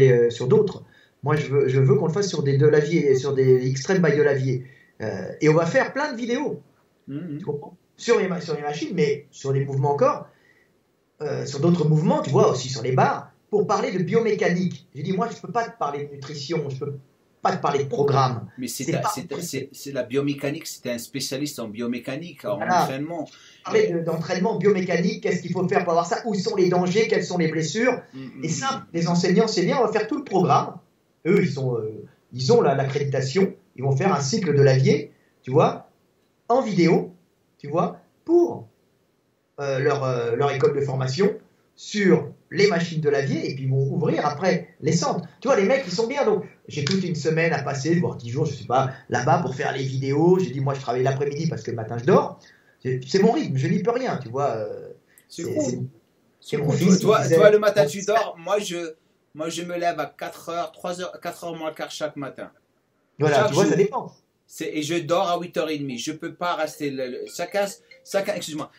d'autres. Moi je veux qu'on le fasse sur des Delavier, sur des extrêmes by Delavier. Et on va faire plein de vidéos. Tu comprends? Sur les machines, mais sur les mouvements encore, sur d'autres mouvements, tu vois, aussi sur les barres. Pour parler de biomécanique. J'ai dit, moi, je ne peux pas te parler de nutrition, je ne peux pas te parler de programme. Mais c'est la biomécanique, c'est un spécialiste en biomécanique, en entraînement. Parler d'entraînement biomécanique, qu'est-ce qu'il faut faire pour avoir ça, où sont les dangers, quelles sont les blessures. Et ça, les enseignants, c'est bien, on va faire tout le programme. Eux, ils ont l'accréditation, ils vont faire un cycle de Lavier, tu vois, en vidéo, tu vois, pour leur école de formation sur les machines de Lavier et puis ils vont ouvrir après les centres. Tu vois, les mecs, ils sont bien. Donc, j'ai toute une semaine à passer, voire 10 jours, je sais pas, là-bas pour faire les vidéos. J'ai dit, moi, je travaille l'après-midi parce que le matin, je dors. C'est mon rythme, je n'y peux rien, tu vois. C'est cool. Toi, le matin, tu dors. Moi, je me lève à 4h, 4h moins le quart chaque matin. Voilà, tu vois, ça dépend. Et je dors à 8h30. Je peux pas rester...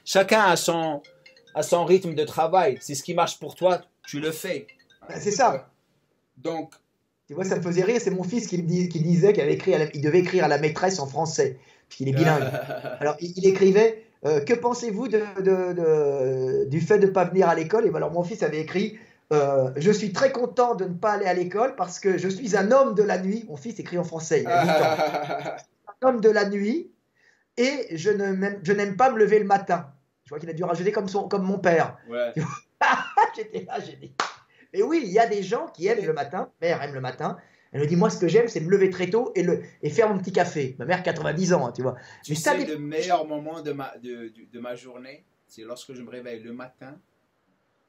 Chacun a son rythme de travail. C'est ce qui marche pour toi, tu le fais. C'est ça. Donc, tu vois, ça me faisait rire. C'est mon fils qui disait qu'il devait écrire à la maîtresse en français, puisqu'il est bilingue. Alors, il écrivait que pensez-vous du fait de ne pas venir à l'école? Et alors, mon fils avait écrit je suis très content de ne pas aller à l'école parce que je suis un homme de la nuit. Mon fils écrit en français, il a 8 ans. Un homme de la nuit et je n'aime pas me lever le matin. Je vois qu'il a dû rajouter comme mon père. Ouais. J'étais là, j'ai dit. Mais oui, il y a des gens qui aiment le matin. Ma mère aime le matin. Elle me dit, moi, ce que j'aime, c'est me lever très tôt et faire mon petit café. Ma mère, 90 ans, hein, tu vois. Tu sais, le meilleur moment de ma journée, c'est lorsque je me réveille le matin,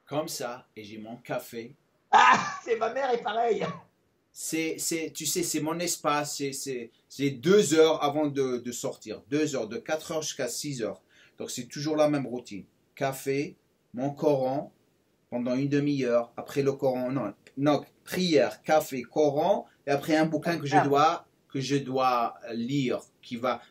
comme ça, et j'ai mon café. Ah, c'est ma mère est pareil. Tu sais, c'est mon espace, c'est 2 heures avant de sortir. 2 heures, de 4 heures jusqu'à 6 heures. Donc c'est toujours la même routine. Café, mon Coran, pendant une demi-heure. Après le Coran, non, prière, café, Coran, et après un bouquin que je dois lire,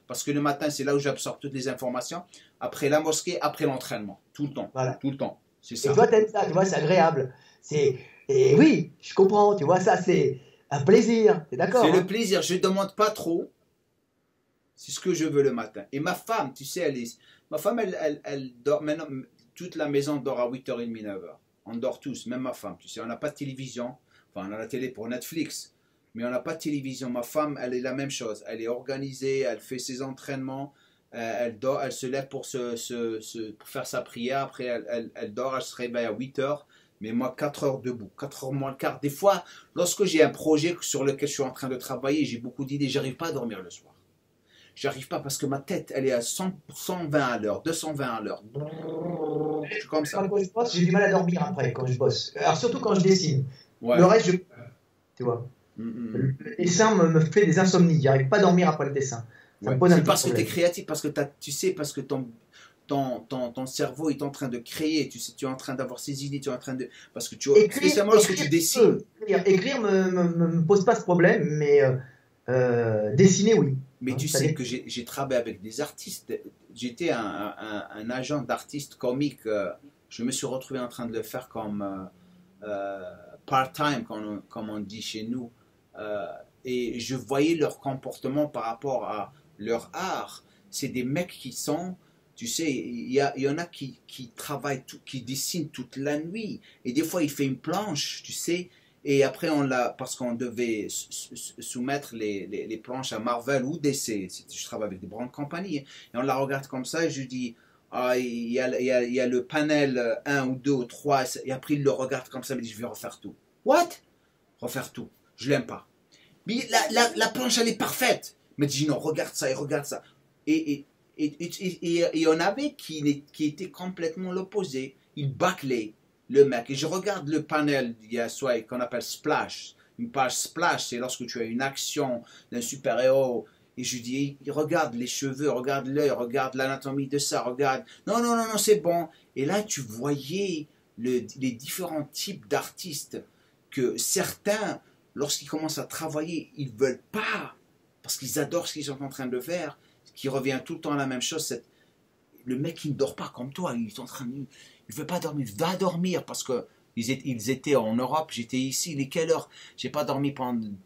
parce que le matin, c'est là où j'absorbe toutes les informations. Après la mosquée, après l'entraînement. Tout le temps. Voilà. Tout le temps. C'est Et ça. toi, t'aimes ça, tu vois, c'est agréable. Et oui, je comprends, tu vois, ça, c'est un plaisir. T'es d'accord? C'est le plaisir. Je ne demande pas trop. C'est ce que je veux le matin. Et ma femme, tu sais, ma femme, elle dort maintenant. Toute la maison dort à 8h30, 9h. On dort tous, même ma femme. Tu sais, on n'a pas de télévision. Enfin, on a la télé pour Netflix. Mais on n'a pas de télévision. Ma femme, elle est la même chose. Elle est organisée, elle fait ses entraînements. Elle dort, elle se lève pour pour faire sa prière. Après, elle dort, elle se réveille à 8h. Mais moi, 4 heures debout, 4 heures moins le quart. Des fois, lorsque j'ai un projet sur lequel je suis en train de travailler, j'ai beaucoup d'idées, j'arrive pas à dormir le soir. J'arrive pas parce que ma tête, elle est à 120 à l'heure, 220 à l'heure. Je suis comme ça. Quand je bosse, j'ai du mal à dormir après quand je bosse. Alors surtout quand je dessine. Ouais. Le reste, tu vois. Le dessin me fait des insomnies. J'arrive pas à dormir après le dessin. Ouais. C'est parce que tu es créatif, parce que tu sais, parce que ton cerveau est en train de créer, tu sais, tu es en train d'avoir ces idées, tu es en train de... Parce que spécialement lorsque tu dessines. Écrire me pose pas ce problème, mais dessiner, oui. Mais tu sais que j'ai travaillé avec des artistes. J'étais un agent d'artiste comique. Je me suis retrouvé en train de le faire comme part-time, comme on dit chez nous. Et je voyais leur comportement par rapport à leur art. C'est des mecs qui sont... Tu sais, il y en a qui travaillent, qui dessinent toute la nuit. Et des fois, il fait une planche, tu sais. Et après, parce qu'on devait soumettre les planches à Marvel ou DC. Je travaille avec des grandes compagnies. Et on la regarde comme ça et je dis, il y a le panel 1 ou 2 ou 3. Et après, il le regarde comme ça et me dit, je vais refaire tout. What? Refaire tout. Je l'aime pas. Mais la planche, elle est parfaite. Il me dit, non, regarde ça et regarde ça. Et on avait qui était complètement l'opposé. Il bâclait le mec. Et je regarde le panel, il y a soit qu'on appelle splash. Une page splash, c'est lorsque tu as une action d'un super-héros. Et je dis, regarde les cheveux, regarde l'œil, regarde l'anatomie de ça, regarde. Non, c'est bon. Et là, tu voyais les différents types d'artistes que certains, lorsqu'ils commencent à travailler, ils ne veulent pas, parce qu'ils adorent ce qu'ils sont en train de faire, qui revient tout le temps à la même chose. Le mec, il ne dort pas comme toi, il est en train de... Il ne veut pas dormir, il va dormir parce que ils étaient en Europe, j'étais ici, il est quelle heure? J'ai pas dormi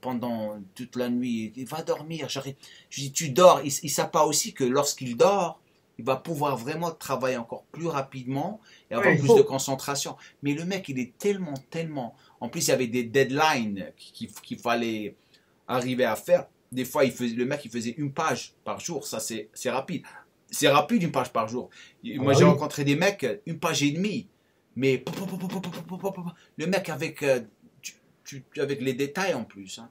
pendant toute la nuit, il va dormir. Je dis, tu dors, il ne sait pas aussi que lorsqu'il dort, il va pouvoir vraiment travailler encore plus rapidement et avoir plus de concentration. Mais le mec, il est tellement... En plus, il y avait des deadlines qu'il fallait arriver à faire. Des fois, le mec, il faisait une page par jour, ça c'est rapide. C'est rapide, une page par jour. Moi, j'ai rencontré des mecs, une page et demie. Mais le mec avec les détails en plus. Hein.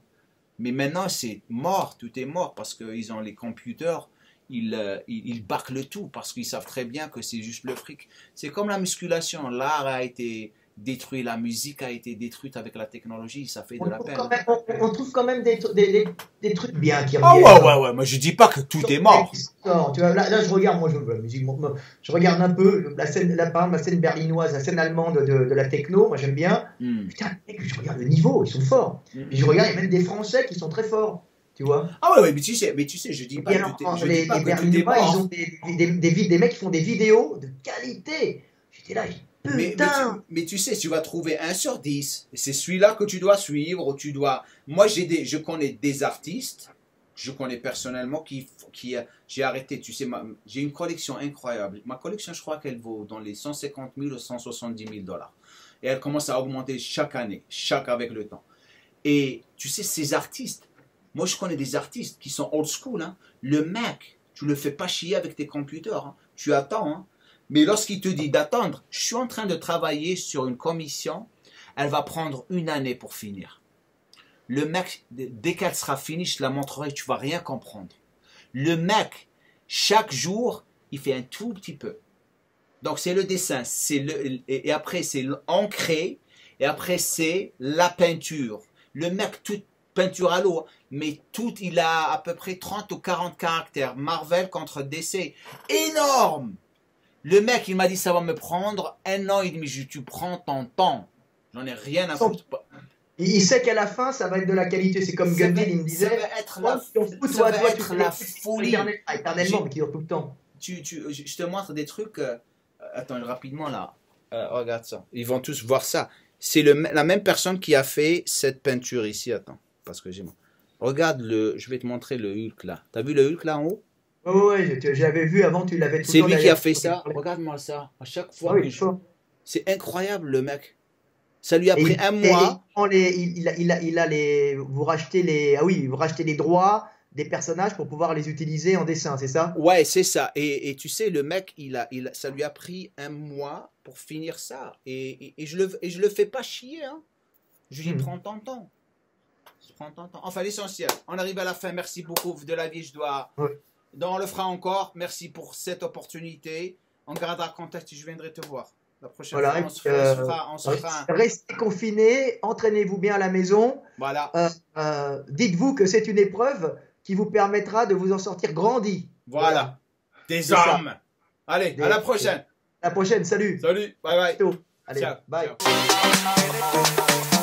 Mais maintenant, c'est mort, tout est mort parce qu'ils ont les computers, ils bâclent tout parce qu'ils savent très bien que c'est juste le fric. C'est comme la musculation. L'art a été détruit, la musique a été détruite avec la technologie, ça fait de la peine. On trouve quand même des trucs bien qui reviennent. Ah ouais, moi je dis pas que tout est mort. Tu vois, là je regarde, moi la musique, je regarde un peu la scène berlinoise, la scène allemande de la techno, moi j'aime bien. Putain, mec, je regarde le niveau, ils sont forts. Puis je regarde, il y a même des Français qui sont très forts. Tu vois. Ah ouais, mais tu sais, je dis pas que les Berlinois, ils ont des mecs qui font des vidéos de qualité. J'étais là, mais tu sais, tu vas trouver 1 sur 10. C'est celui-là que tu dois suivre. Moi, je connais des artistes, je connais personnellement j'ai arrêté. Tu sais, j'ai une collection incroyable. Ma collection, je crois qu'elle vaut dans les 150 000 ou 170 000 $. Et elle commence à augmenter chaque année, avec le temps. Et tu sais, ces artistes, moi, je connais des artistes qui sont old school. Hein. Le mec, tu le fais pas chier avec tes computers. Hein. Tu attends. Hein. Mais lorsqu'il te dit d'attendre, je suis en train de travailler sur une commission, elle va prendre 1 année pour finir. Le mec, dès qu'elle sera finie, je te la montrerai, tu vas rien comprendre. Le mec, chaque jour, il fait un tout petit peu. Donc c'est le dessin, et après c'est l'ancré, et après c'est la peinture. Le mec, toute peinture à l'eau, mais tout, il a à peu près 30 ou 40 caractères. Marvel contre DC, énorme. Le mec, il m'a dit, ça va me prendre 1 an et demi. Tu prends ton temps. J'en ai rien à foutre. Il sait qu'à la fin, ça va être de la qualité. C'est comme Gundil, il me disait. Ça va être la folie. Éternellement, mais qui dure tout le temps. Je te montre des trucs. Attends, rapidement là. Regarde ça. Ils vont tous voir ça. C'est la même personne qui a fait cette peinture ici. Attends, parce que j'ai. Regarde je vais te montrer le Hulk là. T'as vu le Hulk là en haut? Oui, j'avais vu avant, tu l'avais tout le temps. C'est lui qui a fait ça. Regarde-moi ça. À chaque fois que c'est incroyable le mec. Ça lui a pris 1 mois. Vous rachetez les droits des personnages pour pouvoir les utiliser en dessin, c'est ça? Ouais, c'est ça. Et tu sais, le mec, ça lui a pris 1 mois pour finir ça. Et je le fais pas chier. Hein. Je lui prends ton temps. Enfin, l'essentiel. On arrive à la fin. Merci beaucoup de la vie. Donc, on le fera encore. Merci pour cette opportunité. On gardera contact et je viendrai te voir. La prochaine fois, on se fera restez confinés, entraînez-vous bien à la maison. Voilà. Dites-vous que c'est une épreuve qui vous permettra de vous en sortir grandi. Voilà. Des hommes. Allez, à la prochaine. À la prochaine, salut. Salut, bye bye. Allez, ciao. Bye. Ciao.